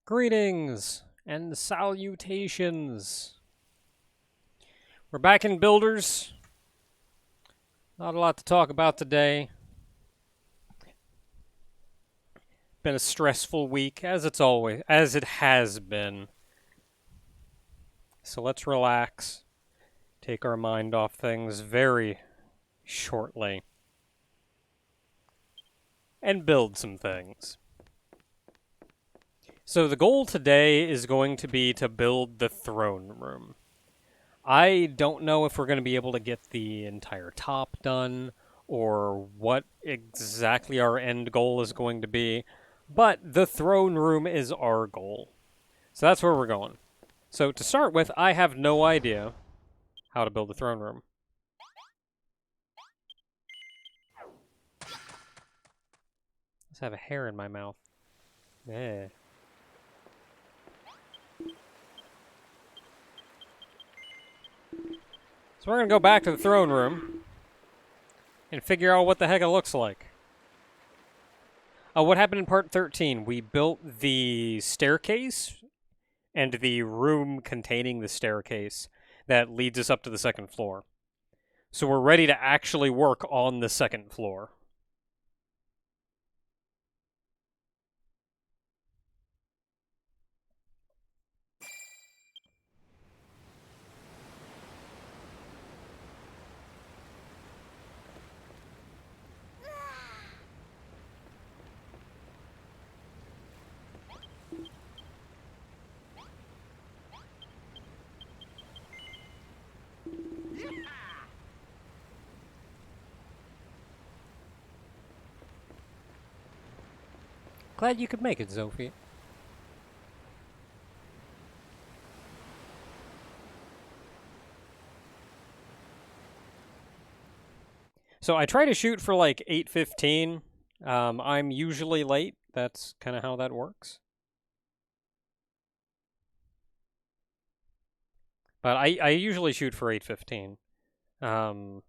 Greetings and salutations. We're back in Builders. Not a lot to talk about today. Been a stressful week, as it has been. So let's relax, take our mind off things very shortly, and build some things. So the goal today is going to be to build the throne room. I don't know if we're going to be able to get the entire top done or what exactly our end goal is going to be, but the throne room is our goal. So that's where we're going. So to start with, I have no idea how to build a throne room. Let's have a hair in my mouth. Yeah. So we're going to go back to the throne room and figure out what the heck it looks like. What happened in part 13? We built the staircase and the room containing the staircase that leads us up to the second floor. So we're ready to actually work on the second floor. Glad you could make it, Sophie. So I try to shoot for like 8:15. I'm usually late. That's kind of how that works. But I usually shoot for 8:15. Um,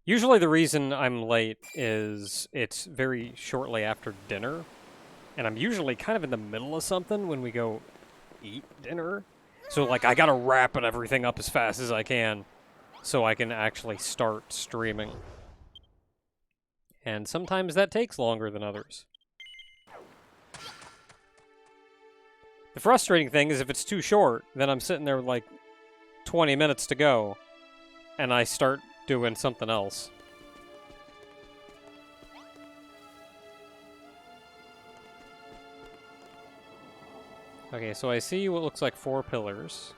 Usually the reason I'm late is it's very shortly after dinner, and I'm usually kind of in the middle of something when we go eat dinner. So like I gotta wrap everything up as fast as I can so I can actually start streaming. And sometimes that takes longer than others. The frustrating thing is if it's too short, then I'm sitting there with like 20 minutes to go, and I start doing something else. Okay, so I see what looks like 4 pillars.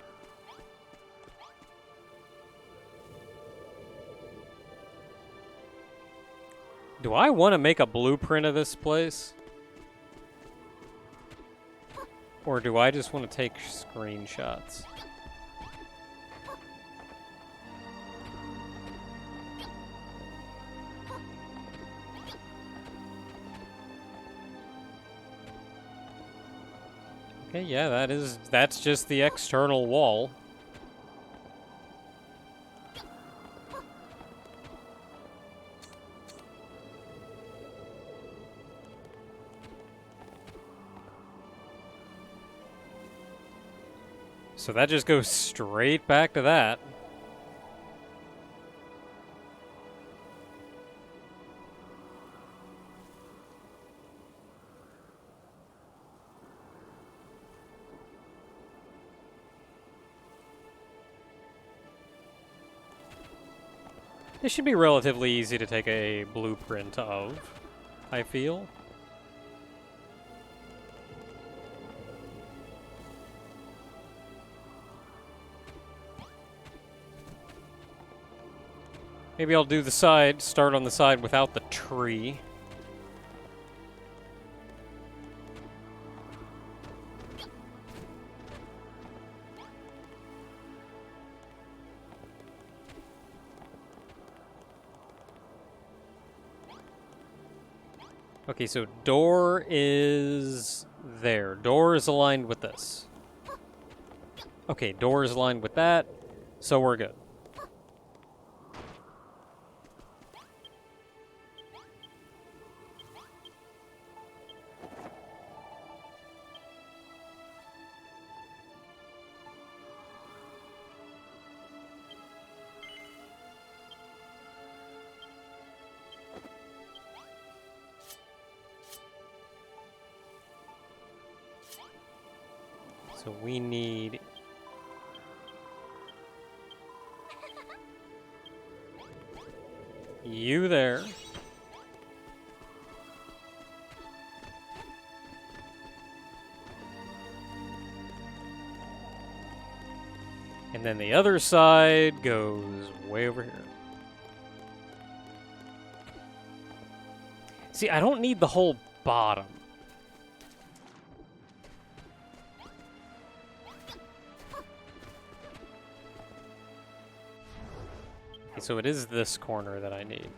Do I want to make a blueprint of this place? Or do I just want to take screenshots? Okay, yeah, that's just the external wall. So that just goes straight back to that. This should be relatively easy to take a blueprint of, I feel. Maybe I'll do the side, start on the side without the tree. Okay, so door is there. Door is aligned with this. Okay, door is aligned with that, so we're good. So we need you there. And then the other side goes way over here. See, I don't need the whole bottom. Okay, so it is this corner that I need.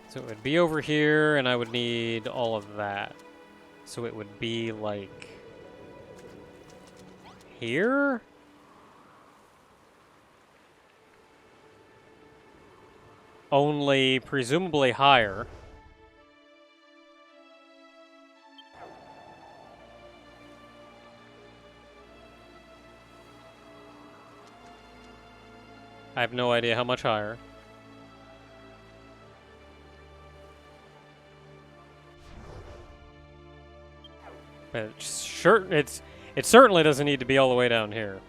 So it would be over here, and I would need all of that. So it would be like here? Only presumably higher. I have no idea how much higher. But it certainly doesn't need to be all the way down here.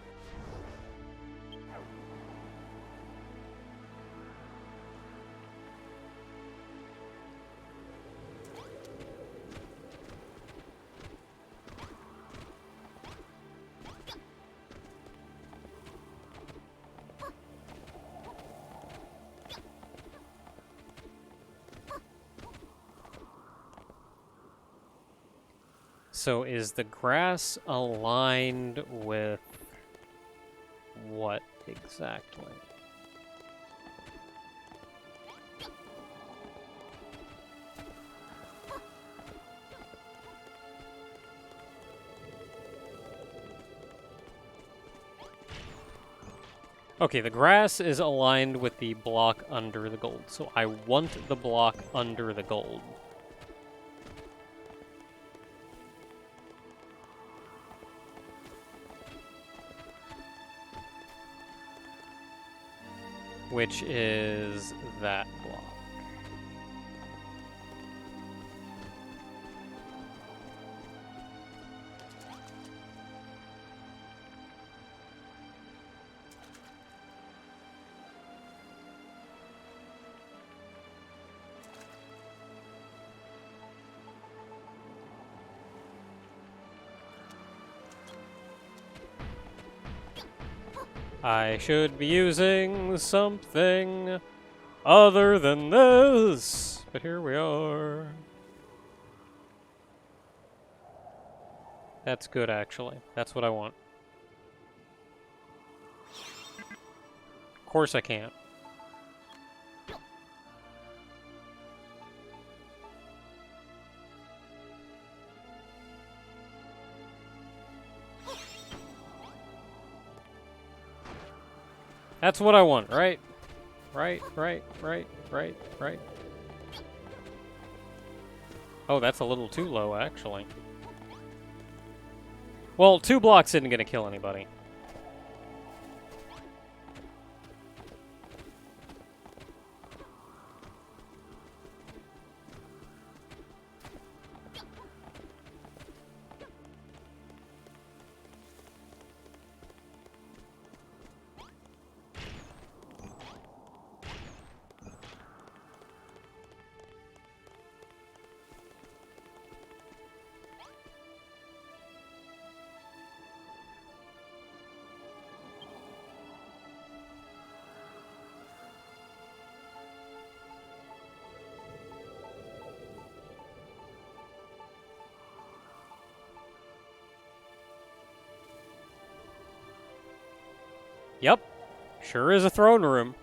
So is the grass aligned with what exactly? Okay, the grass is aligned with the block under the gold, so I want the block under the gold. Which is that block. I should be using something other than this, but here we are. That's good, actually. That's what I want. Of course I can't. That's what I want, right? Right. Oh, that's a little too low, actually. Well, 2 blocks isn't gonna kill anybody. Yep, sure is a throne room.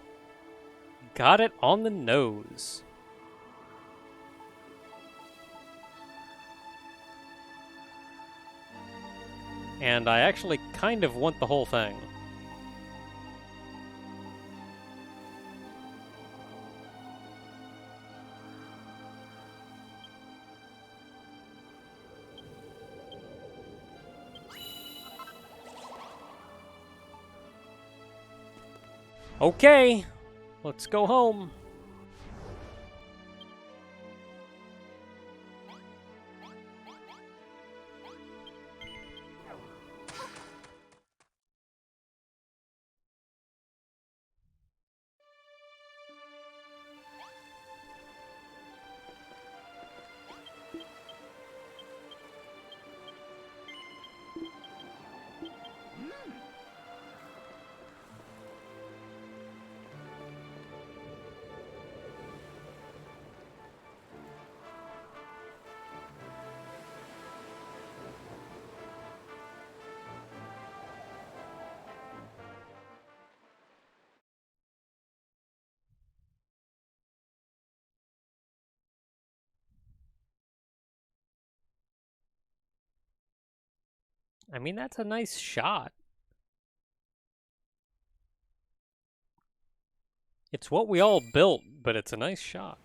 Got it on the nose. And I actually kind of want the whole thing. Okay, let's go home. I mean, that's a nice shot. It's what we all built, but it's a nice shot.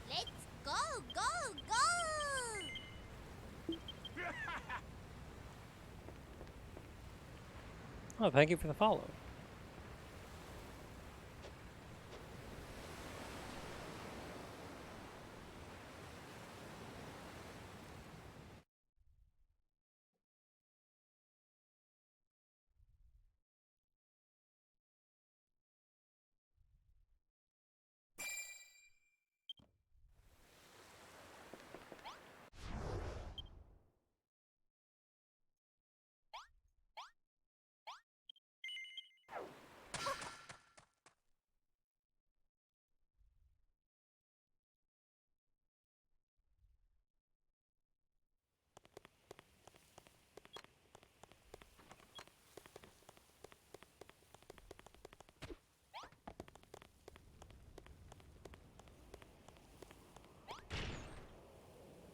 Let's go, go, go! Oh, thank you for the follow.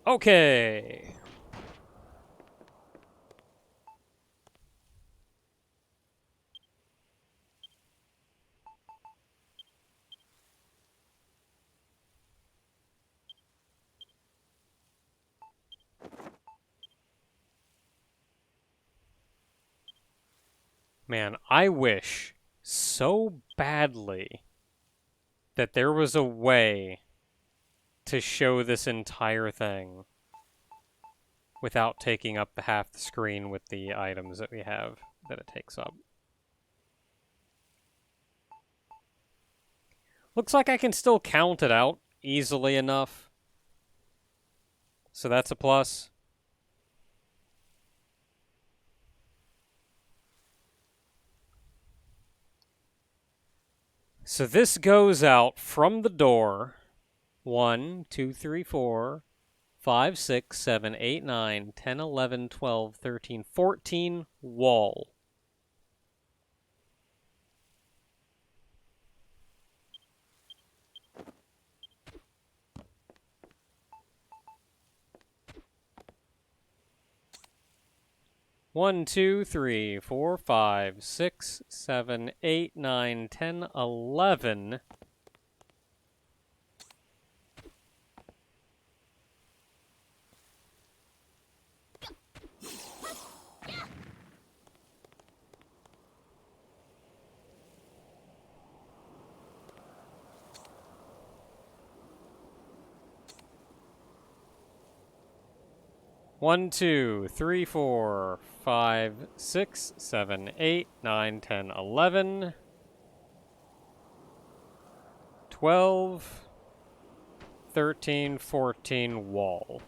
Okay. Man, I wish so badly that there was a way to show this entire thing without taking up the half the screen with the items that we have that it takes up. Looks like I can still count it out easily enough. So that's a plus. So this goes out from the door. 1, 2, 3, 4, 5, 6, 7, 8, 9, 10, 11, 12, 13, 14 wall. One, 2, 3, 4, 5, 6, 7, 8, 9, 10, 11. One, 2, 3, 4, 5, 6, 7, 8, 9, 10, 11, 12, 13, 14 wall.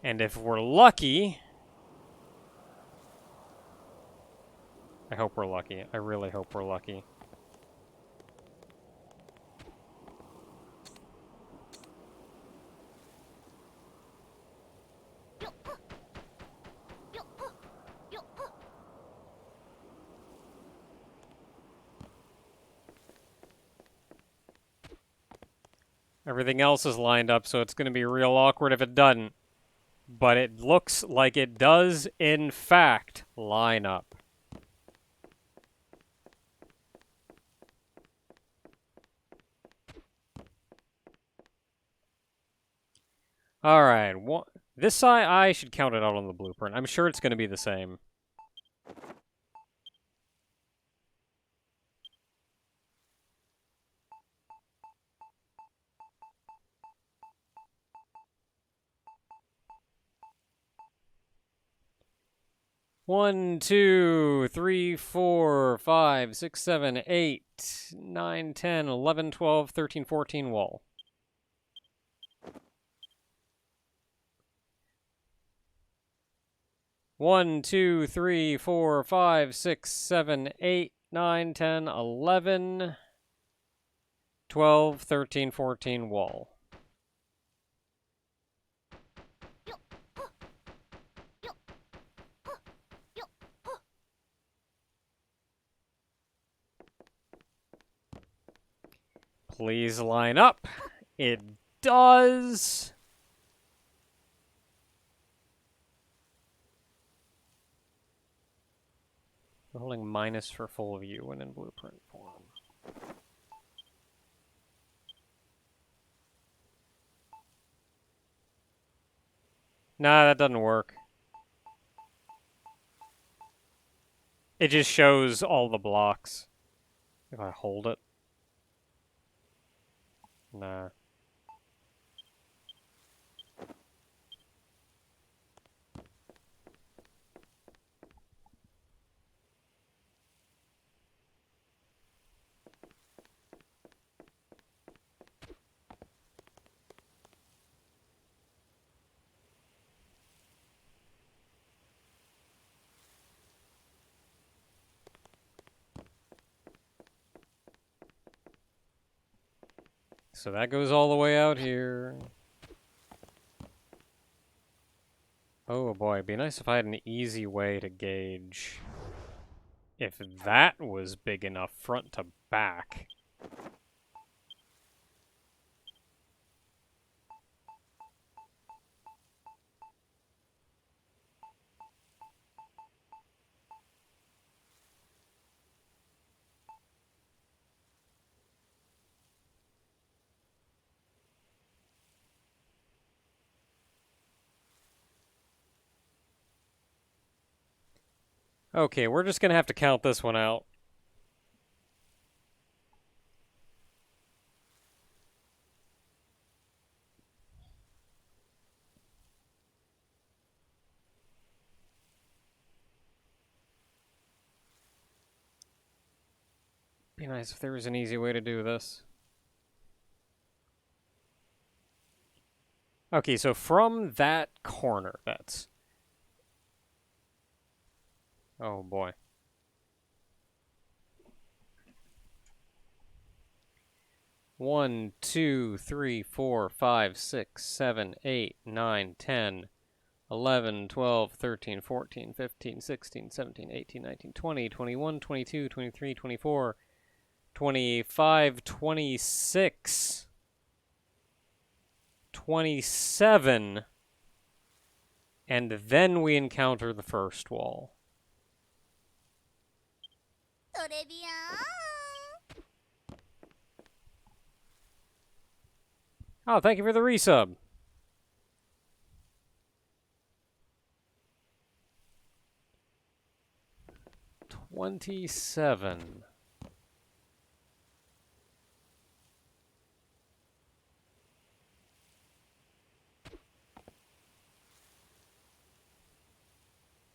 And if we're lucky, I hope we're lucky. I really hope we're lucky. Everything else is lined up, so it's going to be real awkward if it doesn't. But it looks like it does, in fact, line up. All right. This I should count it out on the blueprint. I'm sure it's going to be the same. One, 2, 3, 4, 5, 6, 7, 8, 9, 10, 11, 12, 13, 14 wall. One, 2, 3, 4, 5, 6, 7, 8, 9, 10, 11. 12, 13, 14, wall. Yo, huh, yo, huh, yo, huh. Please line up. It does. We're holding minus for full view when in blueprint form. Nah, that doesn't work. It just shows all the blocks. If I hold it. Nah. So that goes all the way out here. Oh boy, it'd be nice if I had an easy way to gauge if that was big enough front to back. Okay, we're just gonna have to count this one out. Be nice if there was an easy way to do this. Okay, so from that corner, that's... Oh boy. 1, 2, 3, 4, 5, 6, 7, 8, 9, 10, 11, 12, 13, 14, 15, 16, 17, 18, 19, 20, 21, 22, 23, 24, 25, 26, 27, and then we encounter the first wall. トレビアン Oh, thank you for the resub. $27.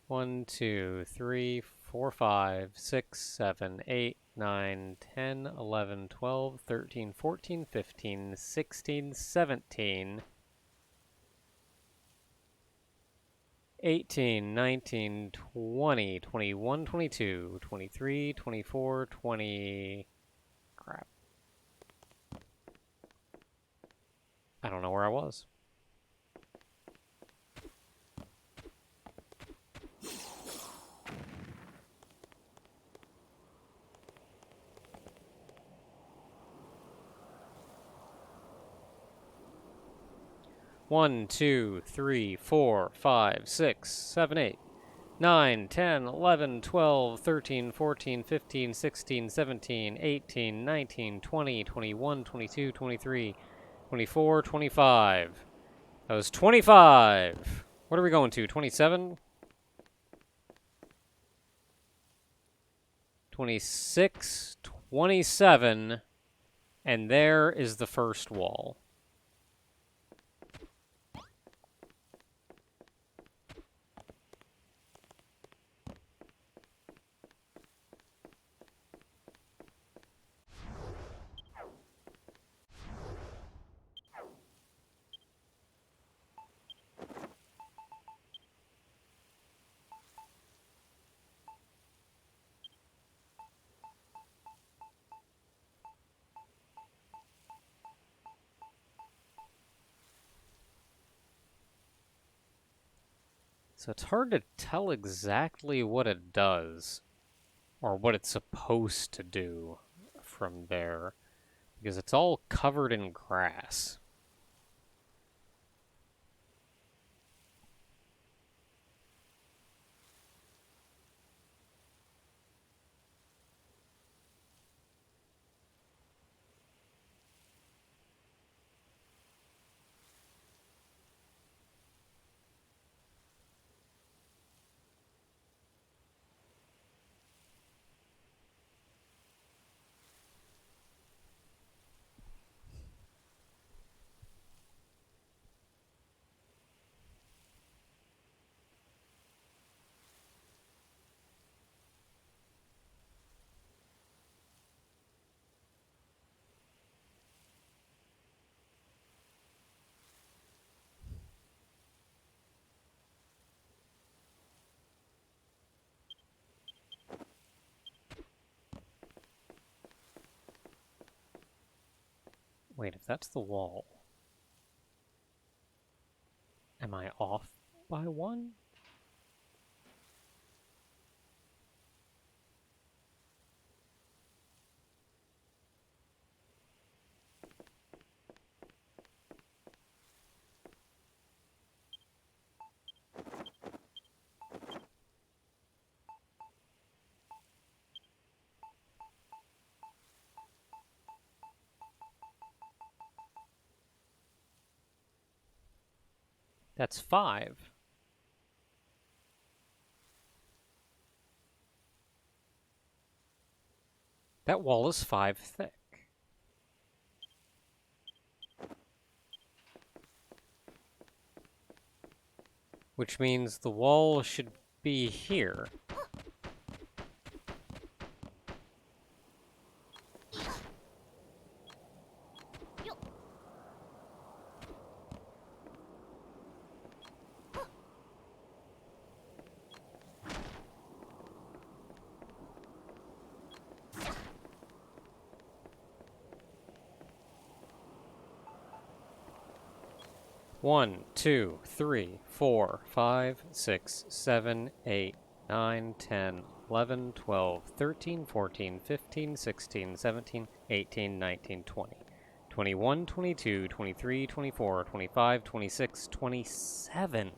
One, 2, 3, 4, 5, 6, 7, 8, 9, 10, 11, 12, 13, 14, 15, 16, 17, 18, 19, 20, 21, 22, 23, 24, 20... Crap. I don't know where I was. One, 2, 3, 4, 5, 6, 7, 8, 9, 10, 11, 12, 13, 14, 15, 16, 17, 18, 19, 20, 21, 22, 23, 24, 25. That was 25. What are we going to? 27? 26, 27, and there is the first wall. So it's hard to tell exactly what it does, or what it's supposed to do from there, because it's all covered in grass. Wait, if that's the wall, am I off by one? That's 5. That wall is 5 thick. Which means the wall should be here. Yo. 1, 2, 3, 4, 5, 6, 7, 8, 9, 10, 11, 12, 13, 14, 15, 16, 17, 18, 19, 20. 21, 22, 23, 24, 25, 26, 27.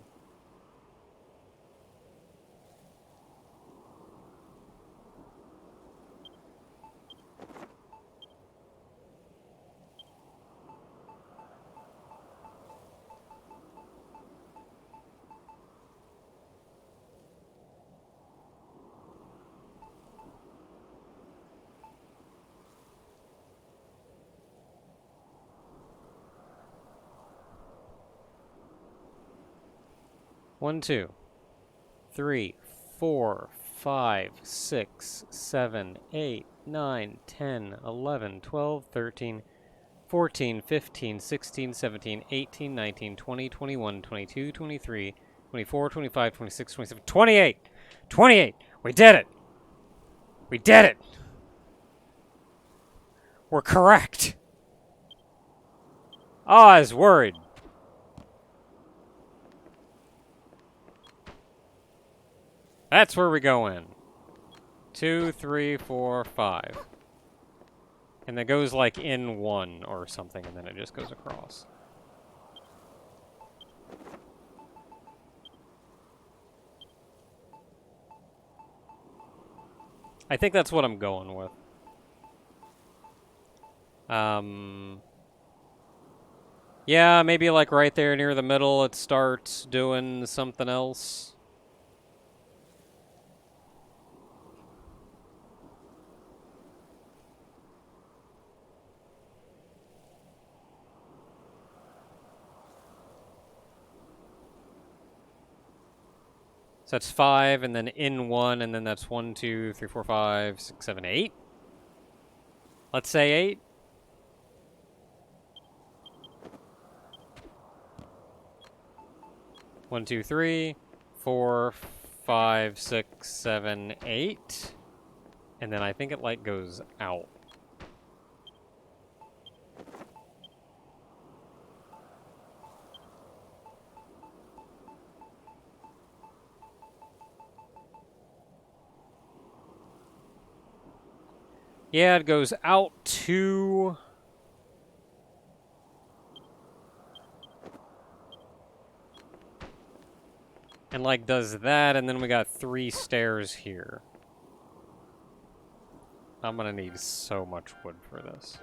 One, 2, 3, 4, 5, 6, 7, 8, 9, 10, 11, 12, 13, 14, 15, 16, 17, 18, 19, 20, 21, 22, 23, 24, 25, 26, 27, 28! 28! We did it! We did it! We're correct! Oh, I was worried. That's where we go in. 2, 3, 4, 5. And that goes like in 1 or something, and then it just goes across. I think that's what I'm going with. Yeah, maybe like right there near the middle it starts doing something else. So that's 5, and then in 1, and then that's 1, 2, 3, 4, 5, 6, 7, 8. Let's say 8. One, 2, 3, 4, 5, 6, 7, 8. And then I think it like goes out. Yeah, it goes out to... And, like, does that, and then we got 3 stairs here. I'm gonna need so much wood for this.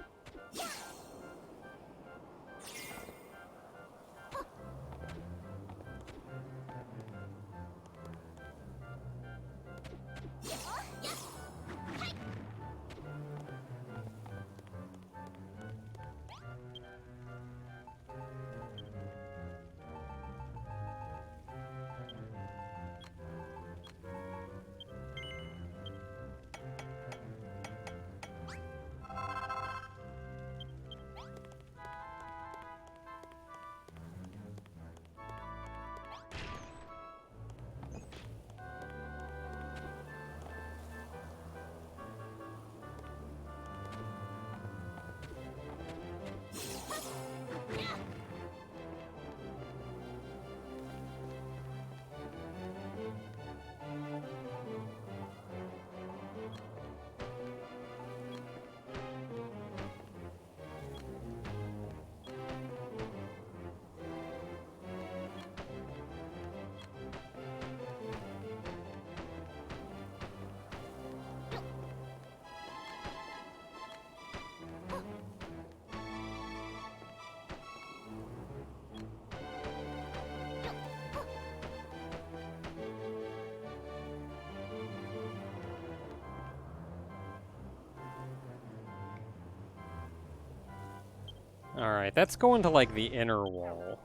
Alright, that's going to, like, the inner wall.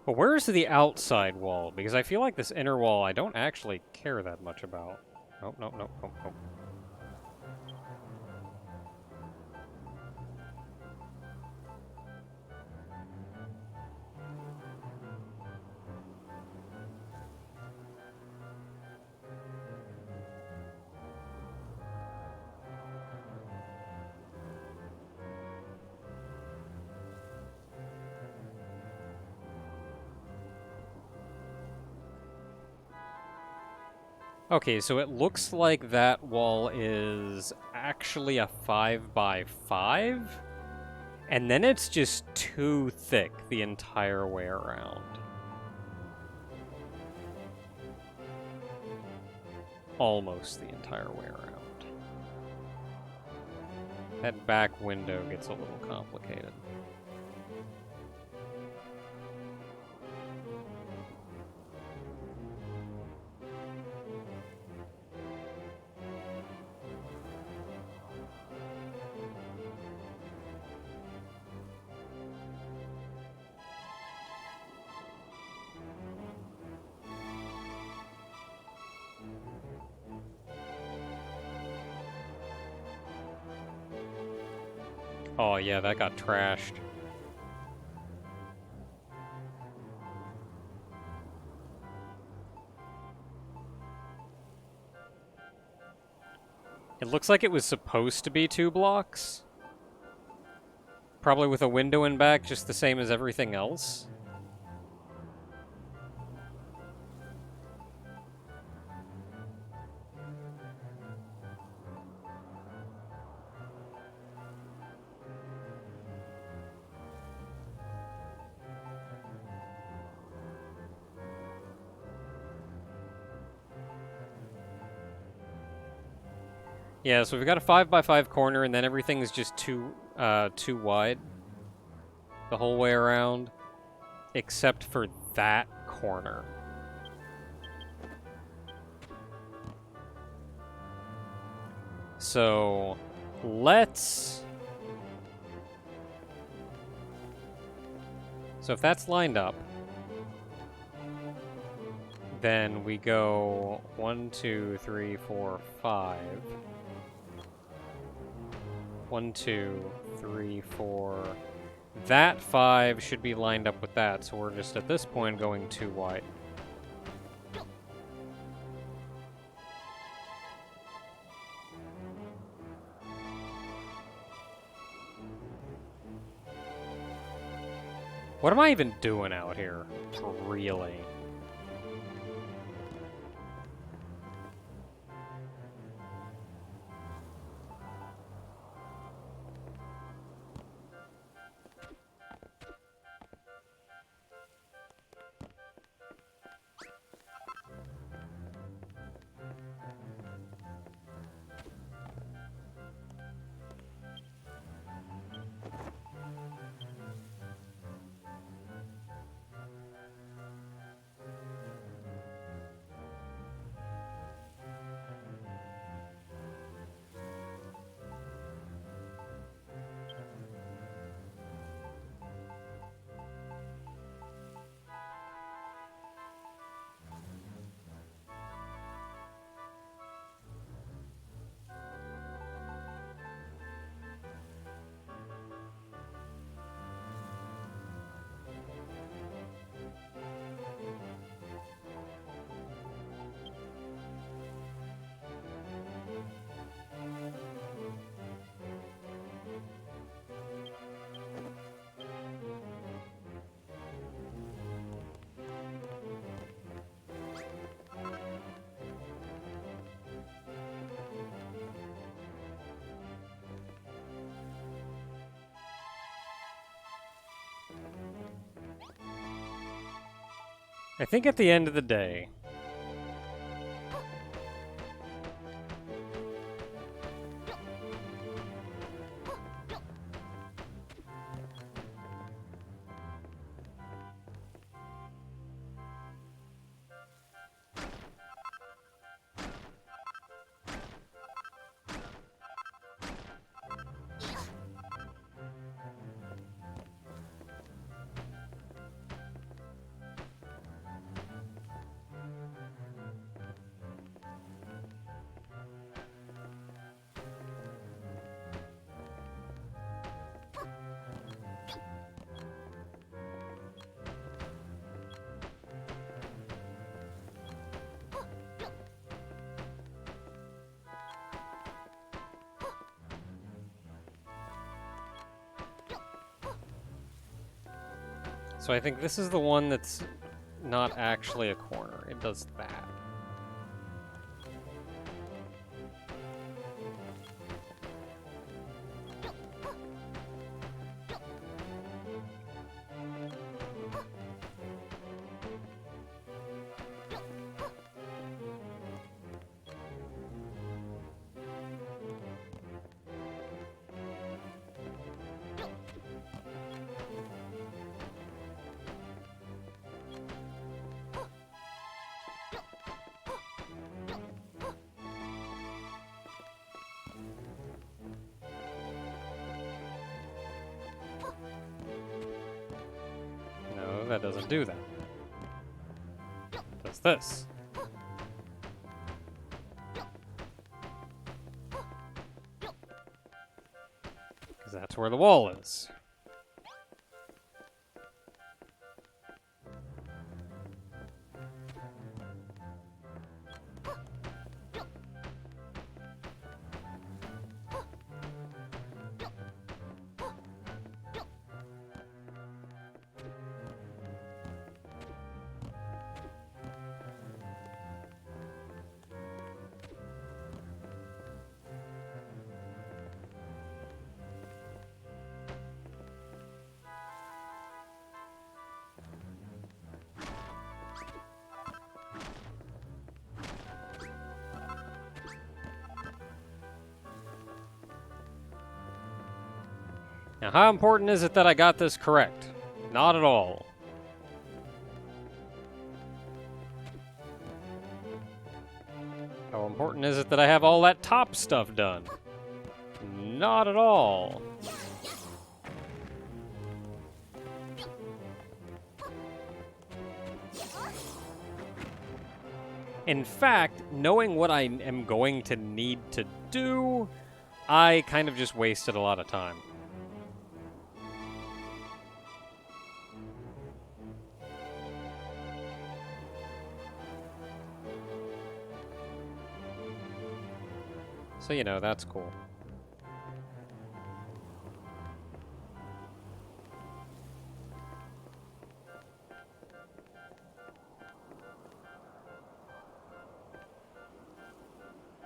But where's the outside wall? Because I feel like this inner wall I don't actually care that much about. Nope, nope, nope, nope, nope. Okay, so it looks like that wall is actually a 5 by 5, and then it's just too thick the entire way around. Almost the entire way around. That back window gets a little complicated. Oh yeah, that got trashed. It looks like it was supposed to be 2 blocks. Probably with a window in back, just the same as everything else. Yeah, so we've got a 5 by 5 corner, and then everything is just too wide the whole way around, except for that corner. So let's... So if that's lined up, then we go 1, 2, 3, 4, 5. 1, 2, 3, 4. That 5 should be lined up with that, so we're just at this point going too wide. What am I even doing out here? Really? I think at the end of the day, so I think this is the one that's not actually a corner. It does that. No, that doesn't do that. It does this. Because that's where the wall is. Now, how important is it that I got this correct? Not at all. How important is it that I have all that top stuff done? Not at all. In fact, knowing what I am going to need to do, I kind of just wasted a lot of time. So, you know, that's cool.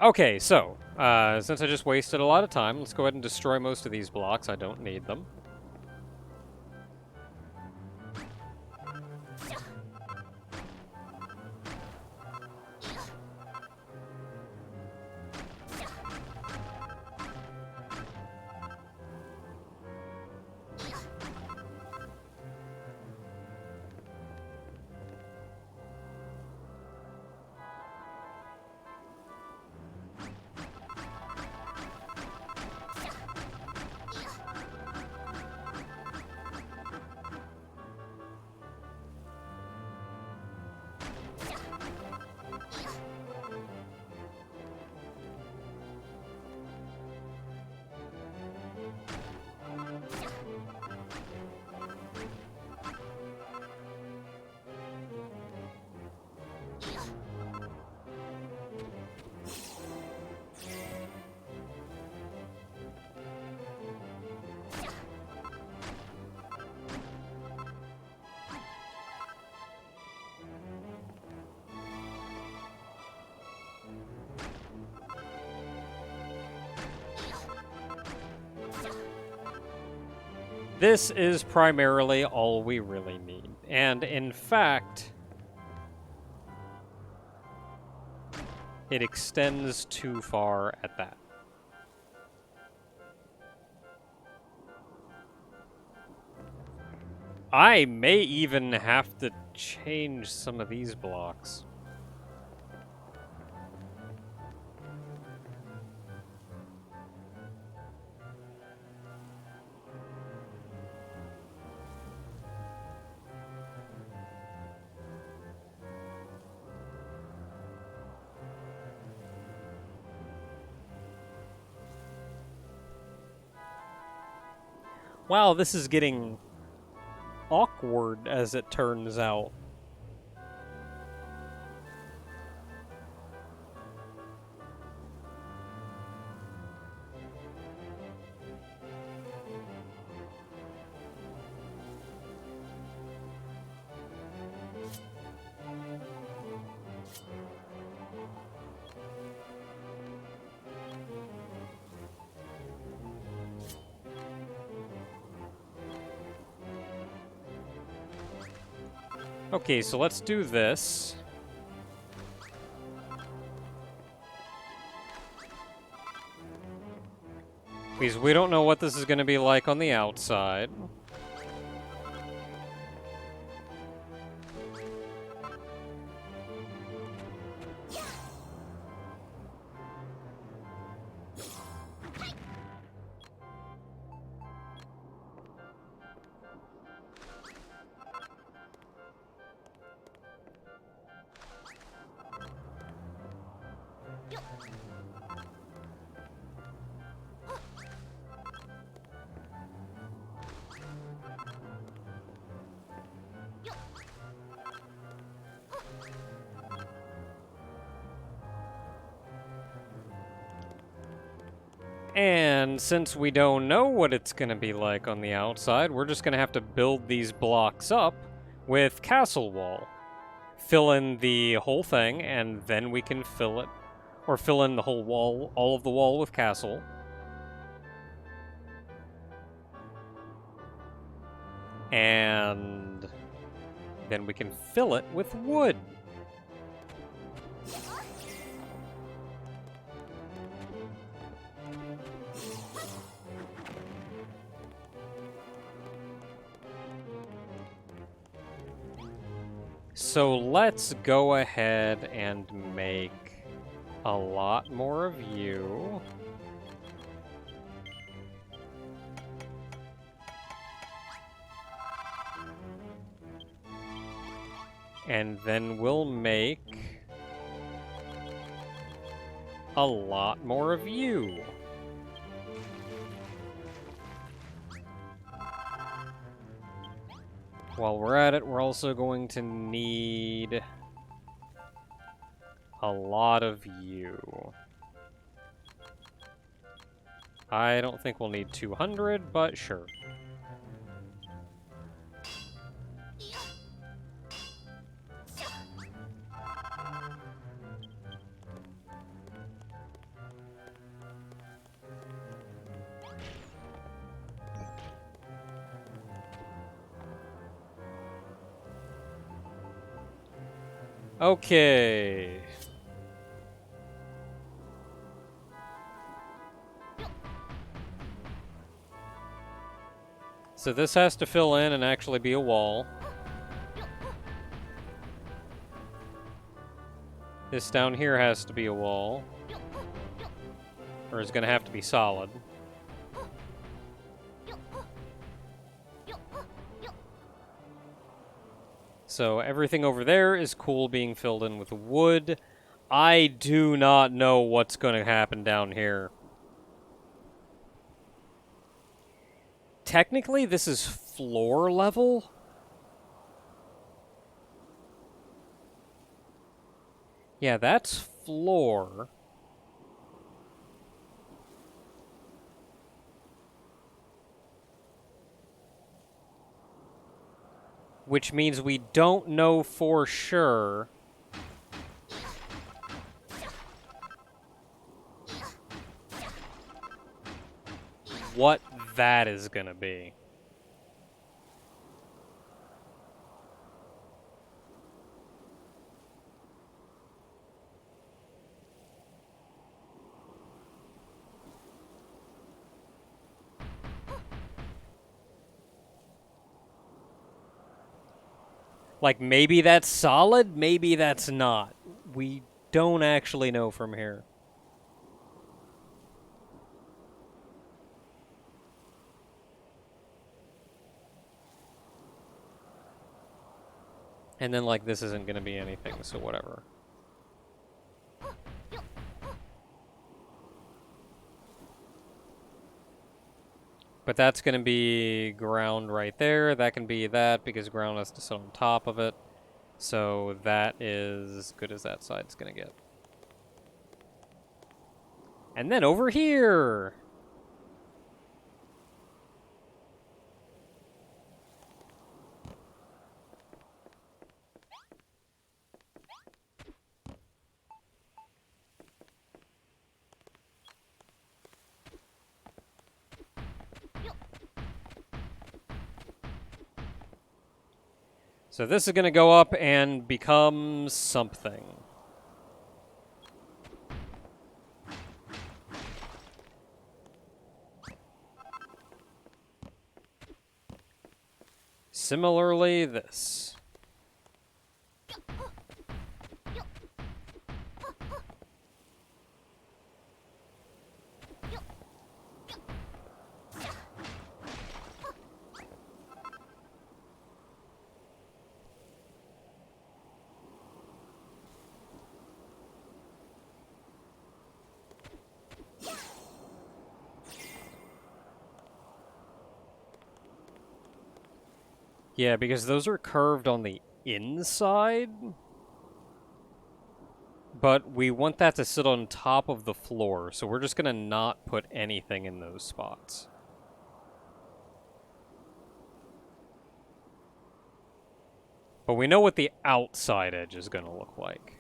Okay, so, since I just wasted a lot of time, let's go ahead and destroy most of these blocks. I don't need them. This is primarily all we really need. And in fact, It extends too far at that. I may even have to change some of these blocks. Wow, this is getting awkward as it turns out. Okay, so let's do this. Because we don't know what this is going to be like on the outside. And since we don't know what it's going to be like on the outside, we're just going to have to build these blocks up with castle wall. Fill in the whole thing, and then we can fill it, or fill in the whole wall, all of the wall with castle. And then we can fill it with wood. So let's go ahead and make a lot more of you. And then we'll make a lot more of you. While we're at it, we're also going to need a lot of you. I don't think we'll need 200, but sure. Okay. So this has to fill in and actually be a wall. This down here has to be a wall. Or is going to have to be solid. So everything over there is cool being filled in with wood. I do not know what's going to happen down here. Technically, this is floor level. Yeah, that's floor. Which means we don't know for sure what that is going to be. Like, maybe that's solid, maybe that's not. We don't actually know from here. And then, like, this isn't going to be anything, so whatever. But that's going to be ground right there. That can be that because ground has to sit on top of it. So that is as good as that side's going to get. And then over here! So this is going to go up and become something. Similarly, this. Yeah, because those are curved on the inside. But we want that to sit on top of the floor, so we're just going to not put anything in those spots. But we know what the outside edge is going to look like.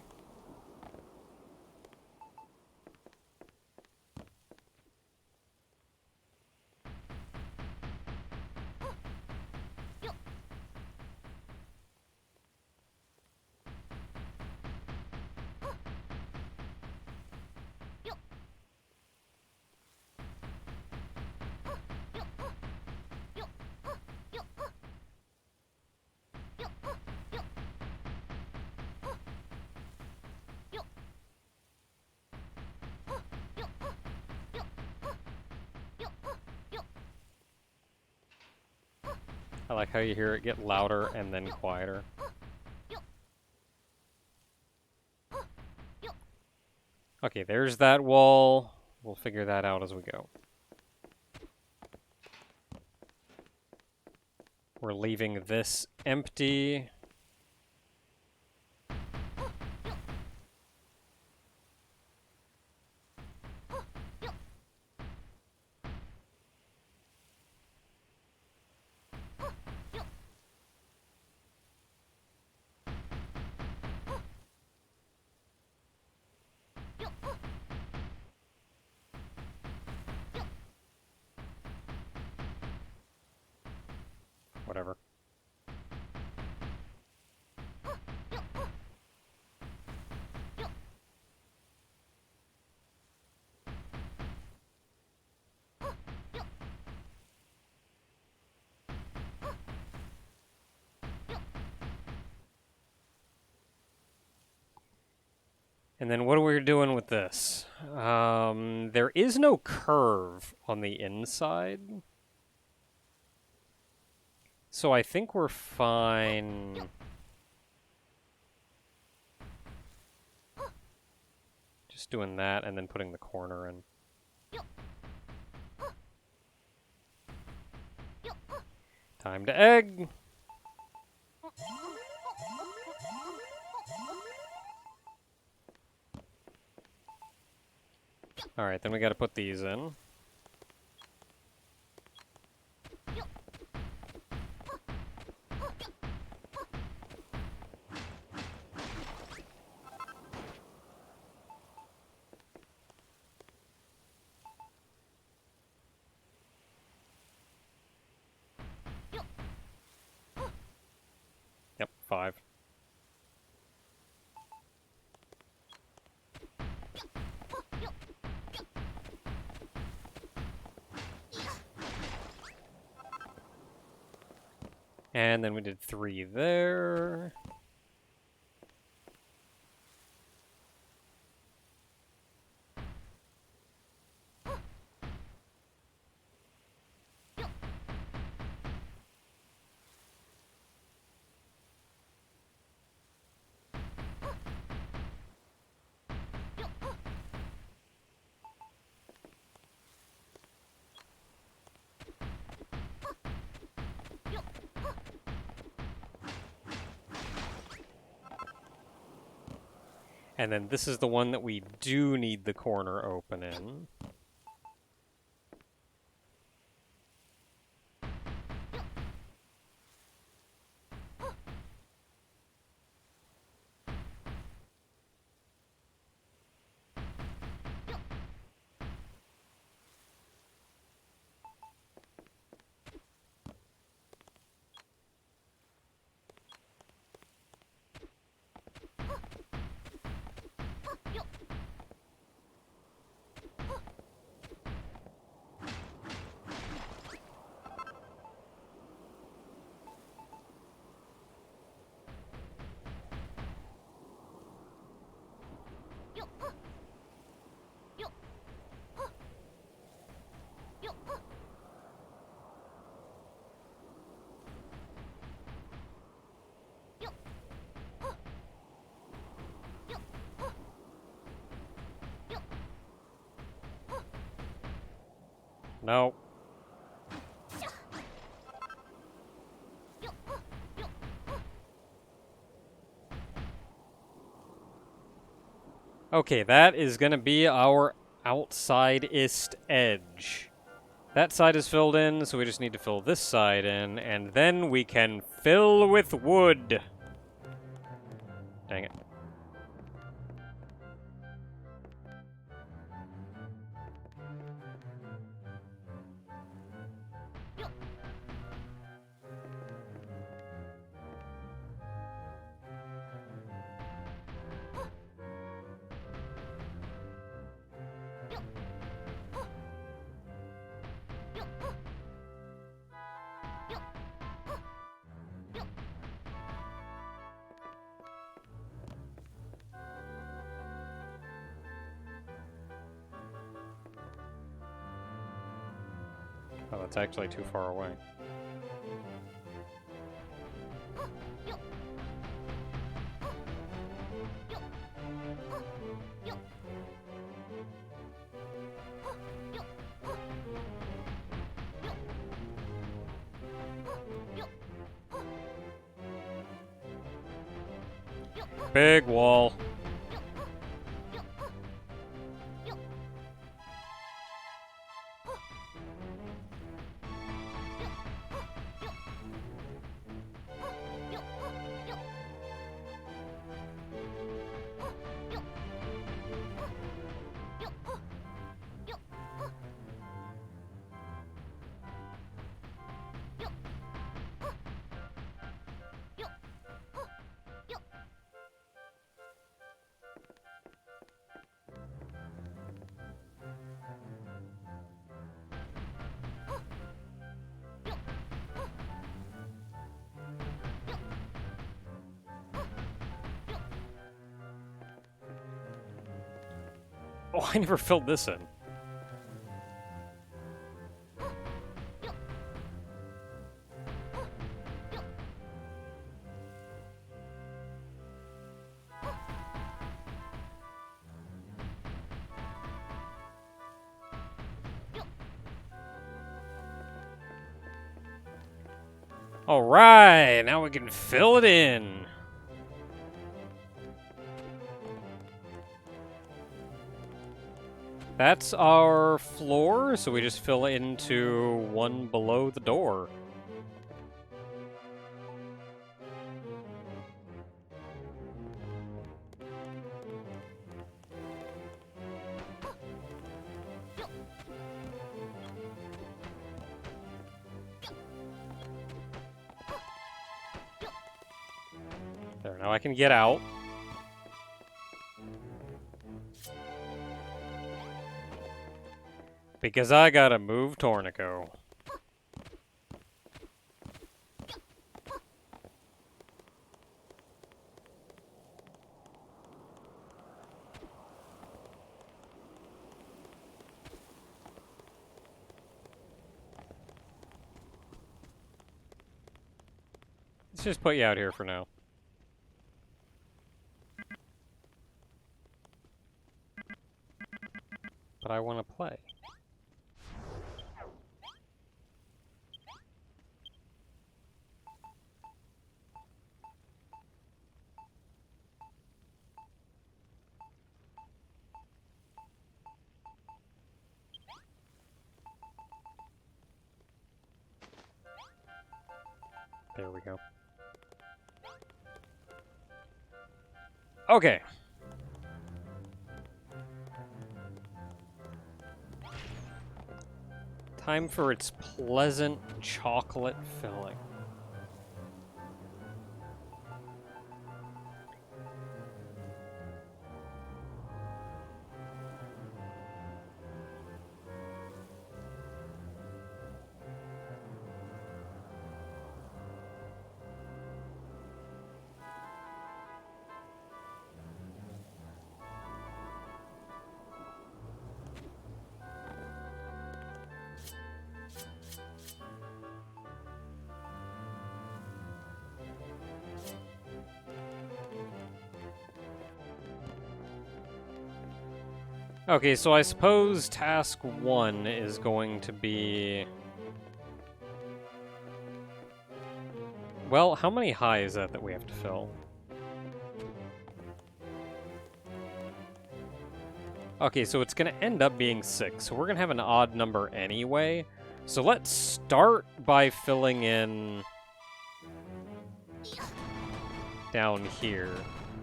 I like how you hear it get louder and then quieter. Okay, there's that wall. We'll figure that out as we go. We're leaving this empty. Whatever. And then what are we doing with this? There is no curve on the inside. So I think we're fine. Just doing that and then putting the corner in. Time to egg! Alright, then we gotta put these in. Yep, 5. And then we did 3 there. And then this is the one that we do need the corner open in. No. Okay, that is going to be our outside-ist edge. That side is filled in, so we just need to fill this side in, and then we can fill with wood. Dang it. Oh, that's actually too far away. Big wall. Oh, I never filled this in. Alright, now we can fill it in. That's our floor, so we just fill into one below the door. There, now I can get out. Because I gotta move Tornico. Let's just put you out here for now. But I want to play. There we go. Okay. Time for its pleasant chocolate filling. Okay, so I suppose task 1 is going to be... Well, how many high is that we have to fill? Okay, so it's going to end up being 6, so we're going to have an odd number anyway. So let's start by filling in down here,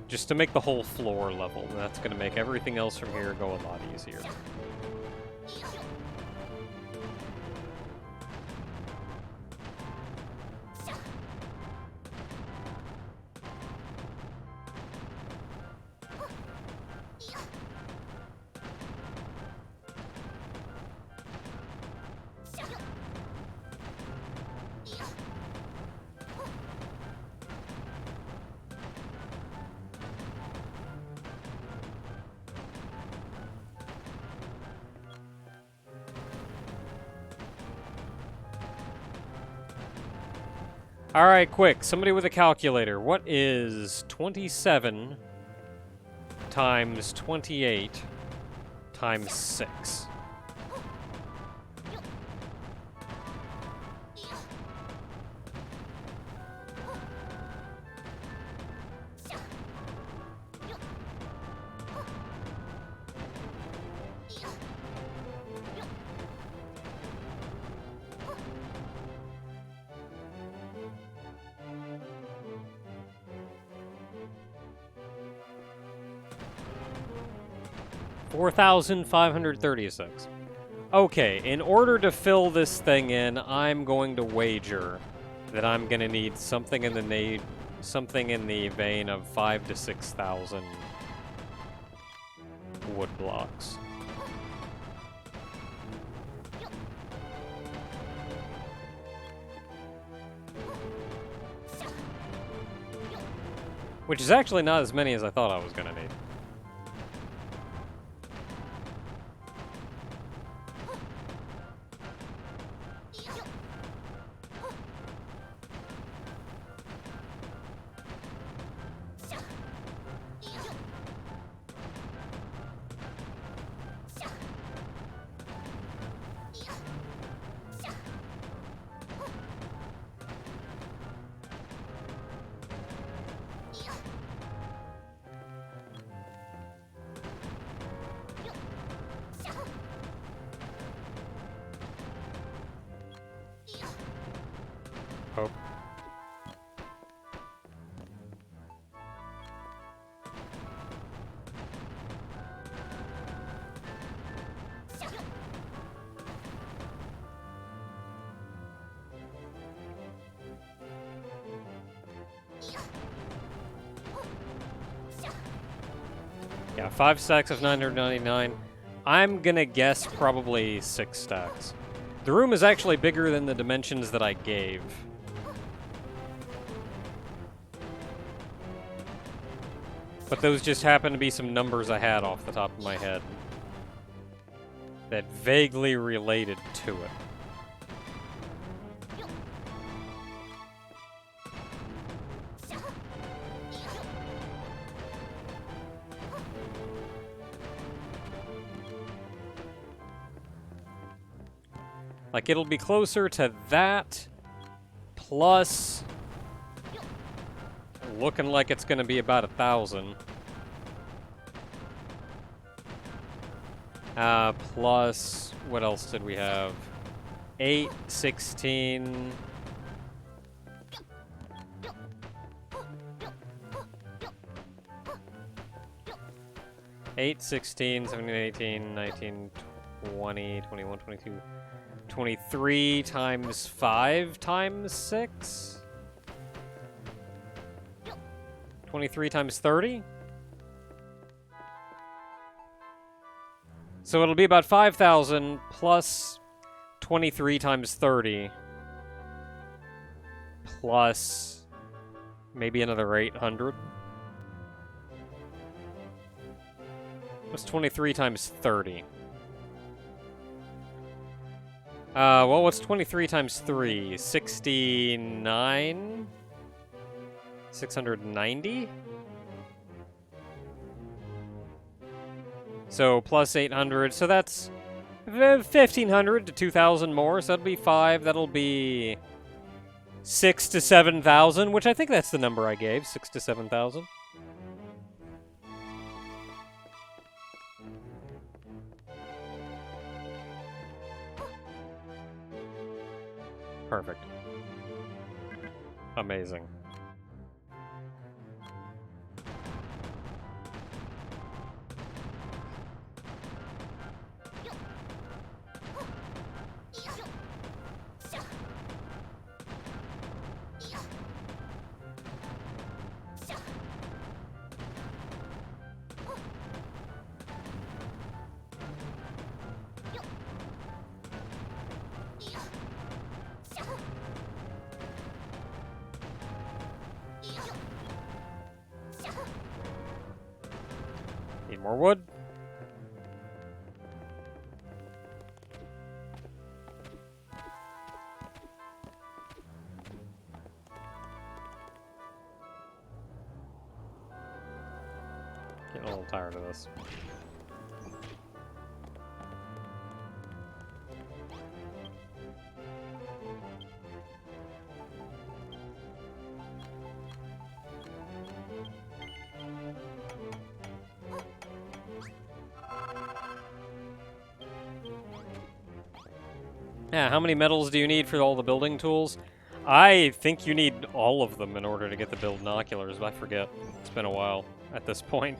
just to make the whole floor level. And that's going to make everything else from here go a lot easier. Alright, quick. Somebody with a calculator. What is 27 times 28 times 6? $4,536. Okay, in order to fill this thing in, I'm going to wager that I'm going to need something in the vein of 5,000 to 6,000 wood blocks. Which is actually not as many as I thought I was going to need. Oh. Yeah, 5 stacks of 999. I'm gonna guess probably 6 stacks. The room is actually bigger than the dimensions that I gave. But those just happen to be some numbers I had off the top of my head that vaguely related to it. Like, it'll be closer to that, plus looking like it's going to be about 1,000. Plus, what else did we have? 8, 16... 8, 16, 17, 18, 19, 20, 21, 22, 23 times 5 times 6? 23 times 30? So it'll be about 5,000 plus 23 times 30 plus maybe another 800. What's 23 times 30? Well, what's 23 times 3? 69? 690? So plus 800, so that's 1,500 to 2,000 more, so that'll be 5, that'll be 6 to 7,000, which I think that's the number I gave, 6 to 7,000. Perfect. Amazing. Need more wood. Getting a little tired of this. Yeah, how many metals do you need for all the building tools? I think you need all of them in order to get the build binoculars, but I forget. It's been a while at this point.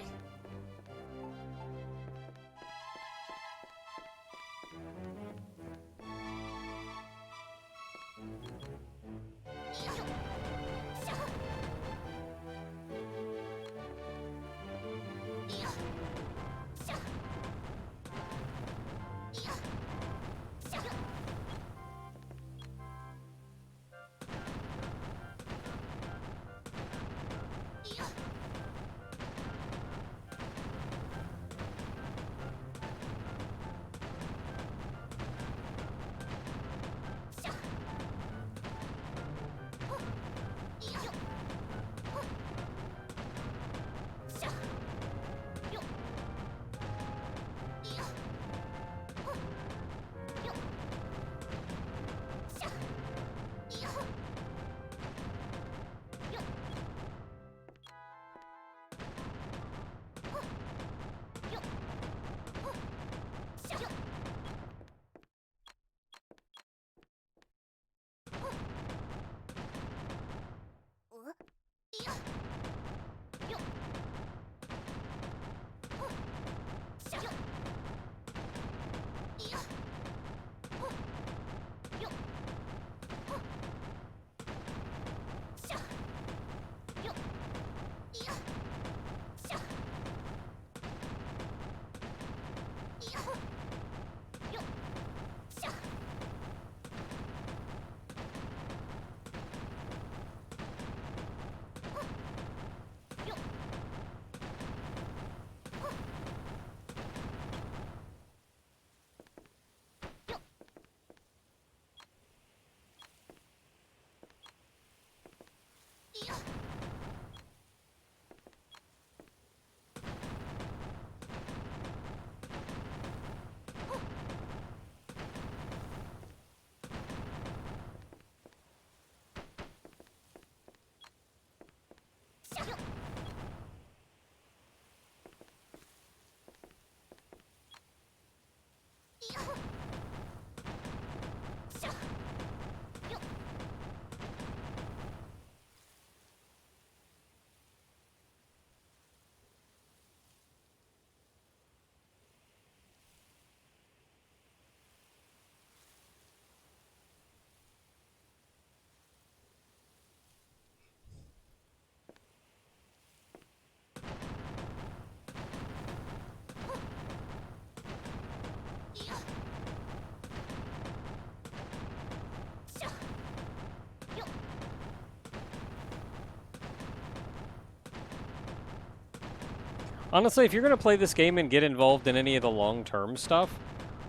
Honestly, if you're going to play this game and get involved in any of the long-term stuff,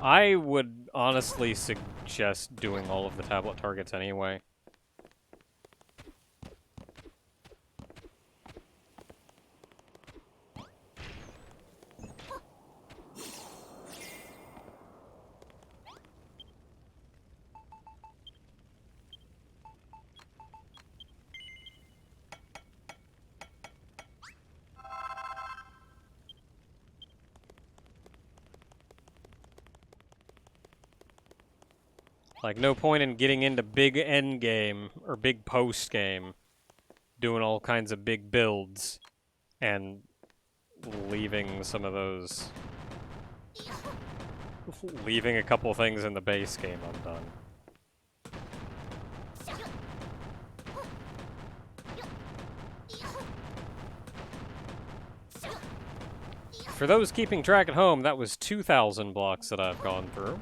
I would honestly suggest doing all of the tablet targets anyway. Like, no point in getting into big end game or big post game, doing all kinds of big builds, and leaving some of those, leaving a couple things in the base game undone. For those keeping track at home, that was 2,000 blocks that I've gone through.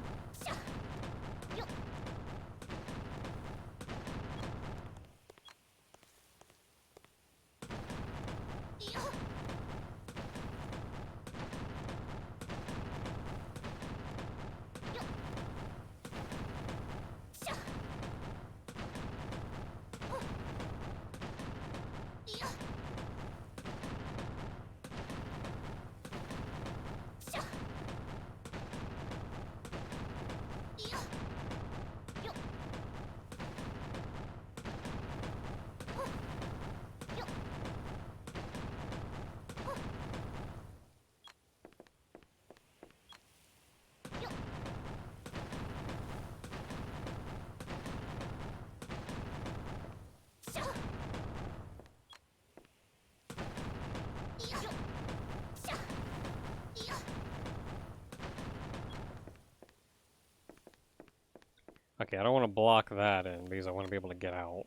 Okay, I don't want to block that in because I want to be able to get out.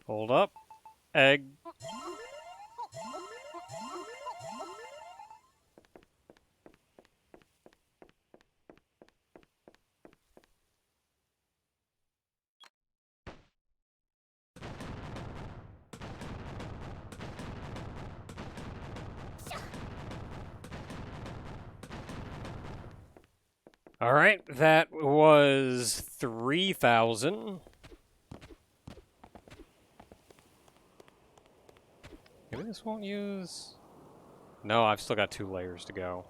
Hold up. Egg. Alright, that was 3,000. Maybe this won't use... No, I've still got 2 layers to go.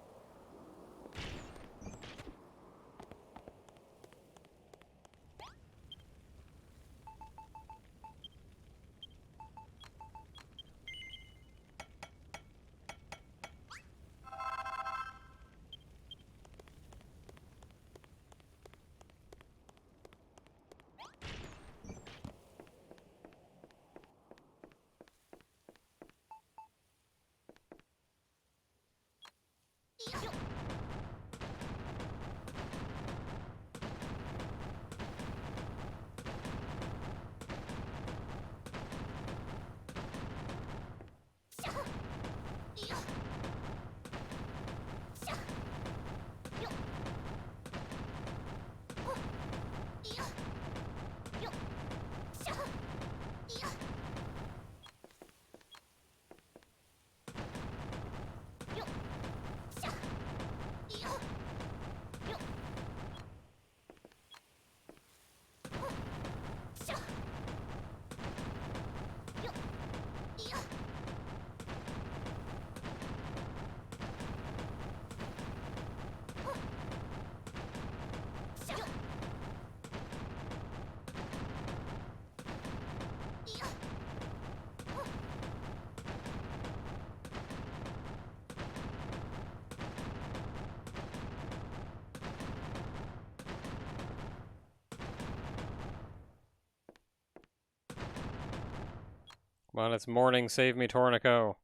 Come on, it's morning. Save me, Tornico.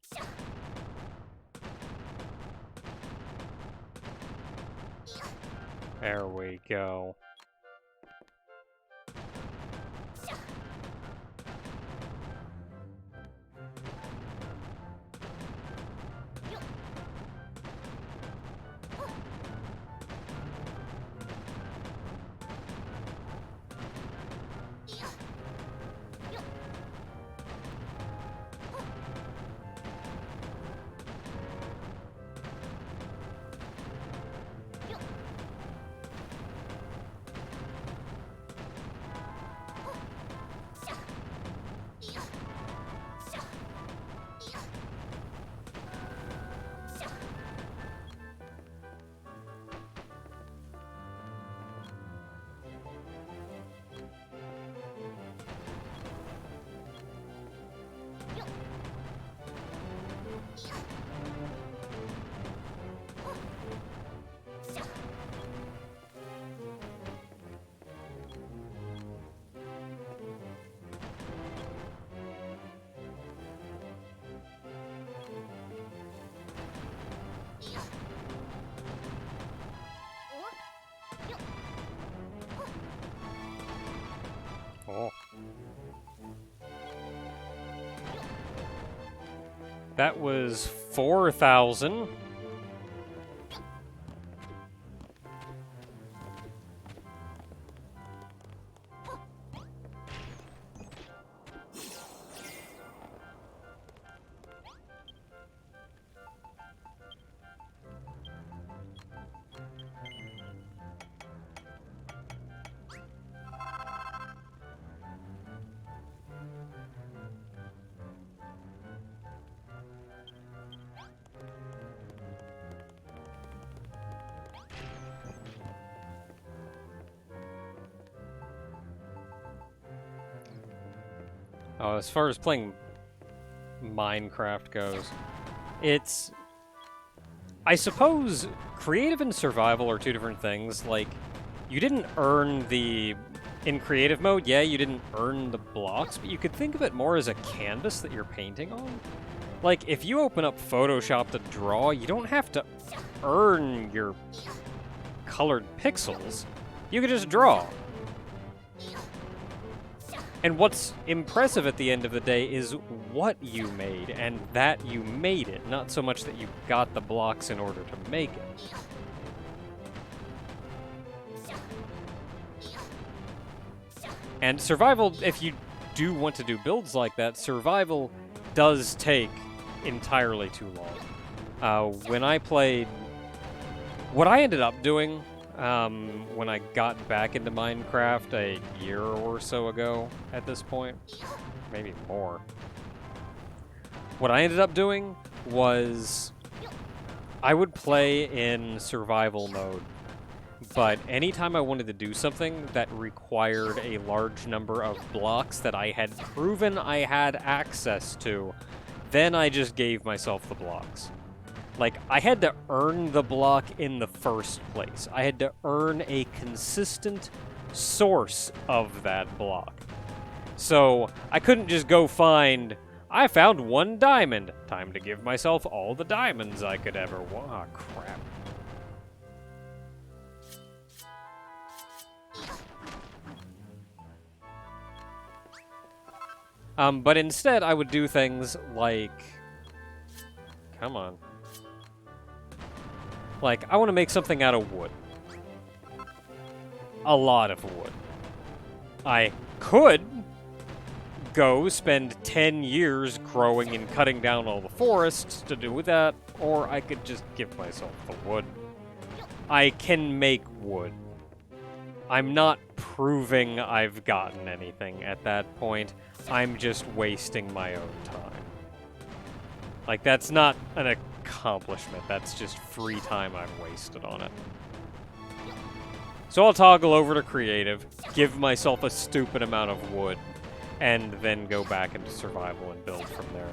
There we go. Oh. That was 4,000. Oh, as far as playing Minecraft goes, it's... I suppose creative and survival are two different things. Like, you didn't earn the... In creative mode, yeah, you didn't earn the blocks, but you could think of it more as a canvas that you're painting on. Like, if you open up Photoshop to draw, you don't have to earn your colored pixels. You can just draw. And what's impressive at the end of the day is what you made, and that you made it, not so much that you got the blocks in order to make it. And survival, if you do want to do builds like that, survival does take entirely too long. When I played... What I ended up doing when I got back into Minecraft a year or so ago at this point, maybe more, what I ended up doing was I would play in survival mode, but anytime I wanted to do something that required a large number of blocks that I had proven I had access to, then I just gave myself the blocks. Like, I had to earn the block in the first place. I had to earn a consistent source of that block. So, I couldn't just go find, I found 1 diamond. Time to give myself all the diamonds I could ever want. Oh, crap. But instead, I would do things like... Come on. Like, I want to make something out of wood. A lot of wood. I could go spend 10 years growing and cutting down all the forests to do that, or I could just give myself the wood. I can make wood. I'm not proving I've gotten anything at that point. I'm just wasting my own time. Like, that's not an accomplishment. That's just free time I've wasted on it. So I'll toggle over to creative, give myself a stupid amount of wood, and then go back into survival and build from there.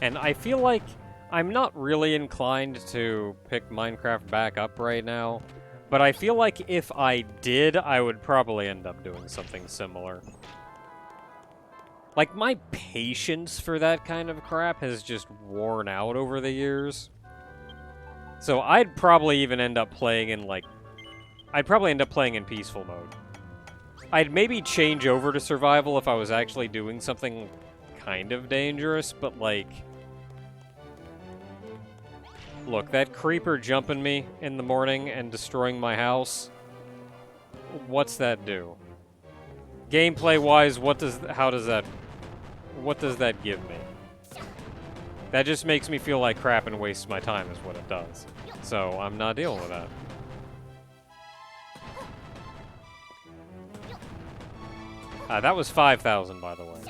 And I feel like I'm not really inclined to pick Minecraft back up right now, but I feel like if I did, I would probably end up doing something similar. Like, my patience for that kind of crap has just worn out over the years. So I'd probably even end up playing in, like... I'd probably end up playing in peaceful mode. I'd maybe change over to survival if I was actually doing something kind of dangerous, but, like... Look, that creeper jumping me in the morning and destroying my house, what's that do? Gameplay-wise, what does that give me? That just makes me feel like crap and wastes my time is what it does. So, I'm not dealing with that. That was 5,000, by the way.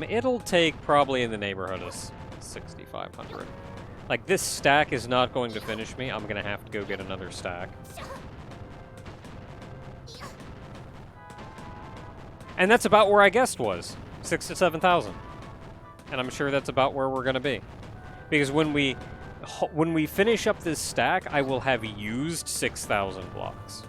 It'll take probably in the neighborhood of 6,500. Like, this stack is not going to finish me. I'm gonna have to go get another stack. And that's about where I guessed was. 6,000 to 7,000. And I'm sure that's about where we're gonna be. Because when we finish up this stack, I will have used 6,000 blocks.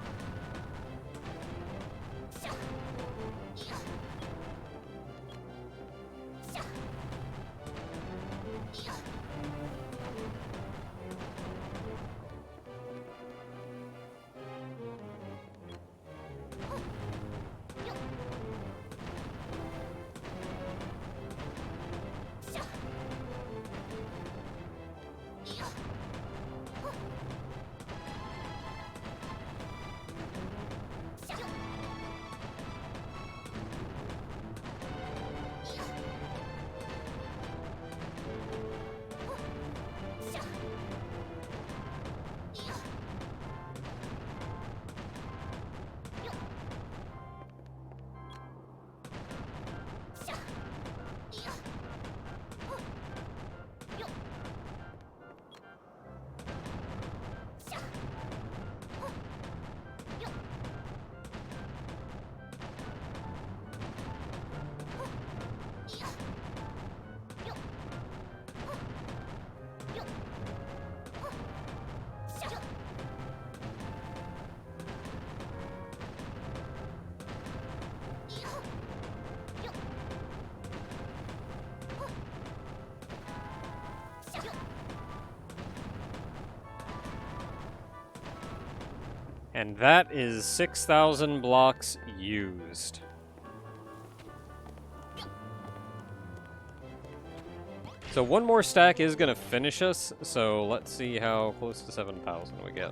And that is 6,000 blocks used. So one more stack is going to finish us, so let's see how close to 7,000 we get.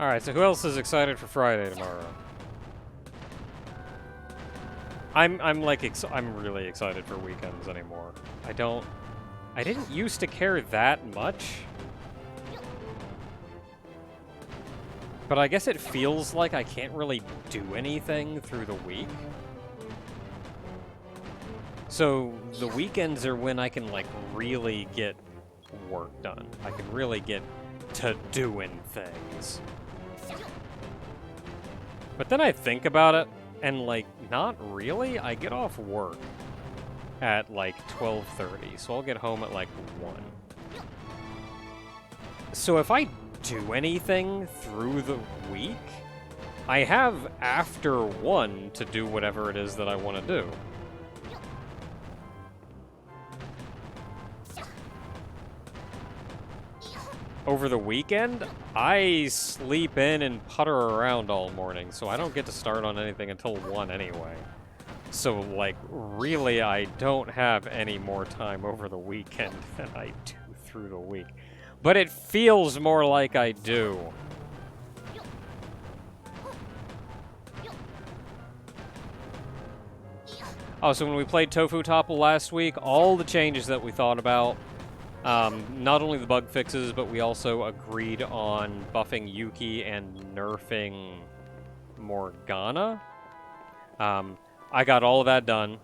Alright, so who else is excited for Friday tomorrow? I'm really excited for weekends anymore. I didn't used to care that much. But I guess it feels like I can't really do anything through the week. So the weekends are when I can, like, really get work done. I can really get to doing things. But then I think about it, and, like, not really. I get off work at, like, 12:30, so I'll get home at, like, 1. So if I do anything through the week, I have after 1 to do whatever it is that I want to do. Over the weekend, I sleep in and putter around all morning, so I don't get to start on anything until 1 anyway. So, like, really, I don't have any more time over the weekend than I do through the week. But it feels more like I do. Oh, so when we played Tofu Topple last week, all the changes that we thought about, not only the bug fixes, but we also agreed on buffing Yuki and nerfing Morgana. I got all of that done.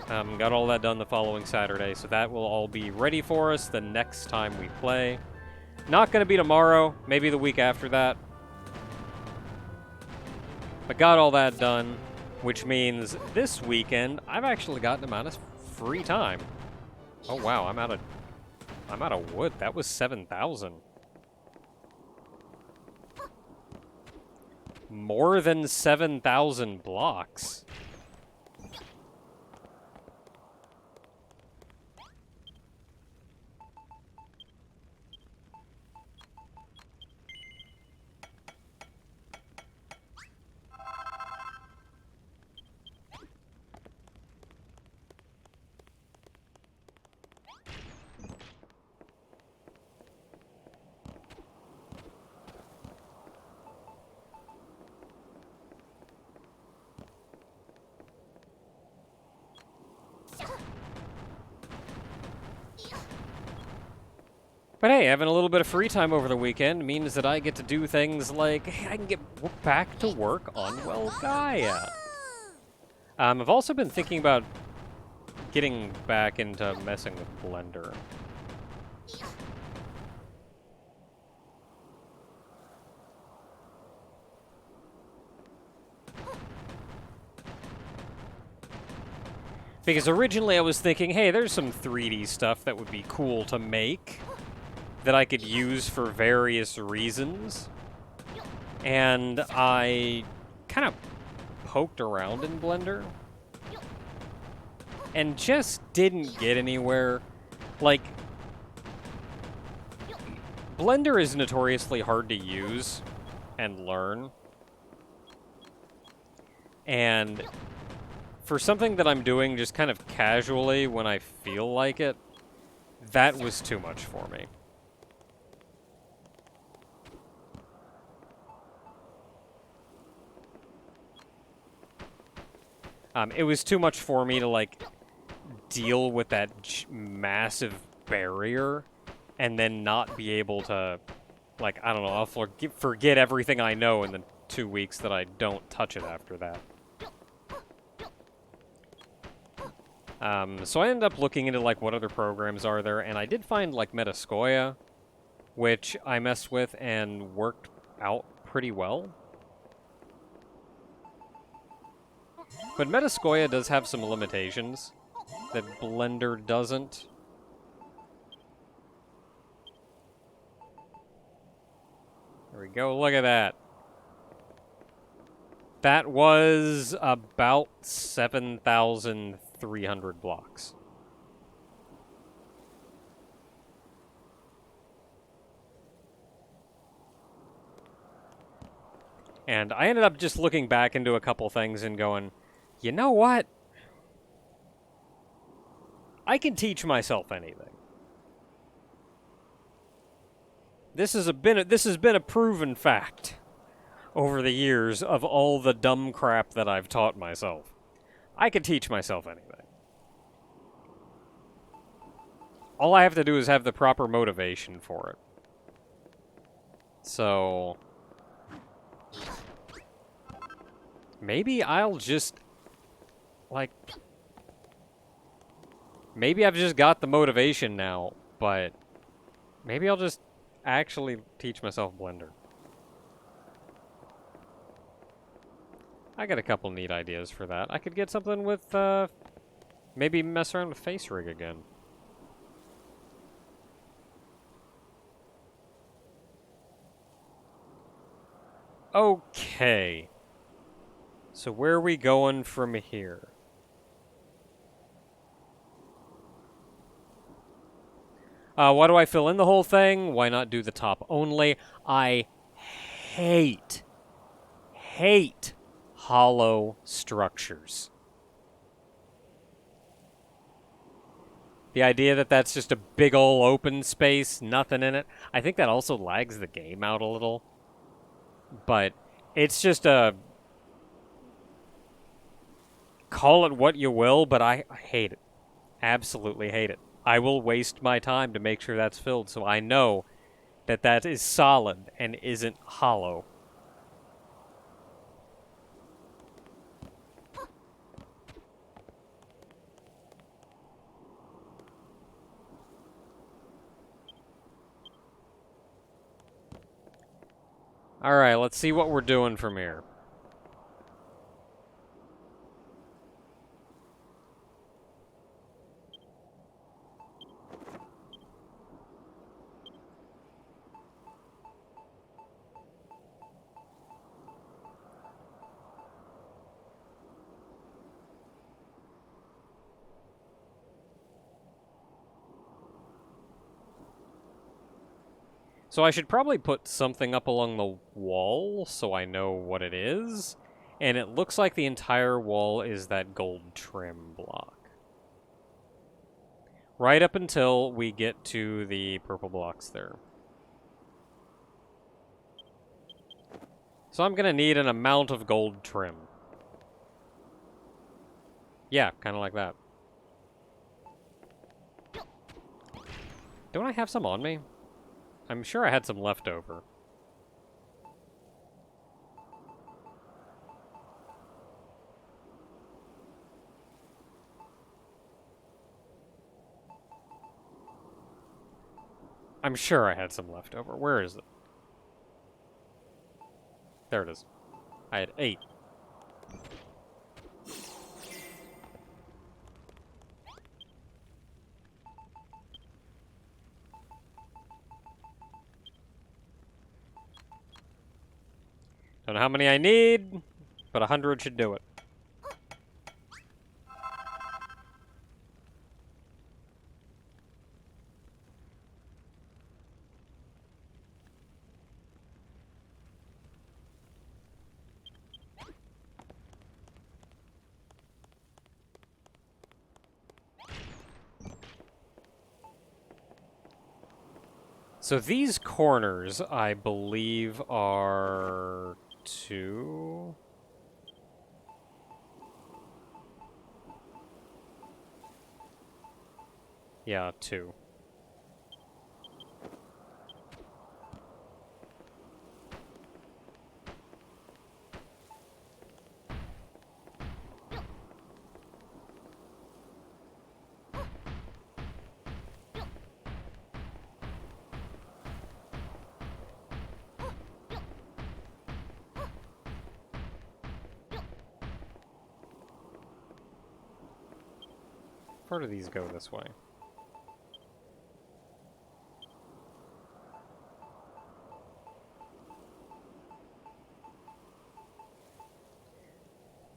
Got all that done the following Saturday, so that will all be ready for us the next time we play. Not going to be tomorrow, maybe the week after that. But got all that done, which means this weekend I've actually got an amount of free time. Oh wow, I'm out of wood. That was 7,000. More than 7,000 blocks. But hey, having a little bit of free time over the weekend means that I get to do things like, hey, I can get back to work on, well, Gaia. I've also been thinking about getting back into messing with Blender. Because originally I was thinking, hey, there's some 3D stuff that would be cool to make that I could use for various reasons. And I kind of poked around in Blender and just didn't get anywhere. Like, Blender is notoriously hard to use and learn. And for something that I'm doing just kind of casually when I feel like it, that was too much for me. It was too much for me to, like, deal with that massive barrier and then not be able to, like, I don't know, I'll forget everything I know in the 2 weeks that I don't touch it after that. So I ended up looking into, like, what other programs are there, and I did find, like, Metascoia, which I messed with and worked out pretty well. But Metascoia does have some limitations that Blender doesn't. There we go, look at that. That was about 7,300 blocks. And I ended up just looking back into a couple things and going, you know what? I can teach myself anything. This has been a proven fact. over the years of all the dumb crap that I've taught myself. I could teach myself anything. All I have to do is have the proper motivation for it. So... maybe I'll just... like... maybe I've just got the motivation now, but... maybe I'll just actually teach myself Blender. I got a couple neat ideas for that. I could get something with, maybe mess around with Face Rig again. Okay. So where are we going from here? Why do I fill in the whole thing? Why not do the top only? I hate hollow structures. The idea that that's just a big ol' open space, nothing in it. I think that also lags the game out a little. But it's just a... call it what you will, but I hate it. Absolutely hate it. I will waste my time to make sure that's filled so I know that that is solid and isn't hollow. Alright, let's see what we're doing from here. So I should probably put something up along the wall so I know what it is. And it looks like the entire wall is that gold trim block. Right up until we get to the purple blocks there. So I'm going to need an amount of gold trim. Yeah, kind of like that. Don't I have some on me? I'm sure I had some left over. I'm sure I had some left over. Where is it? There it is. I had 8. Don't know how many I need, but 100 should do it. So these corners, I believe, are 2. Yeah, 2. Where do these go this way?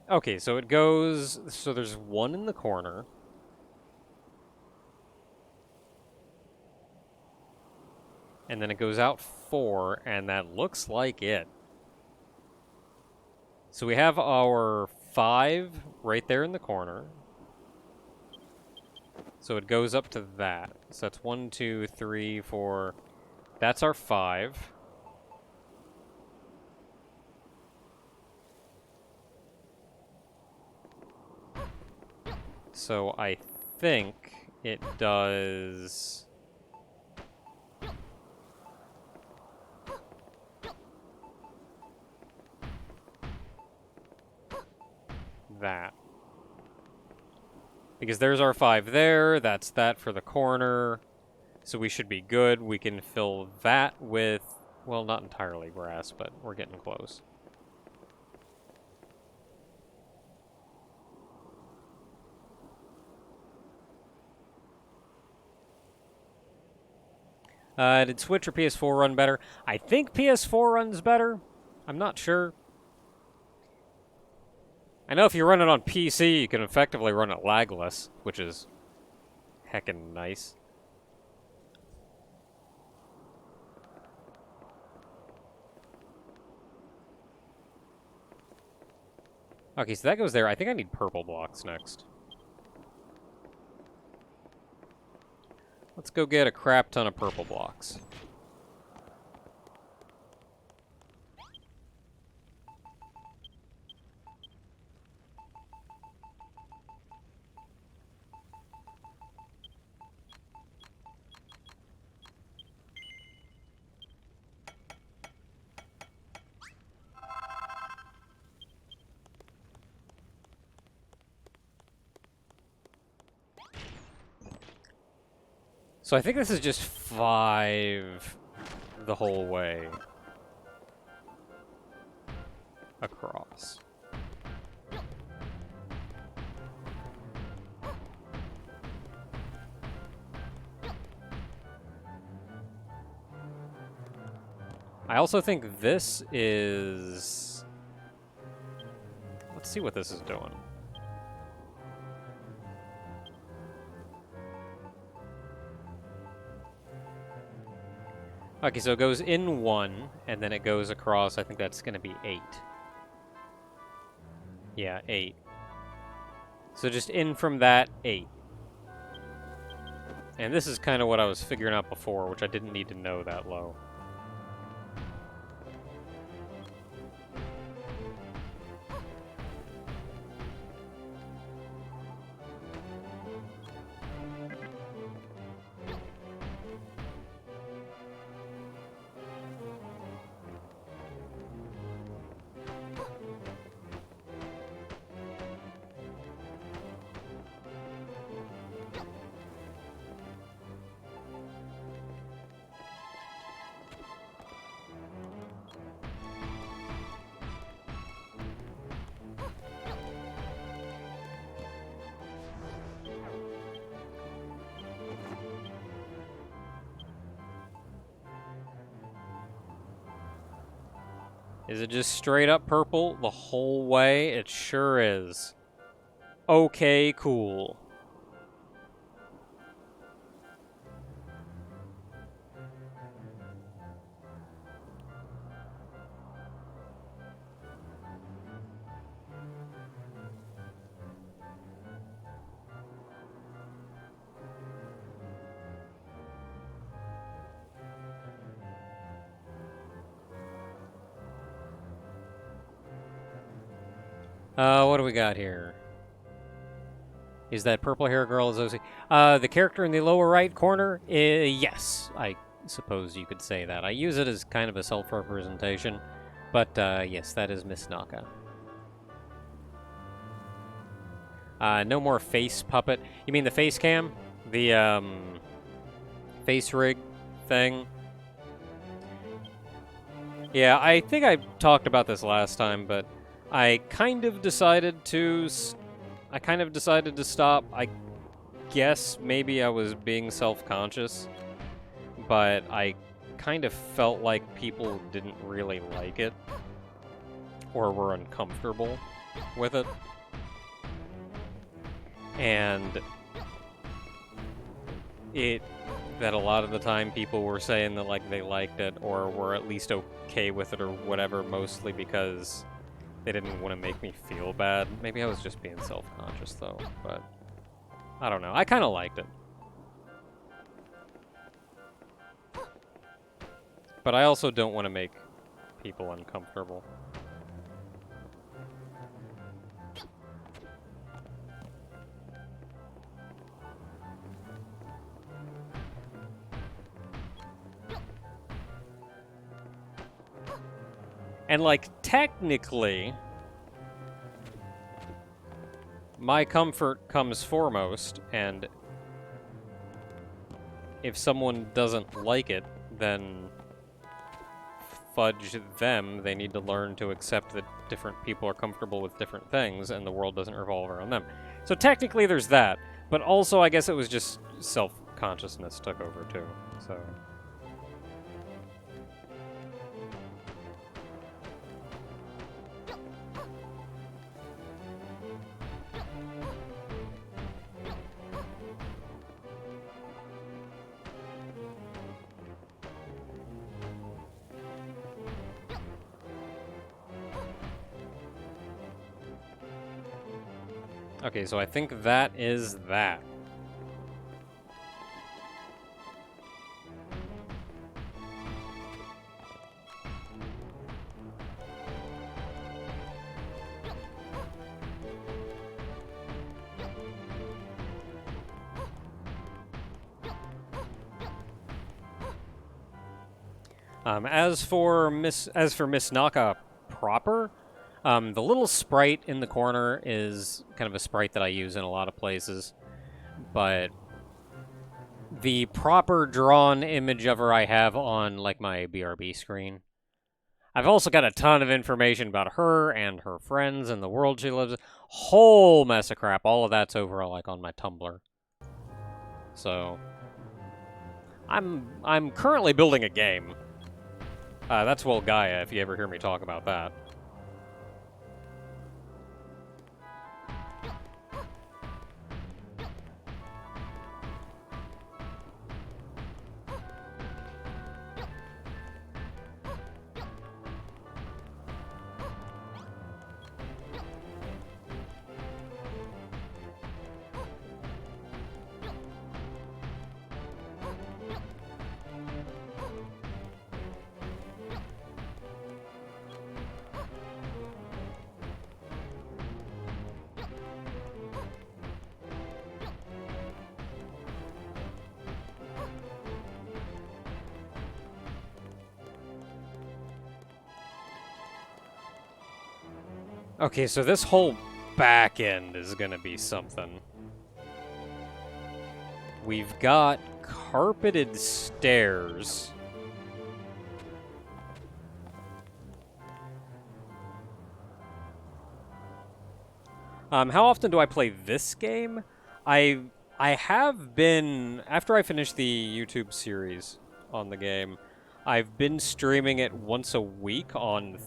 Okay, so it goes... so there's 1 in the corner. And then it goes out 4, and that looks like it. So we have our 5 right there in the corner. So it goes up to that. So that's 1, 2, 3, 4. That's our 5. So I think it does... that. Because there's our 5 there, that's that for the corner. So we should be good. We can fill that with, well, not entirely grass, but we're getting close. Did Switch or PS4 run better? I think PS4 runs better. I'm not sure. I know if you run it on PC, you can effectively run it lagless, which is heckin' nice. Okay, so that goes there. I think I need purple blocks next. Let's go get a crap ton of purple blocks. So I think this is just 5 the whole way across. I also think this is... Let's see what this is doing. Okay, so it goes in 1, and then it goes across. I think that's going to be 8. Yeah, 8. So just in from that, 8. And this is kind of what I was figuring out before, which I didn't need to know that low. Is it just straight up purple the whole way? It sure is. Okay, cool. What do we got here? Is that purple hair girl is OC? The character in the lower right corner? Yes, I suppose you could say that. I use it as kind of a self-representation, but yes, that is Miss Naka. No more face puppet. You mean the face cam? The face rig thing? Yeah, I think I talked about this last time, but I kind of decided to stop. I guess maybe I was being self-conscious, but I kind of felt like people didn't really like it or were uncomfortable with it. And that a lot of the time people were saying that like they liked it or were at least okay with it or whatever, mostly because they didn't want to make me feel bad. Maybe I was just being self-conscious though, but I don't know. I kind of liked it. But I also don't want to make people uncomfortable. And, like, technically, my comfort comes foremost, and if someone doesn't like it, then fudge them. They need to learn to accept that different people are comfortable with different things, and the world doesn't revolve around them. So technically there's that, but also I guess it was just self-consciousness took over too, so... Okay, so I think that is that. As for Miss Naka proper, the little sprite in the corner is kind of a sprite that I use in a lot of places, but the proper drawn image of her I have on like my BRB screen. I've also got a ton of information about her and her friends and the world she lives in. Whole mess of crap. All of that's over like on my Tumblr. So I'm currently building a game. That's Well Gaia, if you ever hear me talk about that. Okay, so this whole back end is gonna be something. We've got carpeted stairs. How often do I play this game? I I have been, after I finished the YouTube series on the game, I've been streaming it once a week on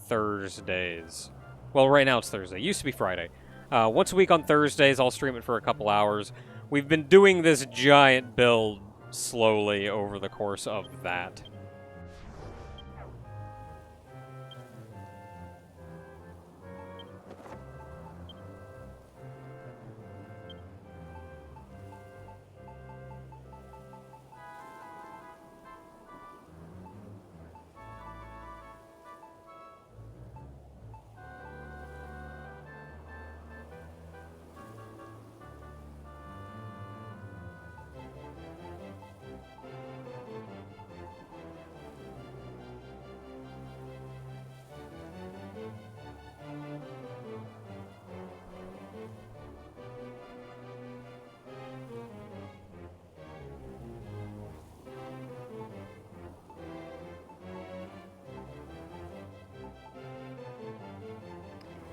Thursdays. Well, right now it's Thursday. It used to be Friday. Once a week on Thursdays, I'll stream it for a couple hours. We've been doing this giant build slowly over the course of that.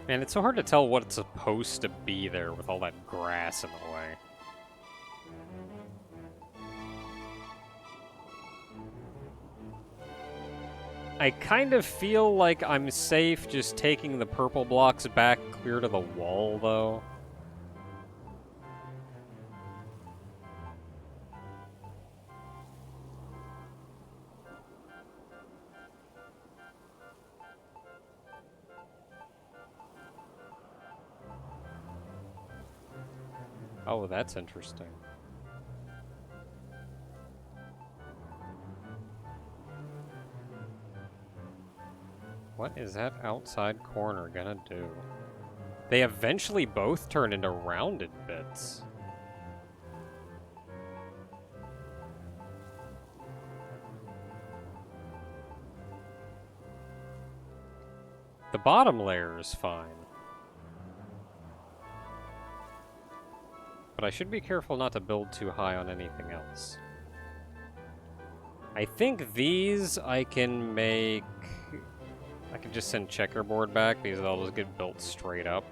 Man, it's so hard to tell what it's supposed to be there with all that grass in the way. I kind of feel like I'm safe just taking the purple blocks back clear to the wall, though. Oh, that's interesting. What is that outside corner gonna do? They eventually both turn into rounded bits. The bottom layer is fine. But I should be careful not to build too high on anything else. I think these I can make... I can just send checkerboard back because they'll just get built straight up.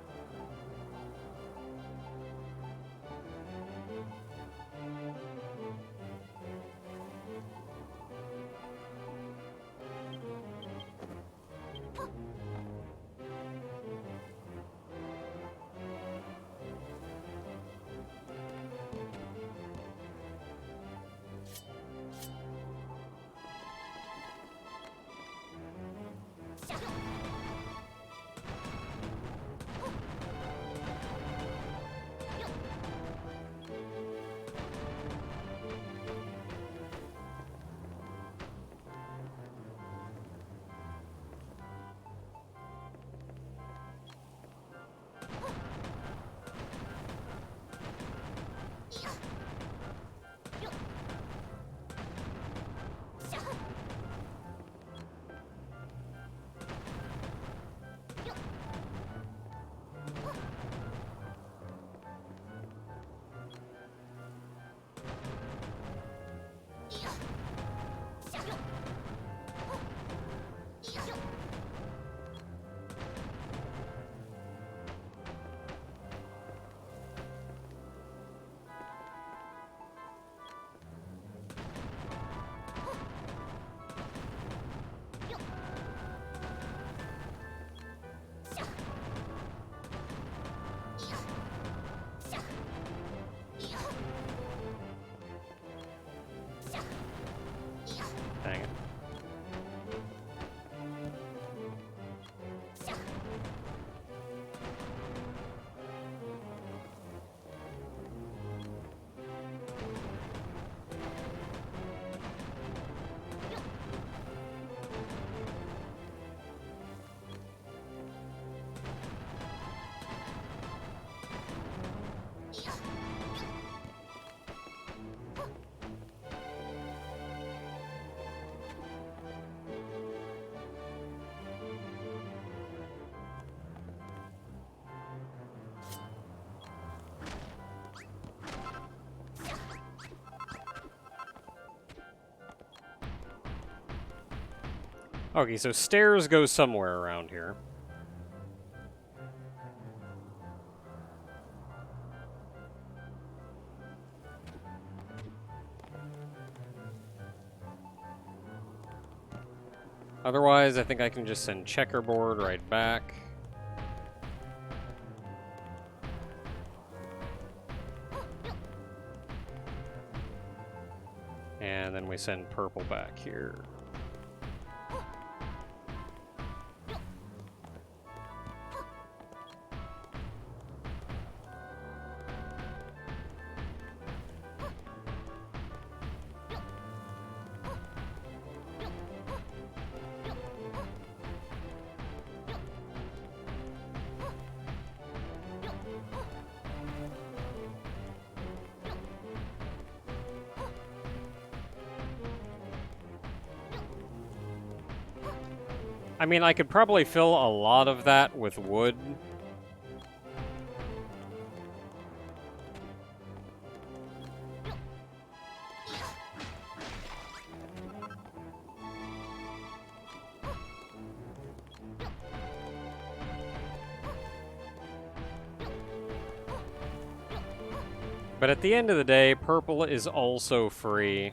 Dang it. Okay, so stairs go somewhere around here. Otherwise, I think I can just send checkerboard right back. And then we send purple back here. I mean, I could probably fill a lot of that with wood. But at the end of the day, purple is also free.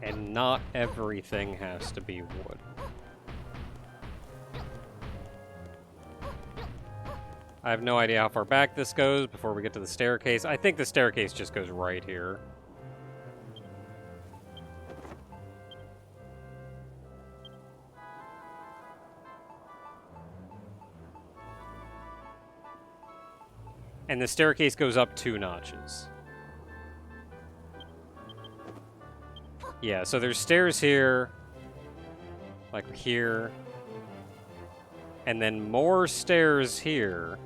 And not everything has to be wood. I have no idea how far back this goes before we get to the staircase. I think the staircase just goes right here. And the staircase goes up 2 notches. Yeah, so there's stairs here, like here, and then more stairs here.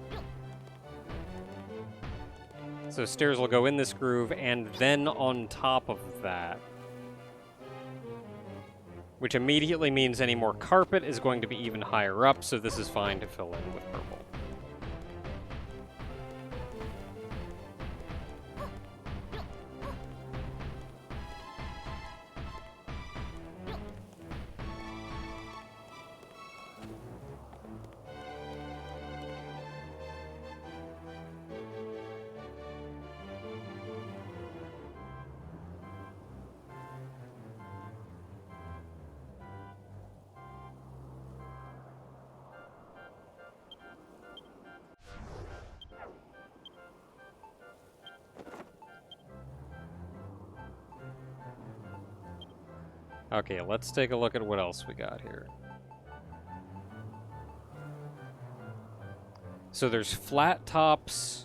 So stairs will go in this groove, and then on top of that. Which immediately means any more carpet is going to be even higher up, so this is fine to fill in with purple. Okay, let's take a look at what else we got here. So there's flat tops,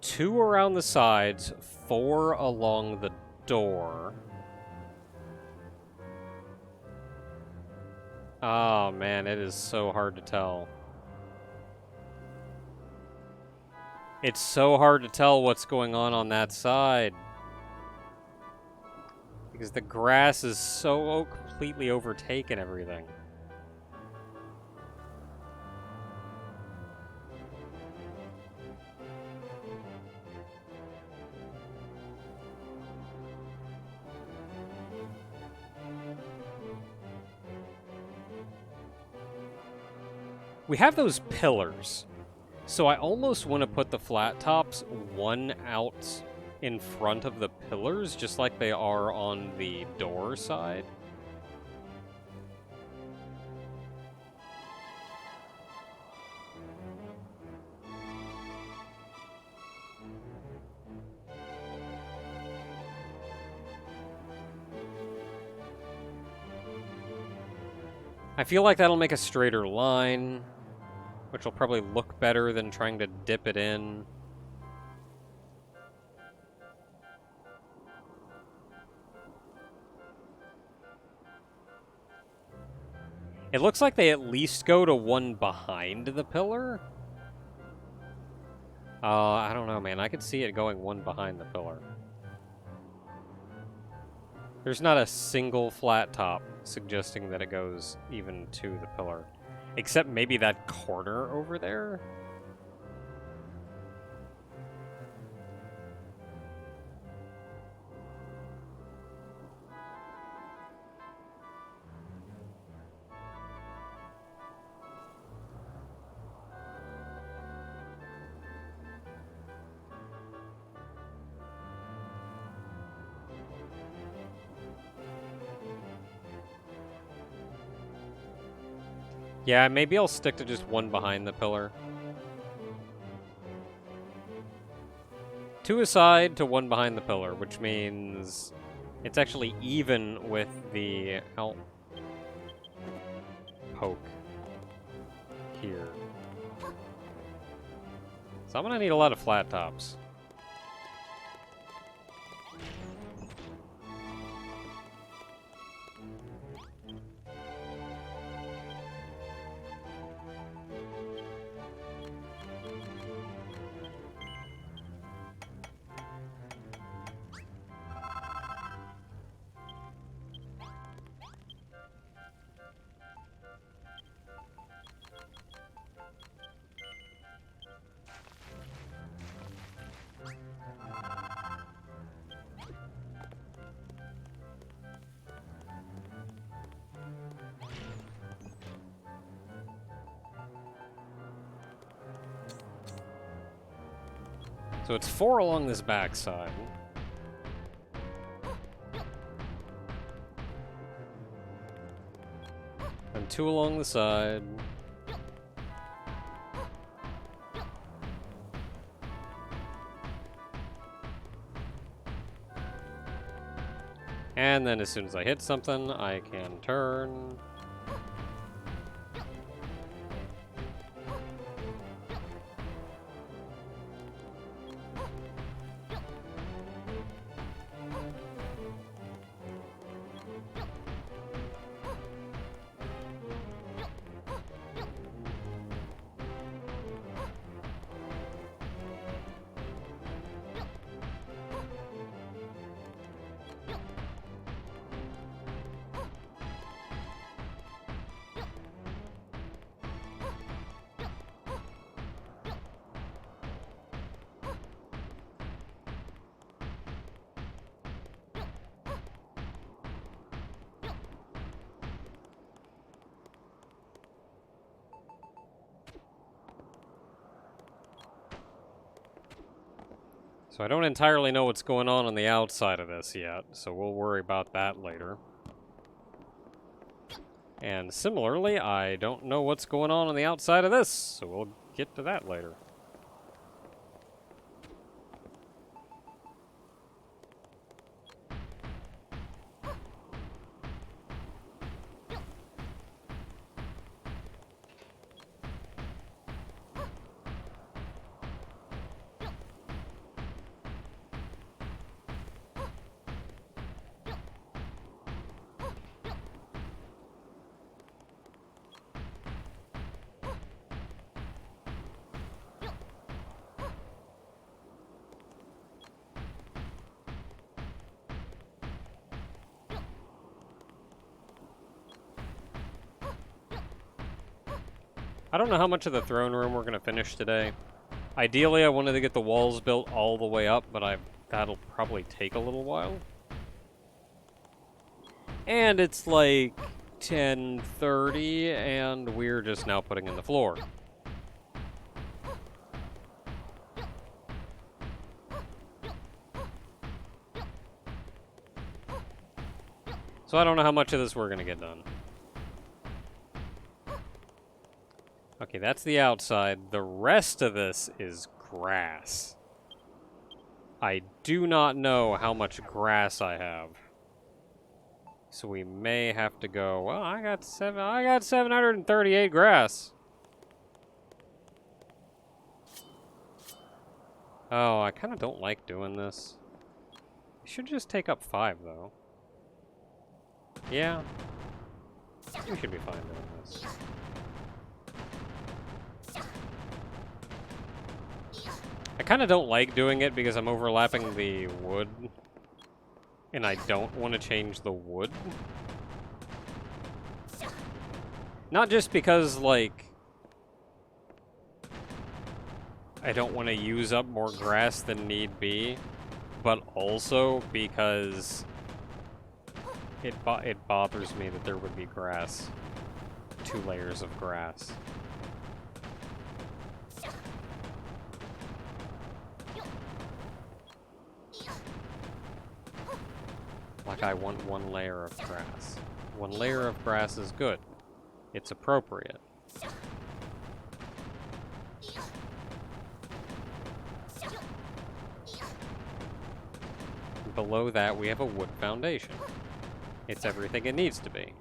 2 around the sides, 4 along the door. Oh man, it is so hard to tell. It's so hard to tell what's going on that side. Because the grass is so completely overtaken everything. We have those pillars. So I almost want to put the flat tops one out in front of the pillars, just like they are on the door side. I feel like that'll make a straighter line, which will probably look better than trying to dip it in. It looks like they at least go to one behind the pillar. I don't know, man. I could see it going one behind the pillar. There's not a single flat top suggesting that it goes even to the pillar. Except maybe that corner over there? Yeah, maybe I'll stick to just one behind the pillar. 2 aside to 1 behind the pillar, which means it's actually even with the out poke here. So I'm gonna need a lot of flat tops. So it's 4 along this back side. And 2 along the side. And then as soon as I hit something, I can turn. So I don't entirely know what's going on the outside of this yet, so we'll worry about that later. And similarly, I don't know what's going on the outside of this, so we'll get to that later. I don't know how much of the throne room we're going to finish today. Ideally, I wanted to get the walls built all the way up, but that'll probably take a little while. And it's like 10:30, and we're just now putting in the floor. So I don't know how much of this we're going to get done. Okay, that's the outside. The rest of this is grass. I do not know how much grass I have. So we may have to go, well, I got 738 grass. Oh, I kind of don't like doing this. I should just take up 5 though. Yeah. We should be fine doing this. I kind of don't like doing it because I'm overlapping the wood. And I don't want to change the wood. Not just because, like, I don't want to use up more grass than need be, but also because it bothers me that there would be grass. 2 layers of grass. Like, I want 1 layer of grass. 1 layer of grass is good. It's appropriate. Below that, we have a wood foundation. It's everything it needs to be.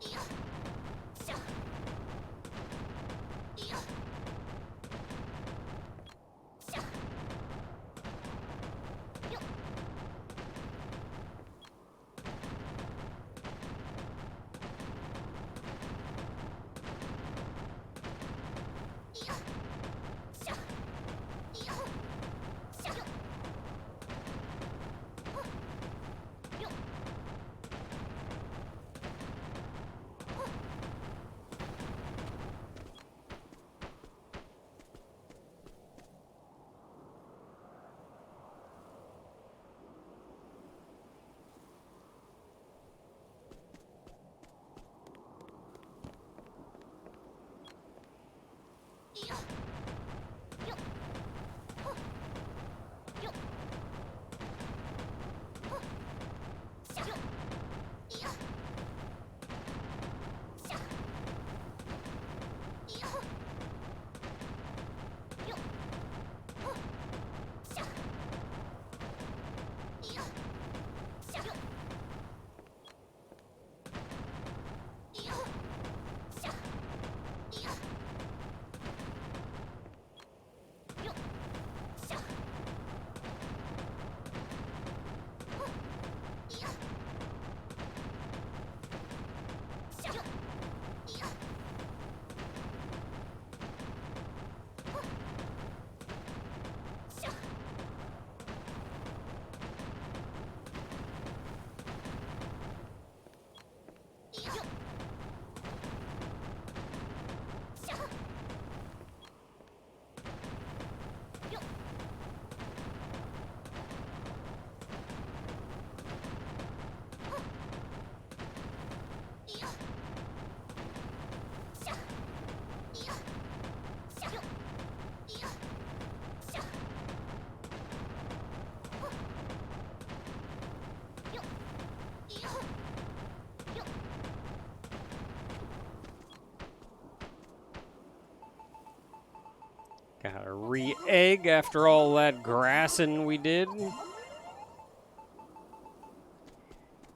Got a re-egg after all that grassing we did.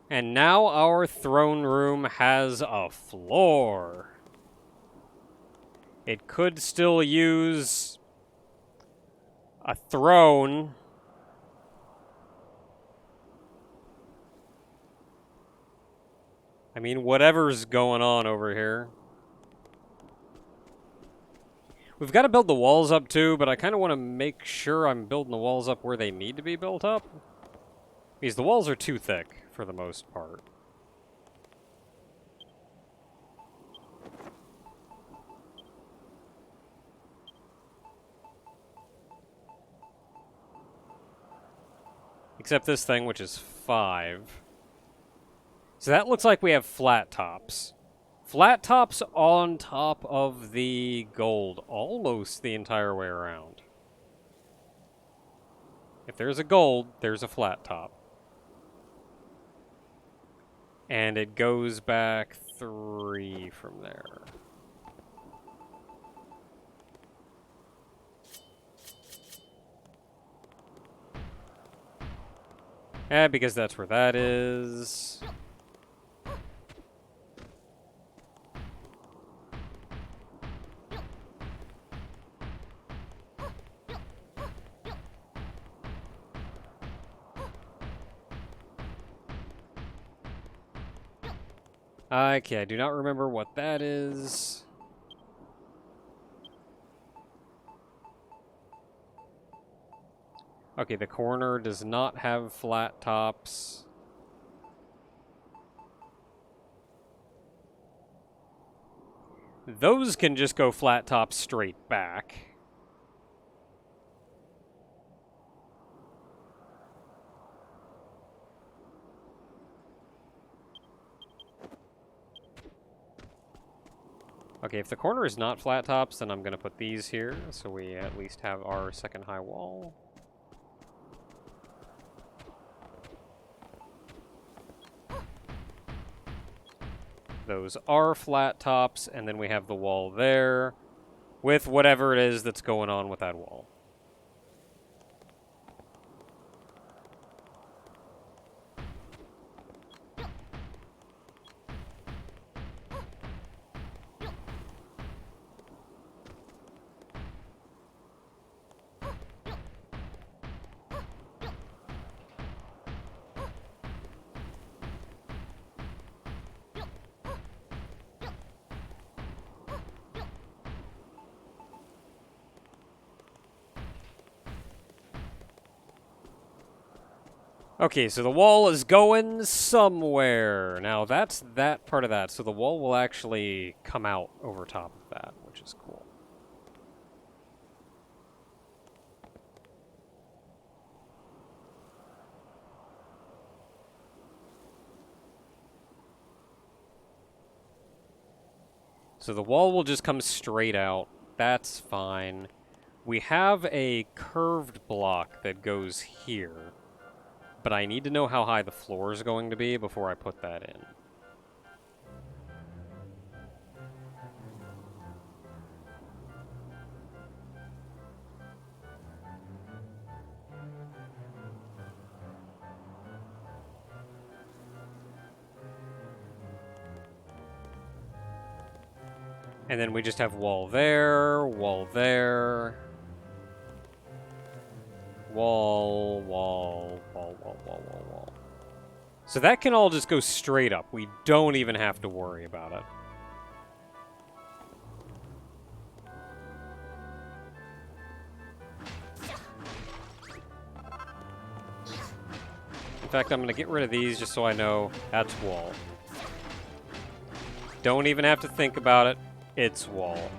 And now our throne room has a floor. It could still use a throne. I mean, whatever's going on over here. We've got to build the walls up too, but I kind of want to make sure I'm building the walls up where they need to be built up. Because the walls are too thick for the most part. Except this thing, which is 5. So that looks like we have flat tops. Flat tops on top of the gold, almost the entire way around. If there's a gold, there's a flat top. And it goes back 3 from there. Because that's where that is. Okay, I do not remember what that is. Okay, the corner does not have flat tops. Those can just go flat tops straight back. Okay, if the corner is not flat tops, then I'm going to put these here, so we at least have our second high wall. Those are flat tops, and then we have the wall there with whatever it is that's going on with that wall. Okay, so the wall is going somewhere. Now, that's that part of that. So the wall will actually come out over top of that, which is cool. So the wall will just come straight out. That's fine. We have a curved block that goes here. But I need to know how high the floor is going to be before I put that in. And then we just have wall there, wall there. Wall, wall, wall, wall, wall, wall, wall. So that can all just go straight up. We don't even have to worry about it. In fact, I'm going to get rid of these just so I know that's wall. Don't even have to think about it. It's wall.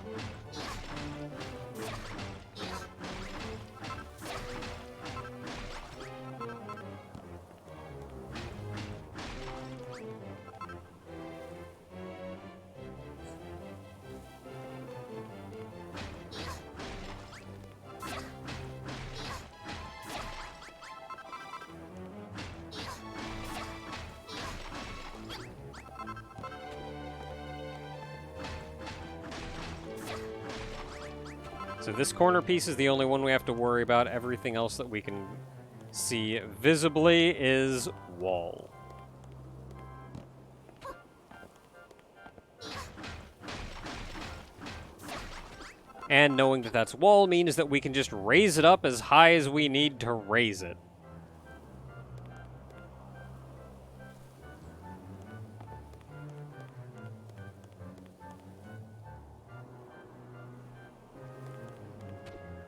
So this corner piece is the only one we have to worry about. Everything else that we can see visibly is wall. And knowing that that's wall means that we can just raise it up as high as we need to raise it.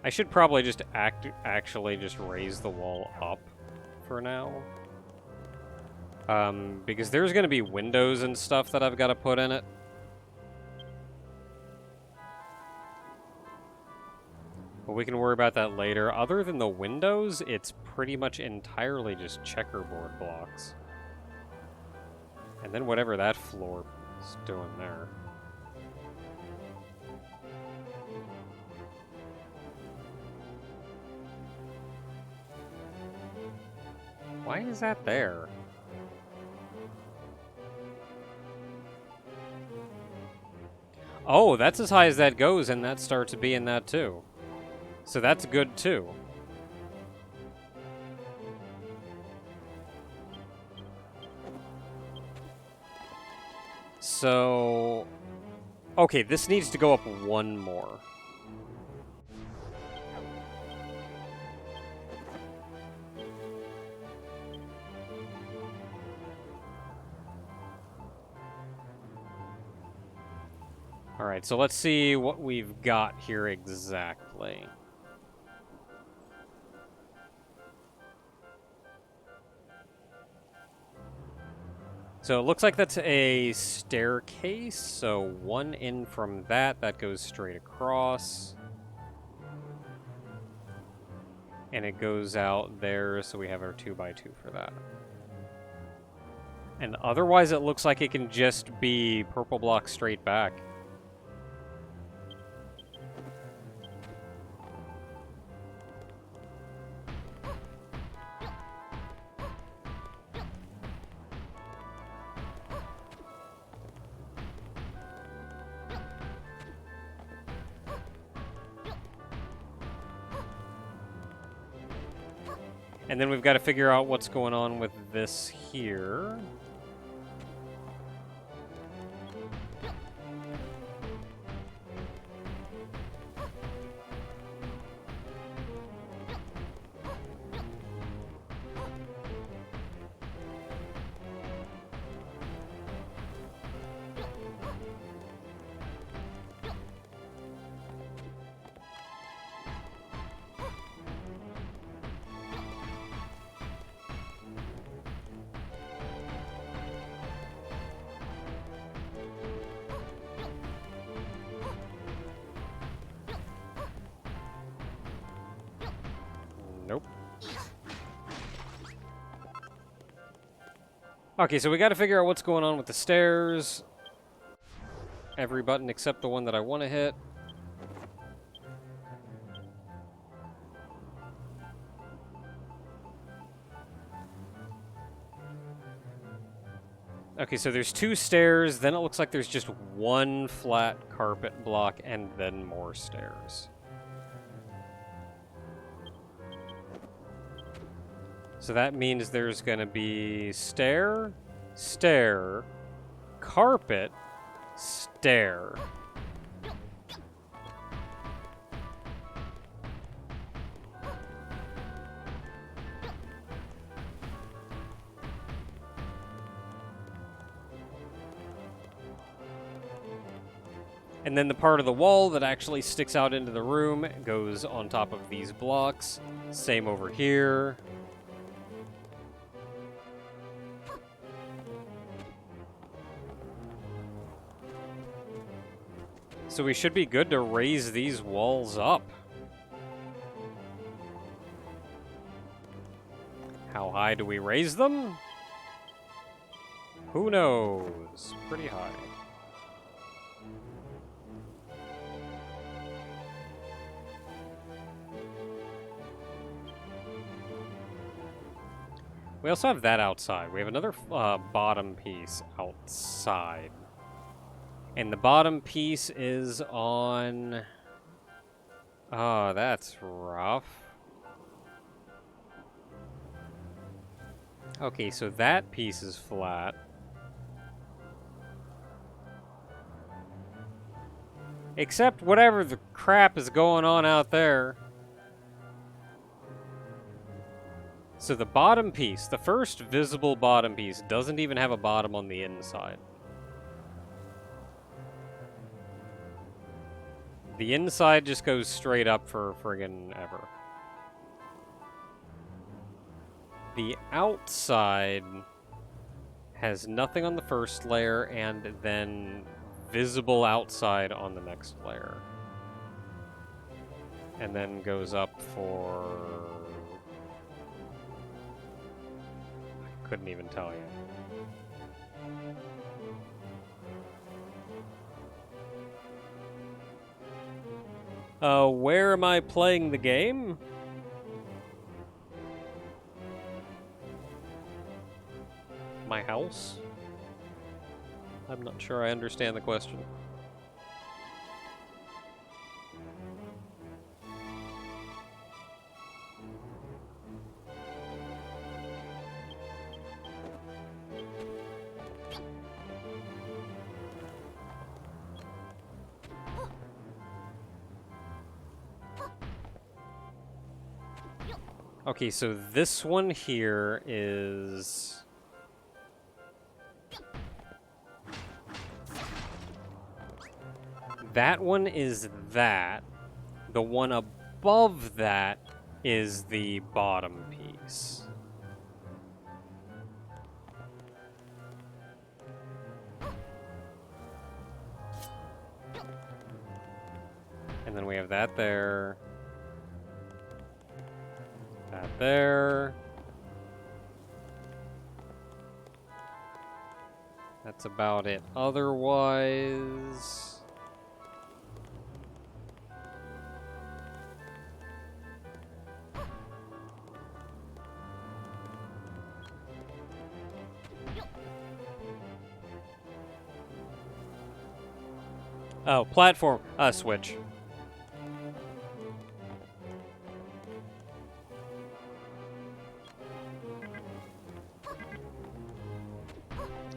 I should probably just actually just raise the wall up for now. Because there's going to be windows and stuff that I've got to put in it. But we can worry about that later. Other than the windows, it's pretty much entirely just checkerboard blocks. And then whatever that floor is doing there. Why is that there? Oh, that's as high as that goes, and that starts being that too. So that's good too. So... Okay, this needs to go up one more. Alright, so let's see what we've got here exactly. So it looks like that's a staircase, so one in from that goes straight across. And it goes out there, so we have our 2x2 for that. And otherwise it looks like it can just be purple block straight back. And then we've got to figure out what's going on with this here. Nope. Okay, so we got to figure out what's going on with the stairs. Every button except the one that I want to hit. Okay, so there's 2 stairs, then it looks like there's just 1 flat carpet block, and then more stairs. So that means there's going to be stair, stair, carpet, stair. And then the part of the wall that actually sticks out into the room goes on top of these blocks. Same over here. So we should be good to raise these walls up. How high do we raise them? Who knows? Pretty high. We also have that outside. We have another bottom piece outside. And the bottom piece is on Oh, that's rough. Okay, so that piece is flat. Except whatever the crap is going on out there. So the bottom piece, the first visible bottom piece, doesn't even have a bottom on the inside. The inside just goes straight up for friggin' ever. The outside has nothing on the first layer and then visible outside on the next layer. And then goes up for... I couldn't even tell you. Where am I playing the game? My house? I'm not sure I understand the question. Okay, so this one here is... That one is that. The one above that is the bottom piece. And then we have that there. That there. That's about it. Otherwise... Oh, platform. Switch.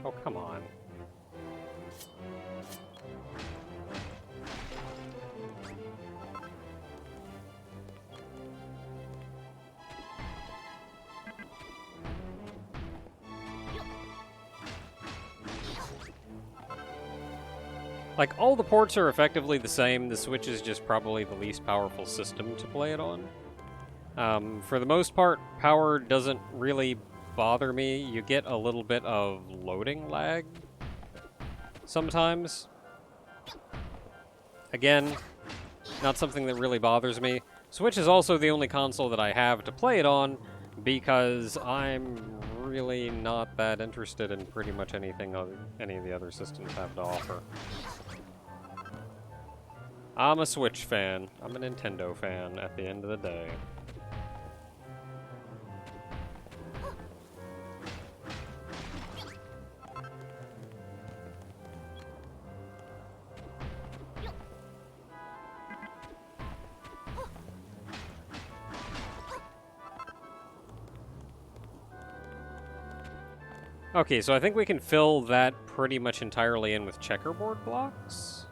Oh, come on. Like, all the ports are effectively the same. The Switch is just probably the least powerful system to play it on. For the most part, power doesn't really bother me. You get a little bit of loading lag sometimes. Again, not something that really bothers me. Switch is also the only console that I have to play it on because I'm really not that interested in pretty much anything any of the other systems have to offer. I'm a Switch fan. I'm a Nintendo fan at the end of the day. Okay, so I think we can fill that pretty much entirely in with checkerboard blocks.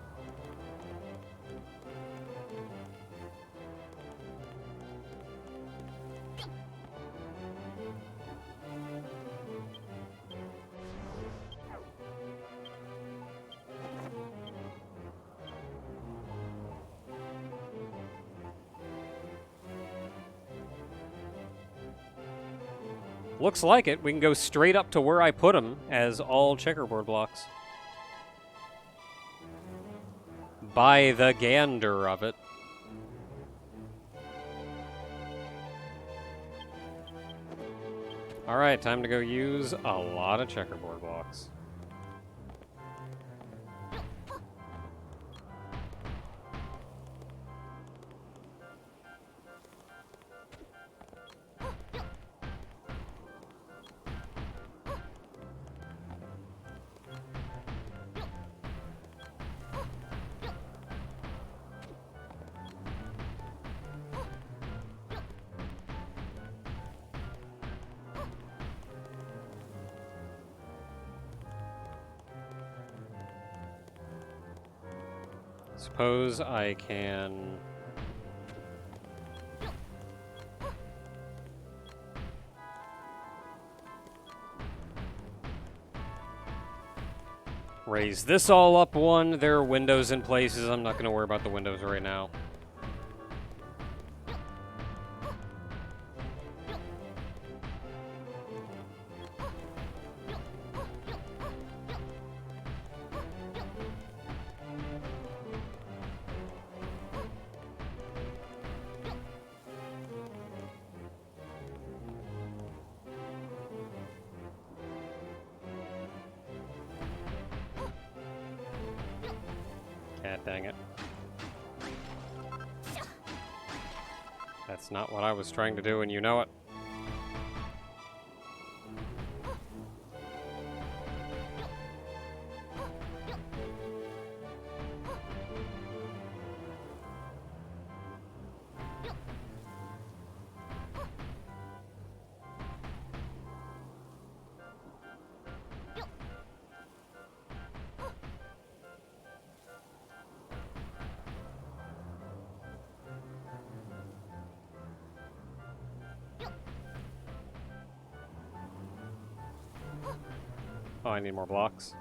Looks like it. We can go straight up to where I put them as all checkerboard blocks. By the gander of it. Alright, time to go use a lot of checkerboard blocks. Suppose I can... raise this all up one. There are windows in places. I'm not going to worry about the windows right now. God dang it. That's not what I was trying to do, and you know it. Oh, I need more blocks.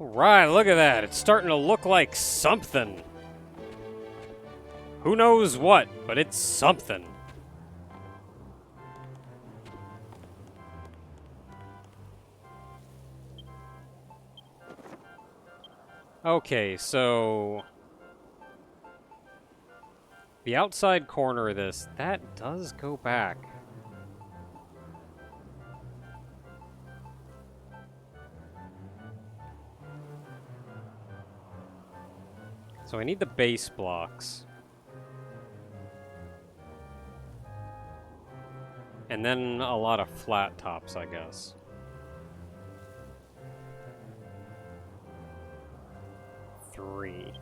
Right, look at that. It's starting to look like something. Who knows what, but it's something. Okay, so... the outside corner of this, that does go back. So I need the base blocks. And then a lot of flat tops, I guess. Three.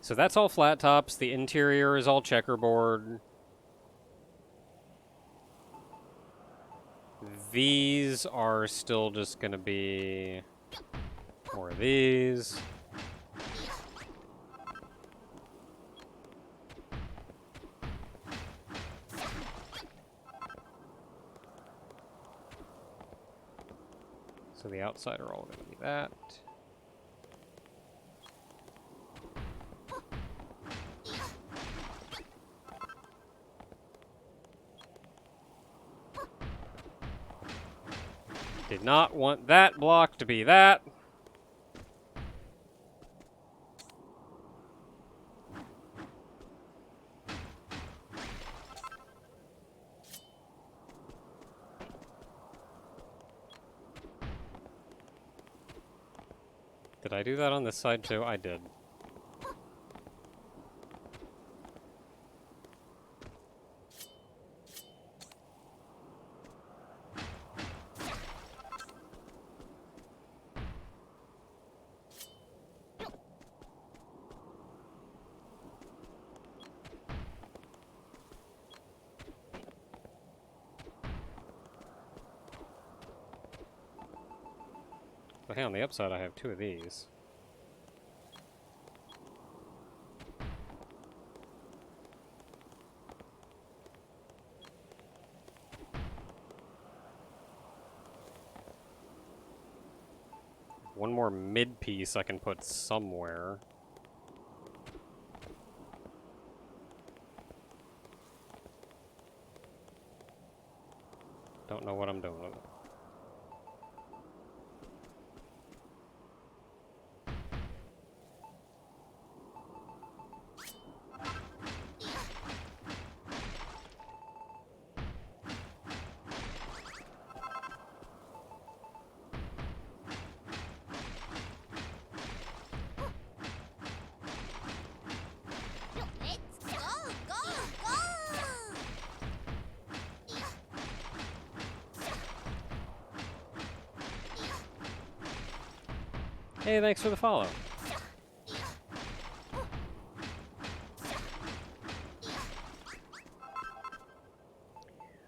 So that's all flat tops. The interior is all checkerboard. These are still just going to be more of these. So the outside are all going to be that. Did not want that block to be that. Did I do that on this side too? I did. But hey, on the upside I have 2 of these. One more mid piece I can put somewhere. Don't know what I'm doing with it. Let's go, go, go! Hey, thanks for the follow.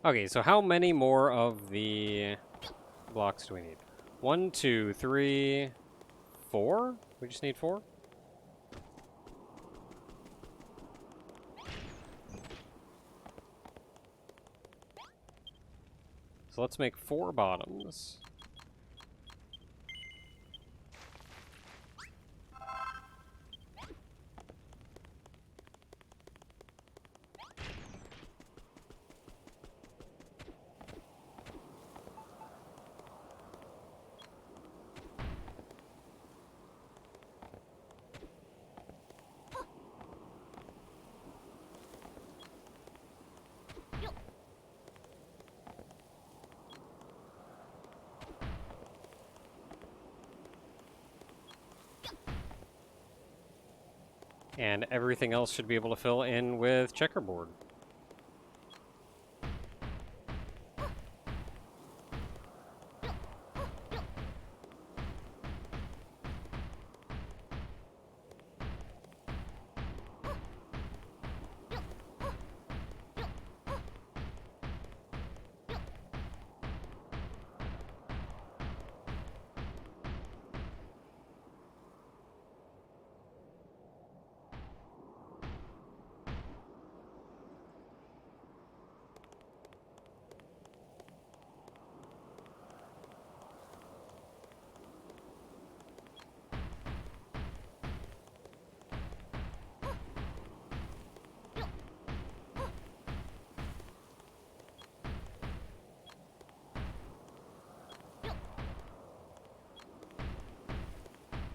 Okay, so how many more of the blocks do we need? 1, 2, 3, 4? We just need 4? So let's make 4 bottoms. And everything else should be able to fill in with checkerboard.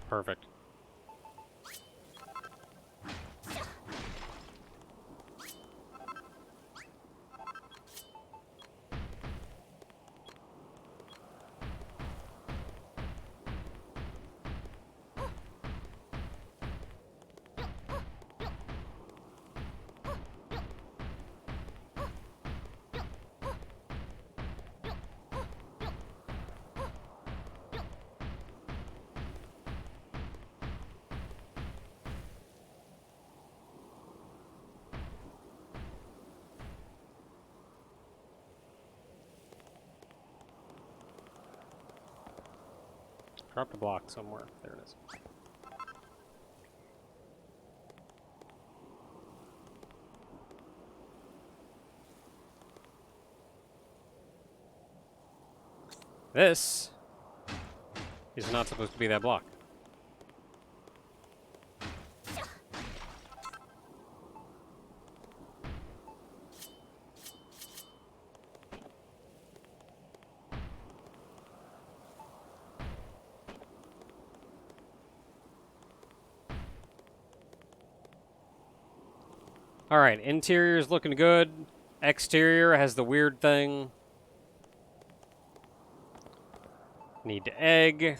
Perfect. dropped a block somewhere. There it is. This is not supposed to be that block. Alright, interior's looking good. Exterior has the weird thing. Need to egg.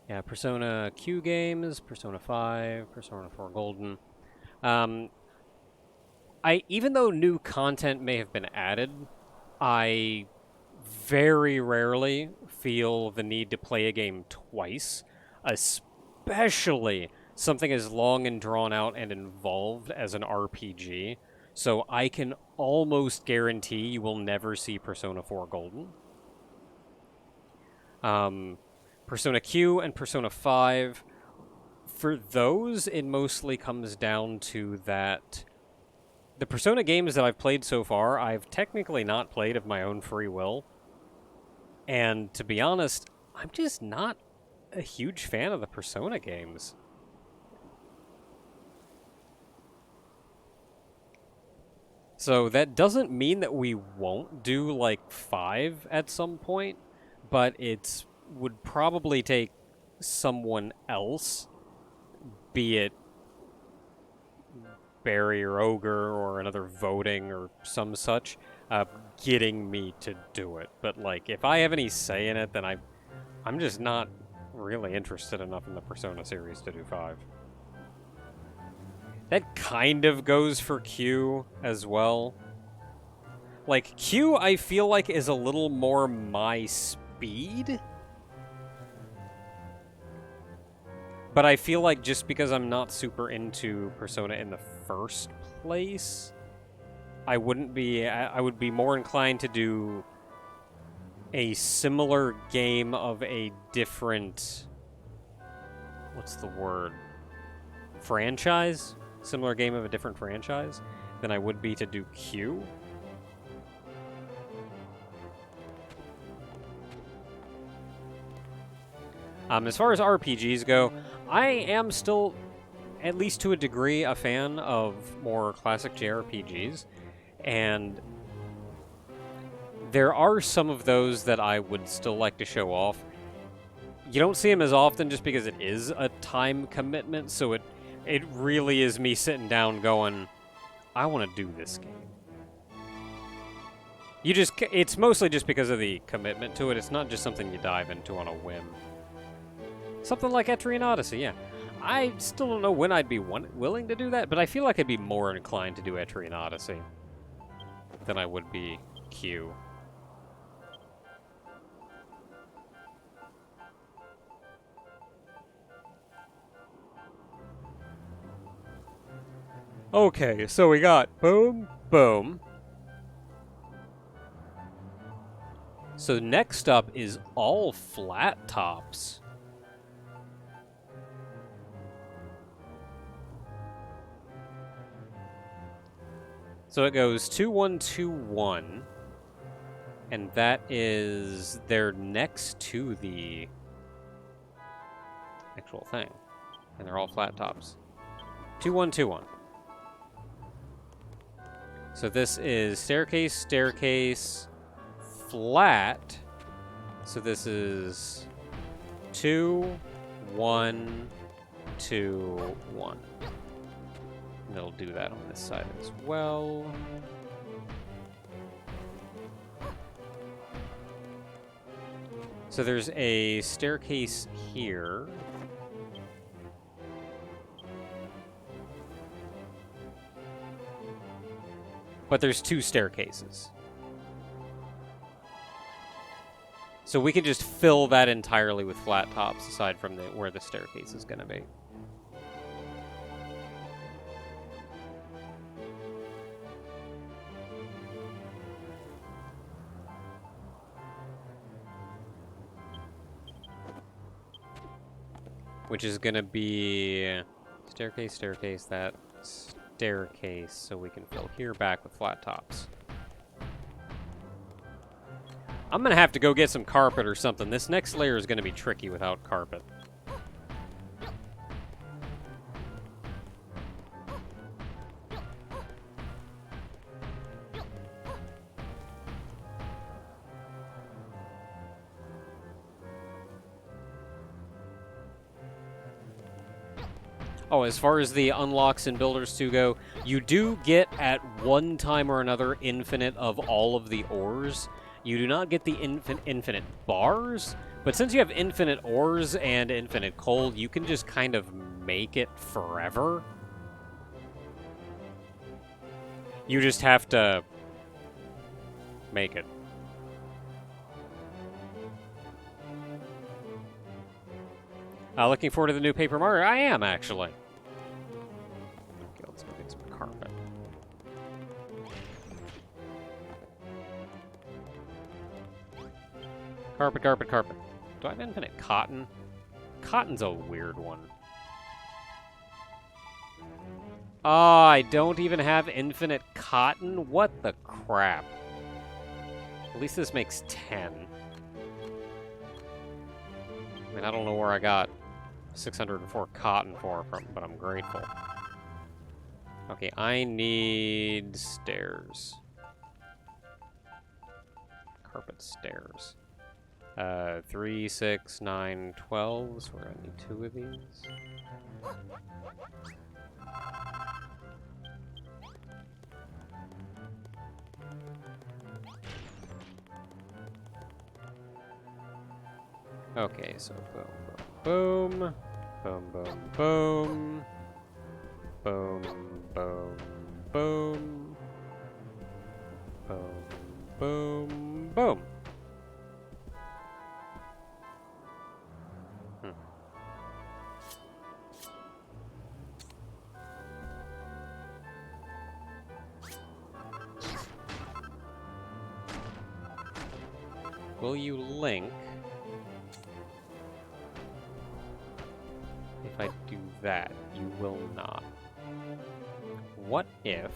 Yeah, Persona Q games, Persona 5, Persona 4 Golden. Um, even though new content may have been added, I very rarely feel the need to play a game twice, especially something as long and drawn out and involved as an RPG. So I can almost guarantee you will never see Persona 4 Golden. Persona Q and Persona 5, for those, it mostly comes down to that the Persona games that I've played so far, I've technically not played of my own free will. And to be honest, I'm just not a huge fan of the Persona games. So that doesn't mean that we won't do like 5 at some point, but it would probably take someone else, be it Barry or Ogre or another voting or some such, getting me to do it. But like, if I have any say in it, then I'm just not really interested enough in the Persona series to do 5. That kind of goes for Q as well. Like, Q, I feel like, is a little more my speed. But I feel like just because I'm not super into Persona in the first place, I would be more inclined to do a similar game of a different, what's the word? Franchise? Similar game of a different franchise than I would be to do Q. As far as RPGs go, I am still, at least to a degree, a fan of more classic JRPGs, and there are some of those that I would still like to show off. You don't see them as often just because it is a time commitment, so it really is me sitting down going, I want to do this game. It's mostly just because of the commitment to it. It's not just something you dive into on a whim. Something like Etrian Odyssey, yeah. I still don't know when I'd be willing to do that, but I feel like I'd be more inclined to do Etrian Odyssey than I would be Q. Okay, so we got boom, boom. So next up is all flat tops. So it goes 2-1-2-1, and that is they're next to the actual thing, and they're all flat tops. 2-1-2-1. So this is staircase, staircase, flat. So this is 2, 1, 2, 1. And it'll do that on this side as well. So there's a staircase here. But there's 2 staircases. So we can just fill that entirely with flat tops aside from where the staircase is going to be. Which is going to be staircase, staircase, that staircase, so we can fill here back with flat tops. I'm going to have to go get some carpet or something. This next layer is going to be tricky without carpet. Oh, as far as the unlocks in Builders 2 go, you do get at one time or another infinite of all of the ores. You do not get the infinite bars, but since you have infinite ores and infinite coal, you can just kind of make it forever. You just have to make it. Looking forward to the new Paper Mario? I am, actually. Okay, let's go get some carpet. Carpet, carpet, carpet. Do I have infinite cotton? Cotton's a weird one. Oh, I don't even have infinite cotton? What the crap? At least this makes 10. I mean, I don't know where I got 604 cotton from, but I'm grateful. Okay, I need stairs. Carpet stairs. 3, 6, 9, 12, so we're gonna need 2 of these. Okay, so boom, boom, boom, boom, boom, boom, boom, boom, boom, boom, boom. Will you link? If I do that, you will not. What if...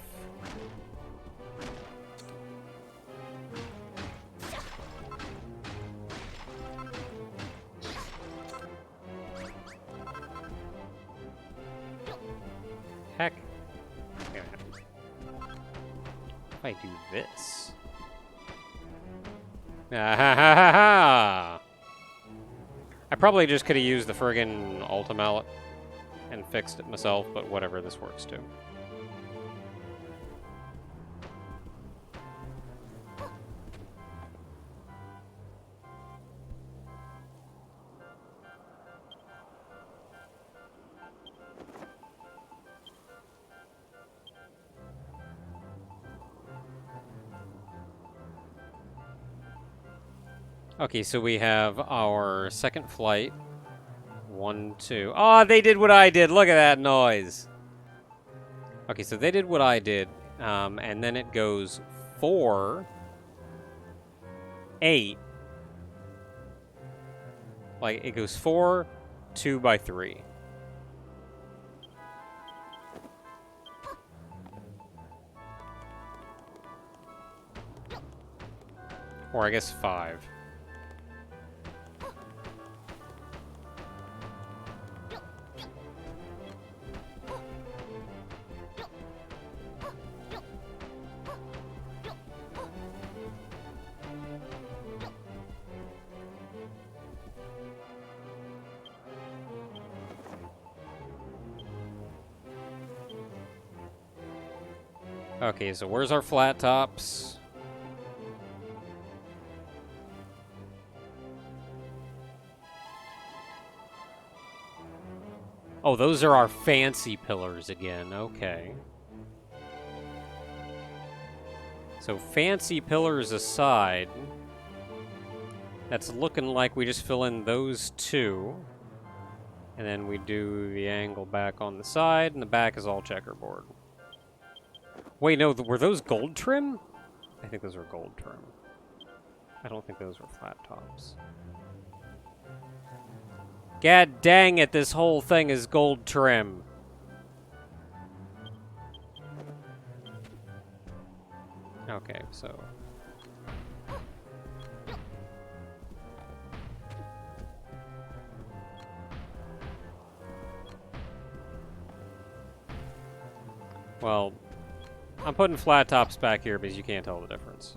Heck. If I do this... Ah, ha, ha, ha, ha. I probably just could have used the friggin' Ultra Mallet and fixed it myself, but whatever, this works too. Okay, so we have our second flight. 1, 2. Oh, they did what I did. Look at that noise. Okay, so they did what I did. And then it goes 4, 8. Like, it goes 4, 2 by 3. Or I guess 5. Okay, so where's our flat tops? Oh, those are our fancy pillars again. Okay. So fancy pillars aside, that's looking like we just fill in those two. And then we do the angle back on the side, and the back is all checkerboard. Wait, no, were those gold trim? I think those were gold trim. I don't think those were flat tops. God dang it, this whole thing is gold trim. Okay, so... Well, I'm putting flat tops back here because you can't tell the difference.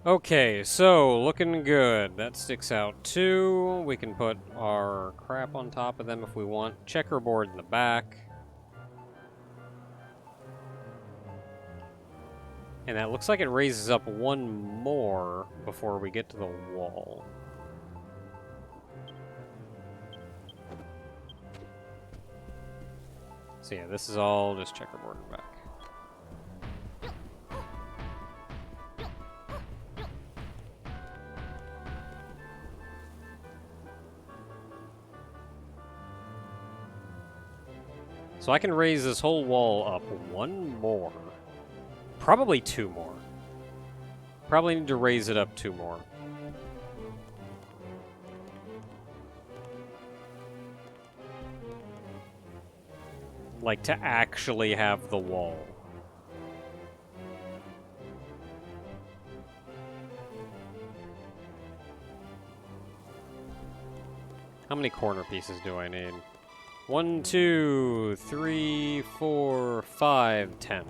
Okay, so looking good. That sticks out too. We can put our crap on top of them if we want. Checkerboard in the back. And that looks like it raises up one more before we get to the wall. So yeah, this is all just checkerboard in the back. So I can raise this whole wall up one more. Probably two more. Probably need to raise it up two more. Like, to actually have the wall. How many corner pieces do I need? 1, 2, 3, 4, 5, 10.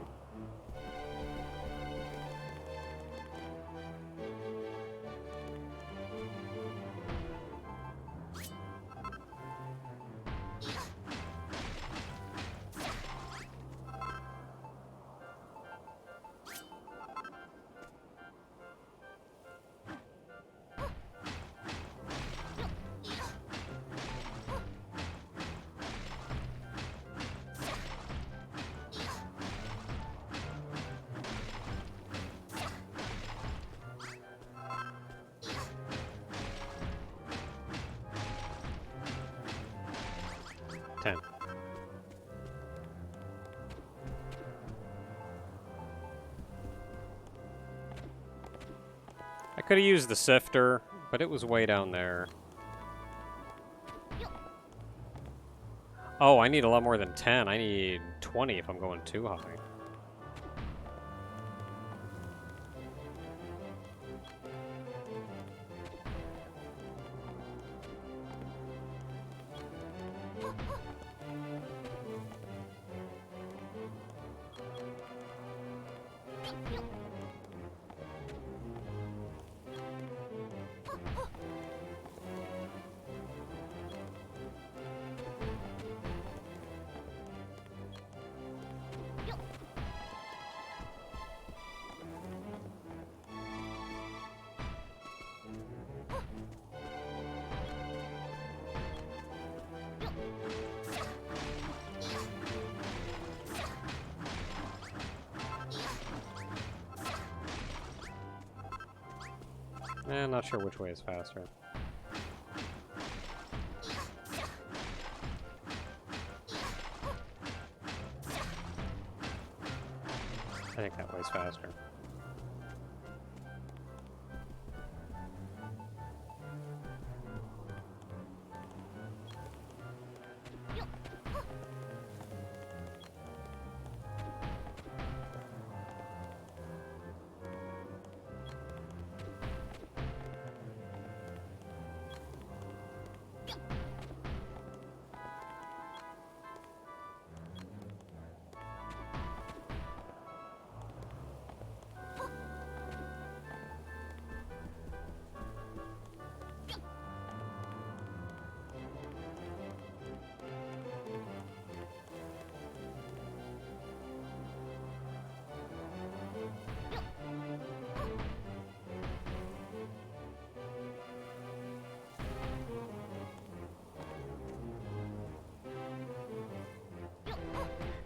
I could have used the sifter, but it was way down there. Oh, I need a lot more than 10. I need 20 if I'm going too high. Not sure which way is faster. I think that way's faster.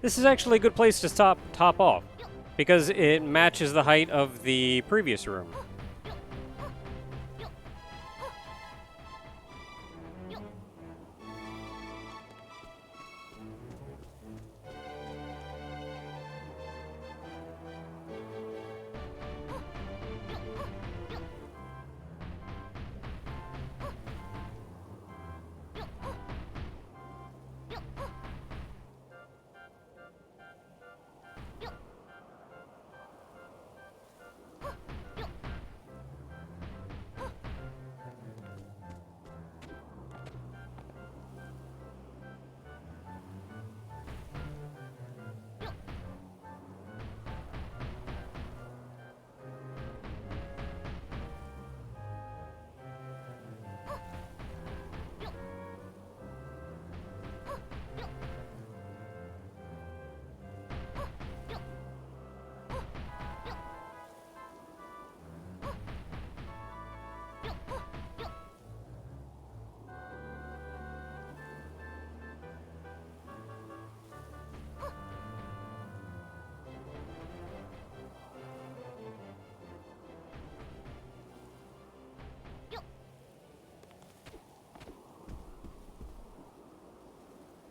This is actually a good place to top off, because it matches the height of the previous room.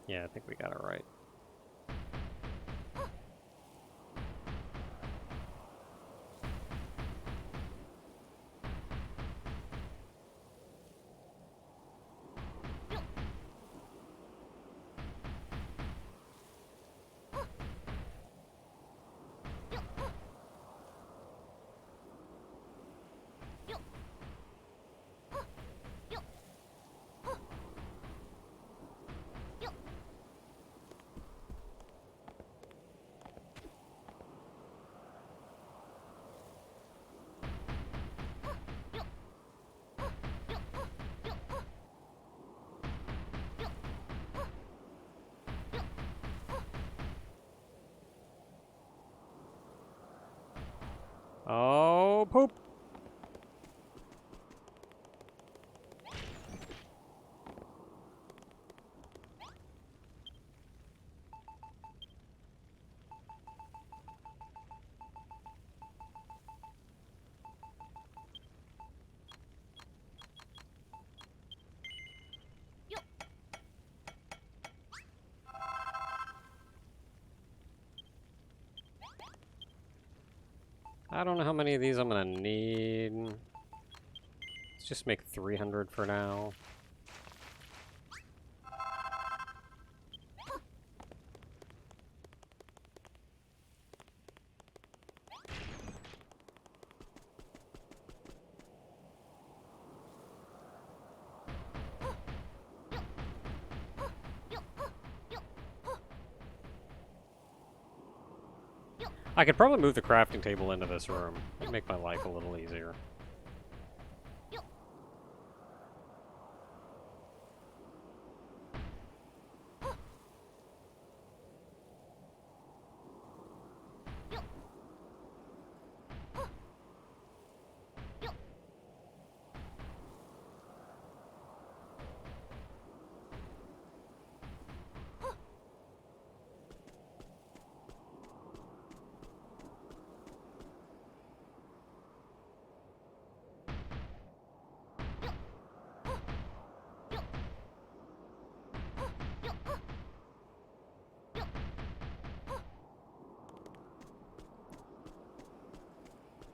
Yeah, I think we got it right. Oh, poop! I don't know how many of these I'm gonna need. Let's just make 300 for now. I could probably move the crafting table into this room. It'd make my life a little easier.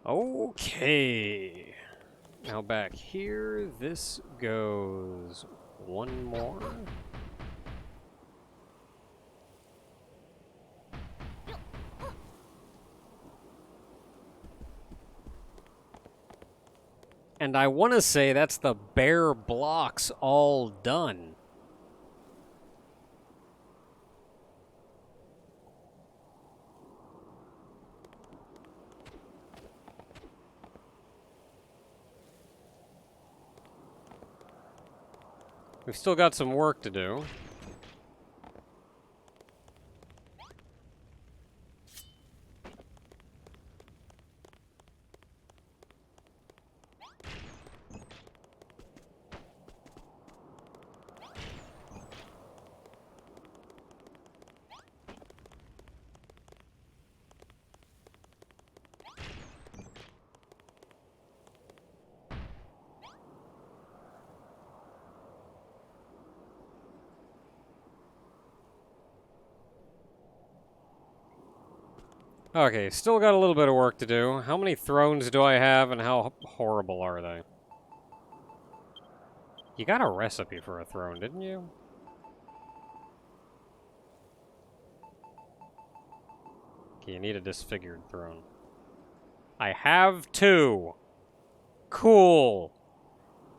Okay. Now back here, this goes one more. And I want to say that's the bare blocks all done. We've still got some work to do. Okay, still got a little bit of work to do. How many thrones do I have and how horrible are they? You got a recipe for a throne, didn't you? Okay, you need a disfigured throne. I have 2. Cool.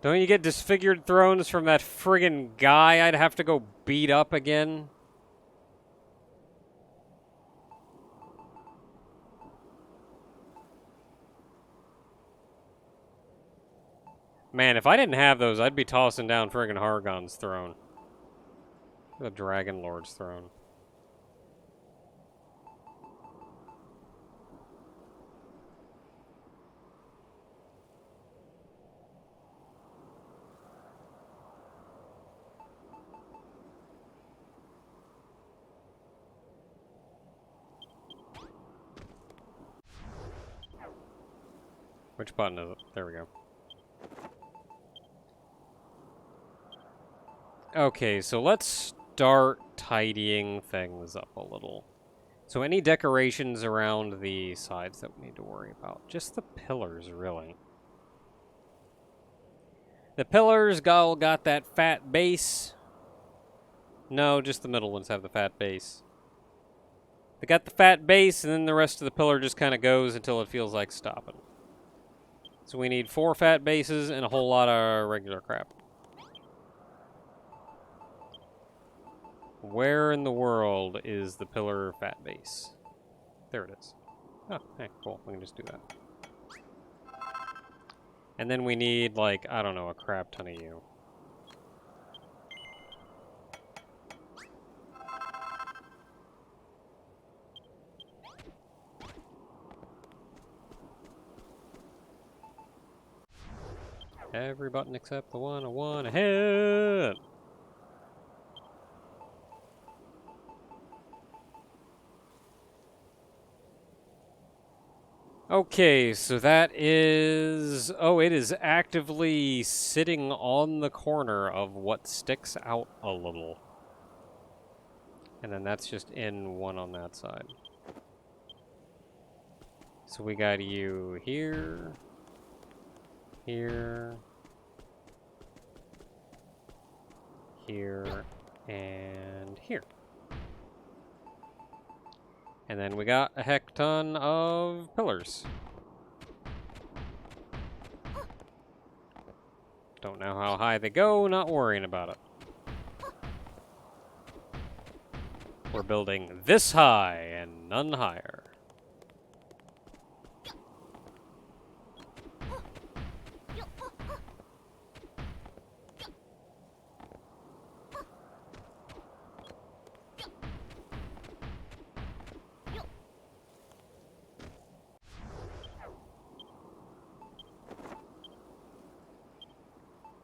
Don't you get disfigured thrones from that friggin' guy I'd have to go beat up again? Man, if I didn't have those, I'd be tossing down friggin' Hargon's throne. The Dragon Lord's throne. Which button is it? There we go. Okay, so let's start tidying things up a little. So any decorations around the sides that we need to worry about? Just the pillars, really. The pillars all got that fat base. No, just the middle ones have the fat base. They got the fat base, and then the rest of the pillar just kind of goes until it feels like stopping. So we need 4 fat bases and a whole lot of regular crap. Where in the world is the pillar fat base? There it is. Oh, hey, cool. We can just do that. And then we need, like, I don't know, a crap ton of you. Every button except the one I want to hit. Okay, so that is... Oh, it is actively sitting on the corner of what sticks out a little. And then that's just in one on that side. So we got you here, here, here, and here. And then we got a heck ton of pillars. Don't know how high they go, not worrying about it. We're building this high and none higher.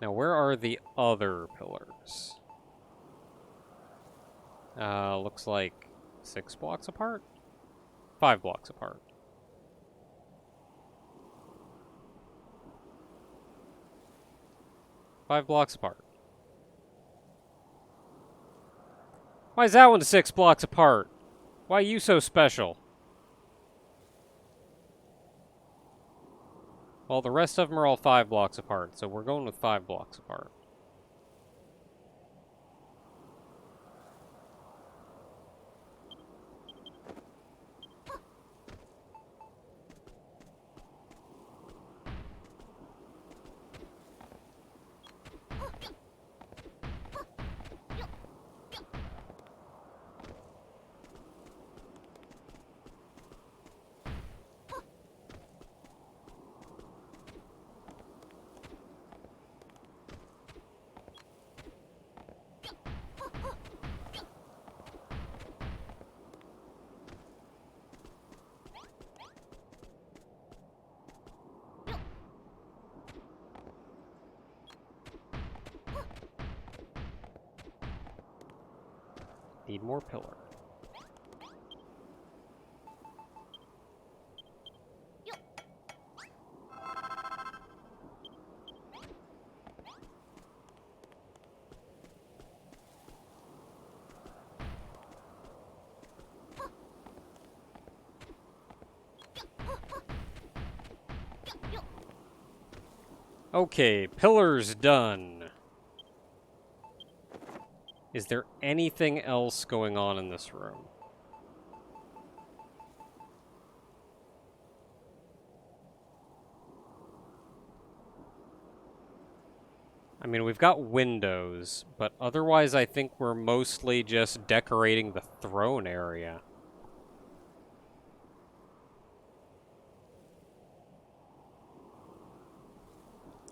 Now, where are the other pillars? Looks like 6 blocks apart? 5 blocks apart. Five blocks apart. Why is that one 6 blocks apart? Why are you so special? Well, the rest of them are all 5 blocks apart, so we're going with 5 blocks apart. Need more pillar. Okay, pillars done. Is there anything else going on in this room? I mean, we've got windows, but otherwise I think we're mostly just decorating the throne area.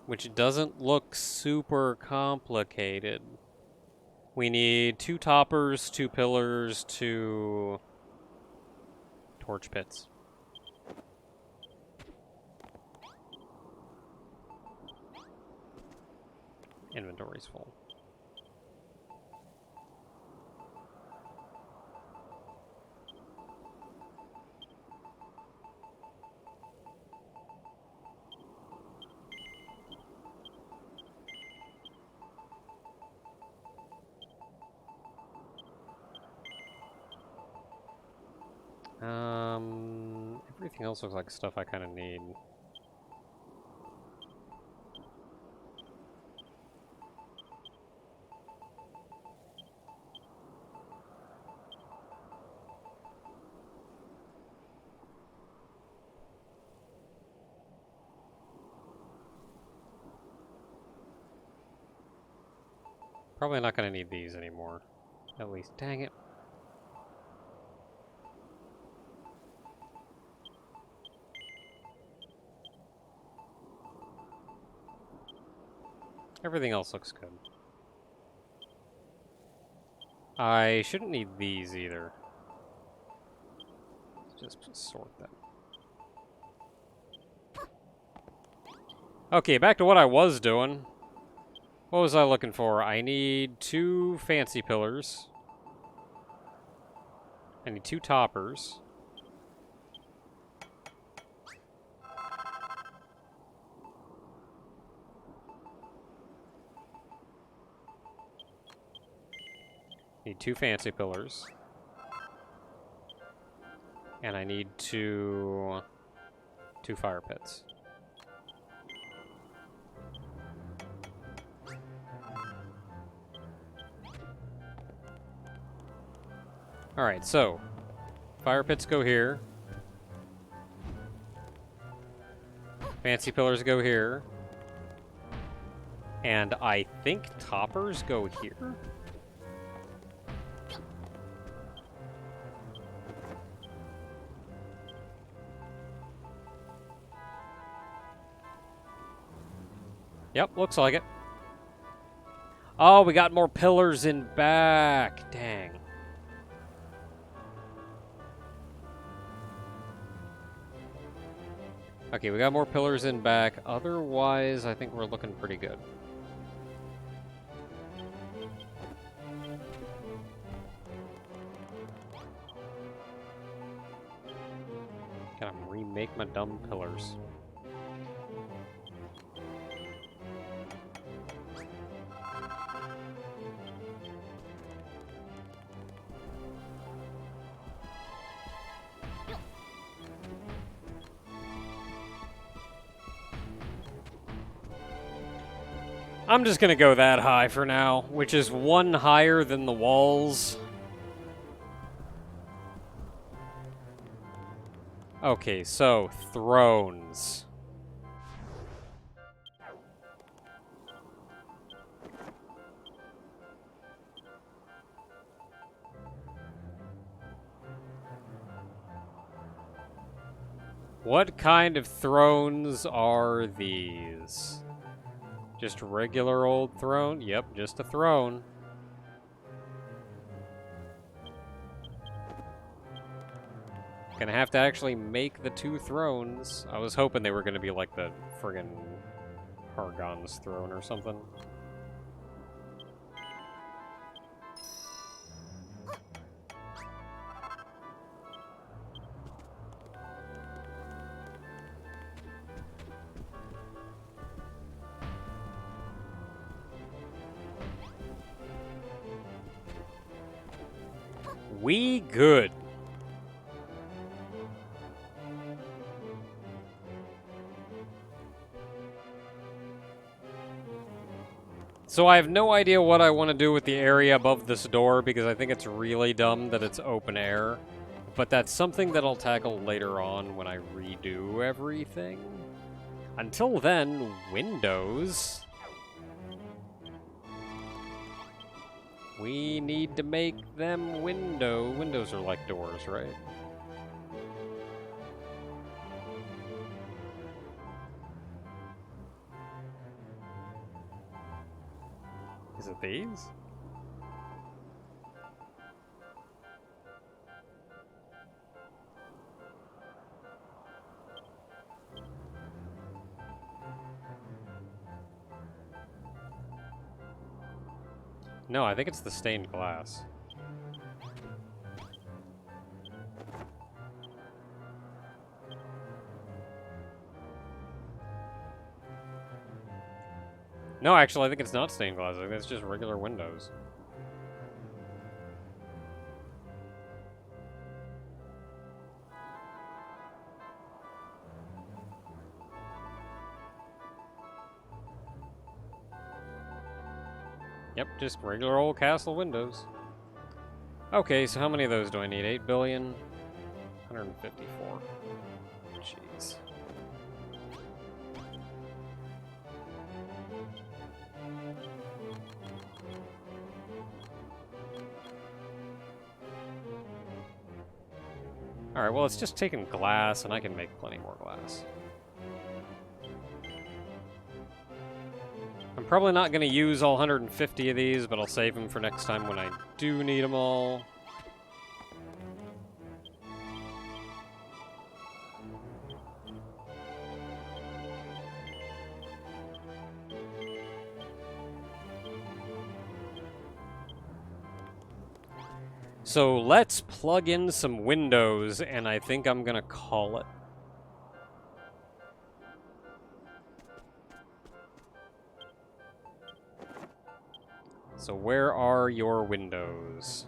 Which doesn't look super complicated. We need 2 toppers, 2 pillars, 2 torch pits. Inventory's full. Everything else looks like stuff I kind of need. Probably not going to need these anymore. At least, dang it. Everything else looks good. I shouldn't need these either. Just sort them. Okay, back to what I was doing. What was I looking for? I need 2 fancy pillars. I need 2 toppers. Need 2 fancy pillars. And I need 2 fire pits. Alright, so fire pits go here. Fancy pillars go here. And I think toppers go here? Yep, looks like it. Oh, we got more pillars in back. Dang. Okay, we got more pillars in back. Otherwise, I think we're looking pretty good. Gotta remake my dumb pillars. I'm just gonna go that high for now, which is one higher than the walls. Okay, so thrones. What kind of thrones are these? Just regular old throne? Yep, just a throne. Gonna have to actually make the two thrones. I was hoping they were gonna be like the friggin' Hargon's throne or something. We good. So I have no idea what I want to do with the area above this door because I think it's really dumb that it's open air. But that's something that I'll tackle later on when I redo everything. Until then, windows. We need to make them windows are like doors, right? Is it these? No, I think it's the stained glass. No, actually, I think it's not stained glass. I think it's just regular windows. Yep, just regular old castle windows. Okay, so how many of those do I need? 8 billion? 154. Jeez. Alright, well, it's just taking glass, and I can make plenty more glass. I'm probably not going to use all 150 of these, but I'll save them for next time when I do need them all. So let's plug in some windows, and I think I'm going to call it. So where are your windows?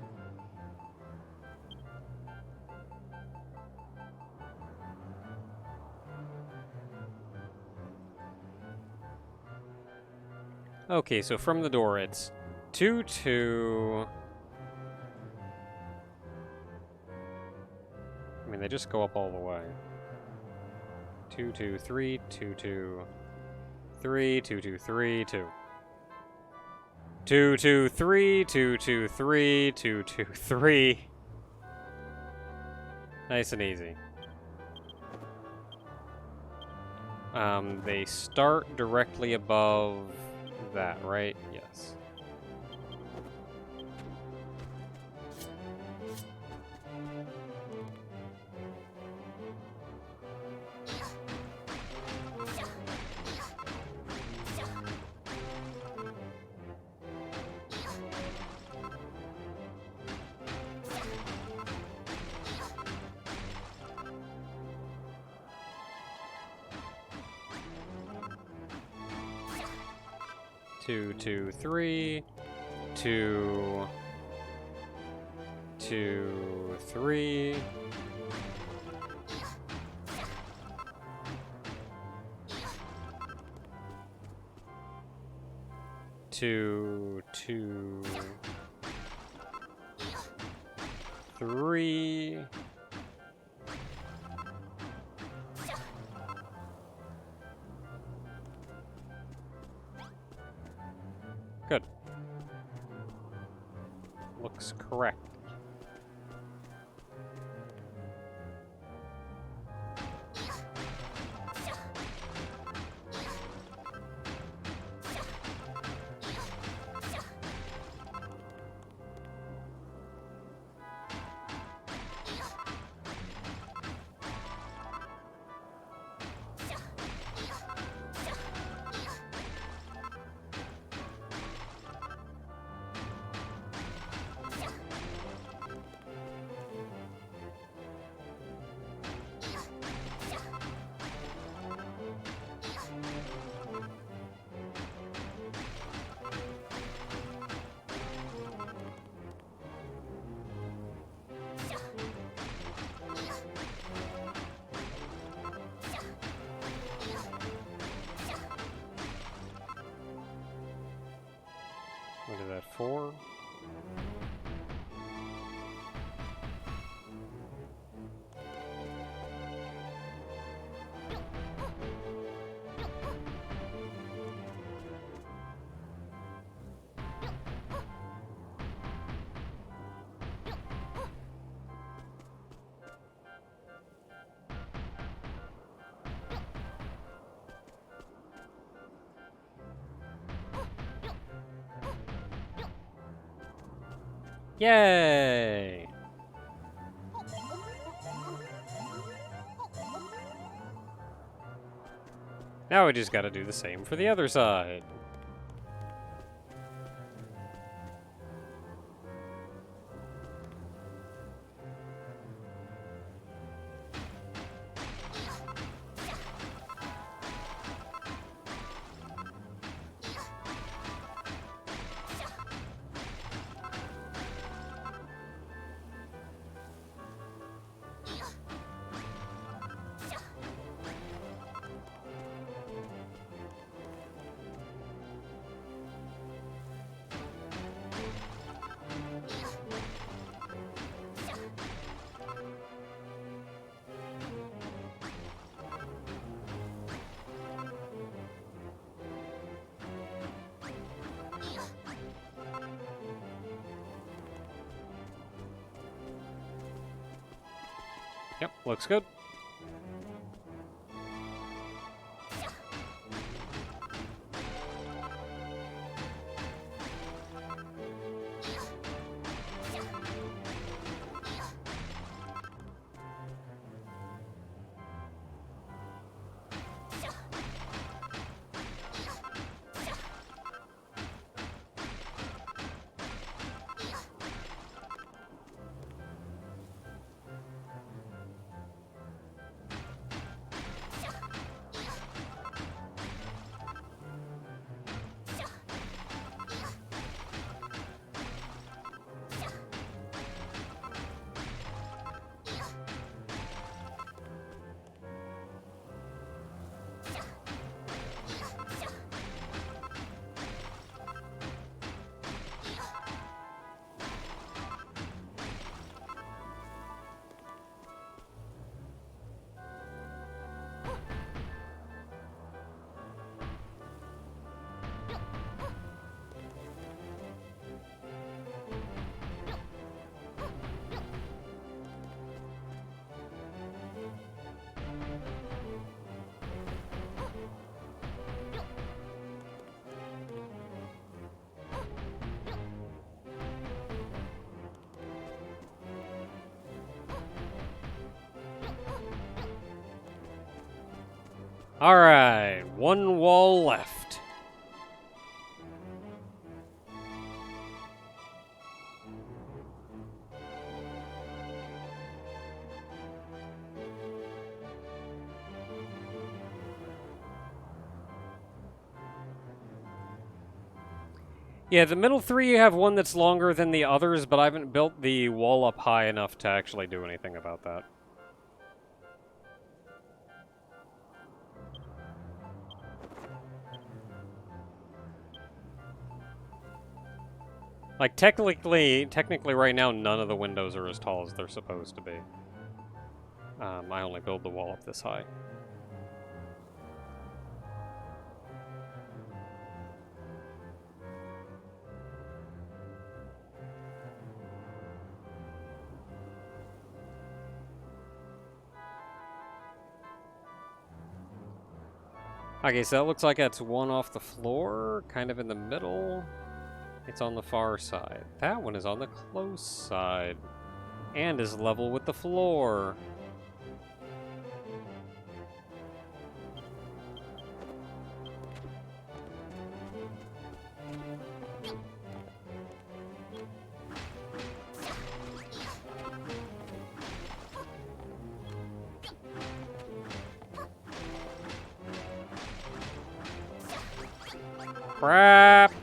Okay, so from the door it's 2, 2... I mean, they just go up all the way. 2, 2, 3, 2, 2, 3, 2, 2, 3, 2. 2, 2, 3, 2, 2, 3, 2, 2, 3. Nice and easy. They start directly above that, right? Yes. Two, 2, 3, 2, 2, 3. 2, 2, 3. Good. Looks correct. What is that, 4? Yay! Now we just gotta do the same for the other side. Yep, looks good. Alright, one wall left. Yeah, the middle three, you have one that's longer than the others, but I haven't built the wall up high enough to actually do anything about that. Like, technically right now, none of the windows are as tall as they're supposed to be. I only build the wall up this high. Okay, so that looks like that's one off the floor, kind of in the middle. It's on the far side. That one is on the close side. And is level with the floor. Crap!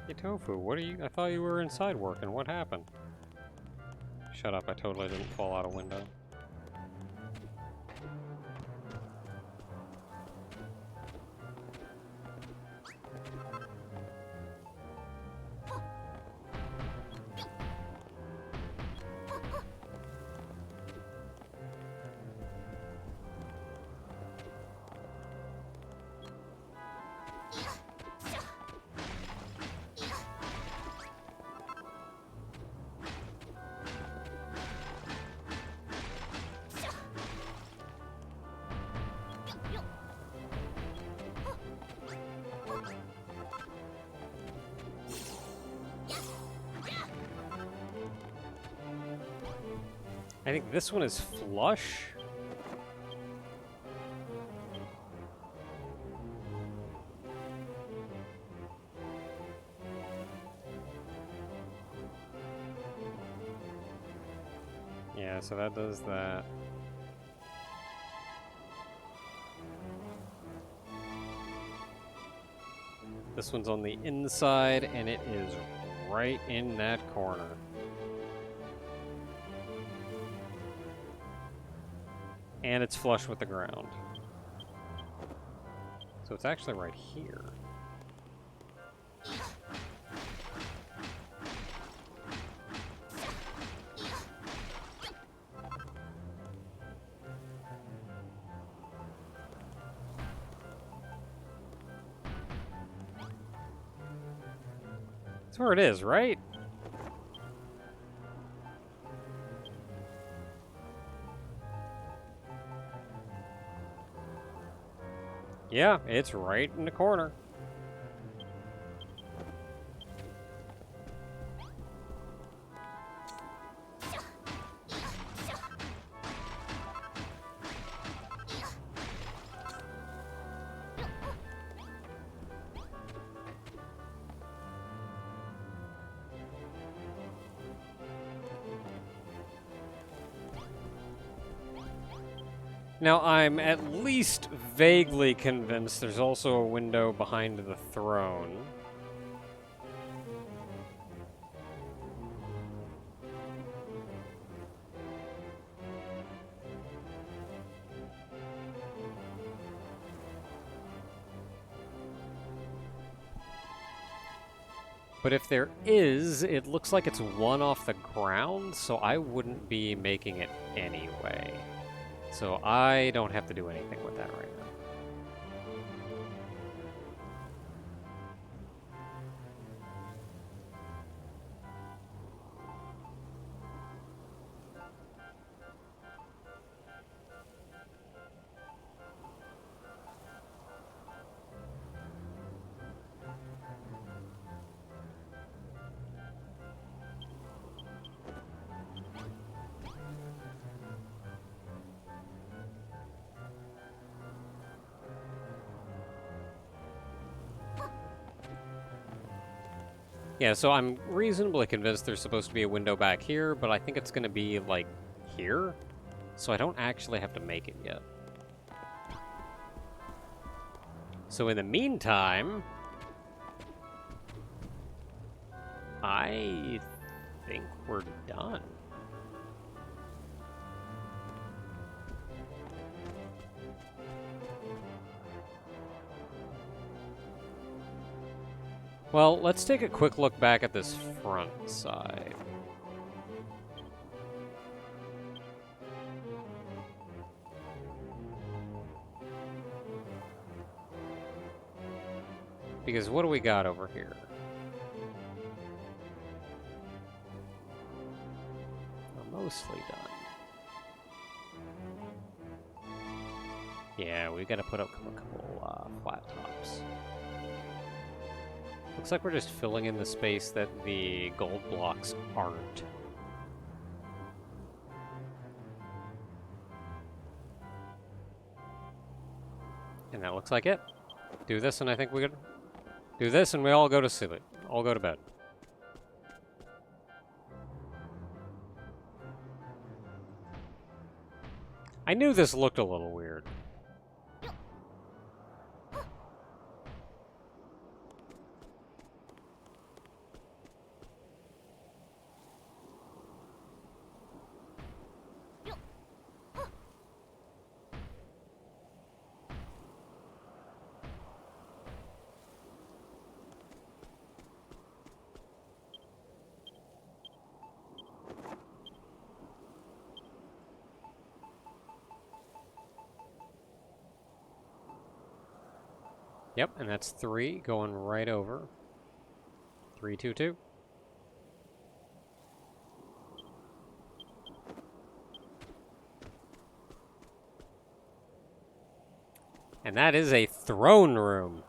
Hey, Tofu, what are you? I thought you were inside working. What happened? Shut up, I totally didn't fall out a window. I think this one is flush. Yeah, so that does that. This one's on the inside, and it is right in that corner. And it's flush with the ground. So it's actually right here. That's where it is, right? Yeah, it's right in the corner. Now, I'm at least vaguely convinced there's also a window behind the throne. But if there is, it looks like it's one off the ground, so I wouldn't be making it anyway. So I don't have to do anything with that right now. Yeah, so I'm reasonably convinced there's supposed to be a window back here, but I think it's going to be, like, here. So I don't actually have to make it yet. So in the meantime, I think we're done. Well, let's take a quick look back at this front side. Because what do we got over here? We're mostly done. Yeah, we gotta put up a couple flat tops. Looks like we're just filling in the space that the gold blocks aren't. And that looks like it. Do this and I think we could do this and we all go to sleep. All go to bed. I knew this looked a little weird. Yep, and that's 3 going right over. 3, 2, 2. And that is a throne room.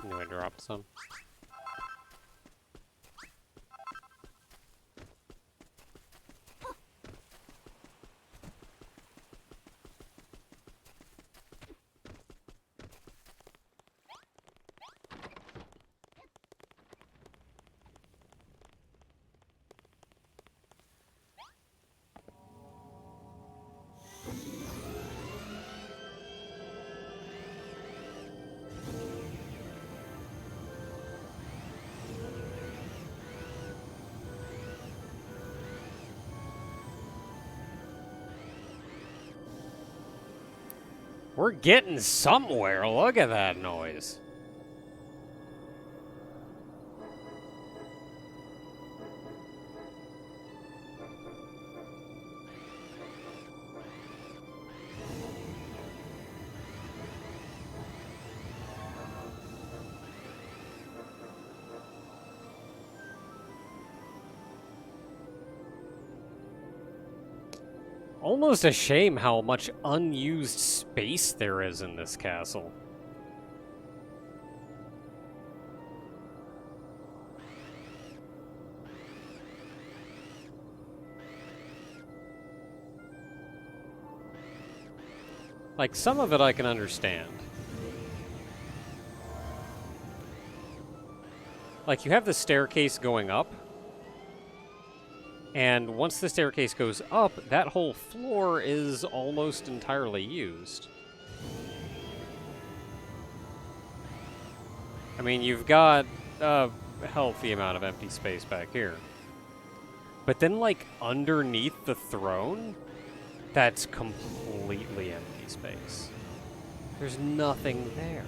I'm gonna drop some. We're getting somewhere. Look at that noise. Almost a shame how much unused space there is in this castle. Like, some of it I can understand. Like, you have the staircase going up, and once the staircase goes up, that whole floor is almost entirely used. I mean, you've got a healthy amount of empty space back here. But then, like, underneath the throne, that's completely empty space. There's nothing there.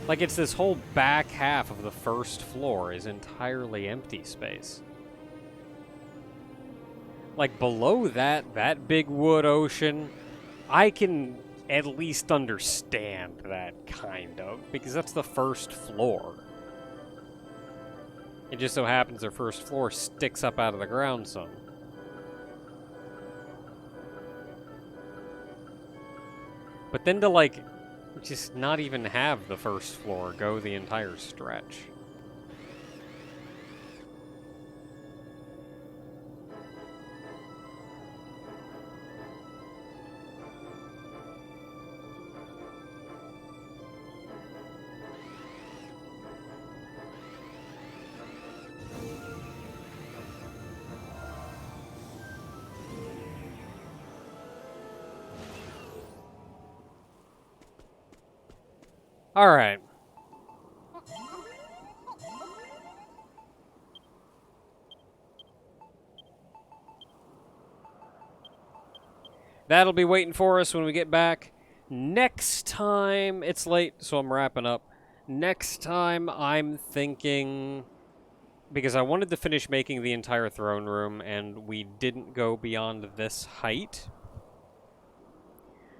Like, it's this whole back half of the first floor is entirely empty space. Like, below that big wood ocean, I can at least understand that, kind of, because that's the first floor. It just so happens their first floor sticks up out of the ground some. But then to, like, just not even have the first floor go the entire stretch. Alright. That'll be waiting for us when we get back. Next time, it's late, so I'm wrapping up. Next time, I'm thinking, because I wanted to finish making the entire throne room, and we didn't go beyond this height.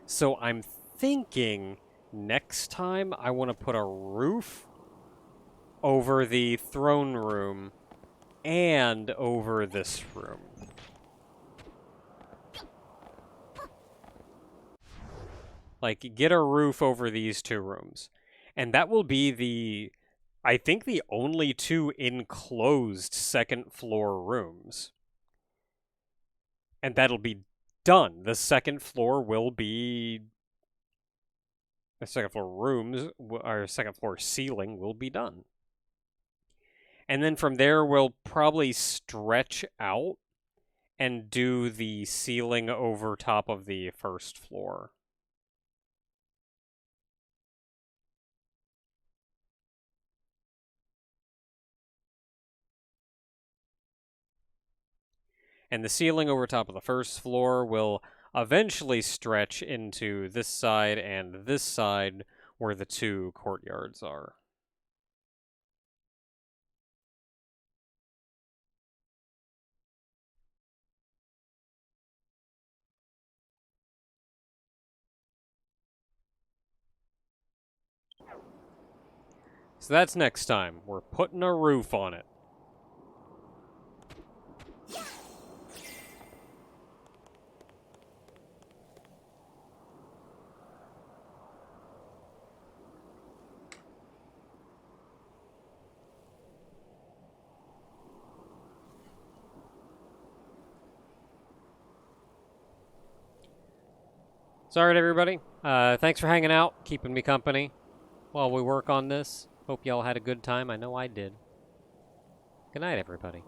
So I'm thinking next time I want to put a roof over the throne room and over this room. Like, get a roof over these two rooms. And that will be the, I think, the only two enclosed second floor rooms. And that'll be done. The second floor will be, the second floor rooms, or second floor ceiling will be done. And then from there, we'll probably stretch out and do the ceiling over top of the first floor. And the ceiling over top of the first floor will eventually stretch into this side and this side where the two courtyards are. So that's next time. We're putting a roof on it. Sorry, everybody. Thanks for hanging out, keeping me company while we work on this. Hope y'all had a good time. I know I did. Good night, everybody.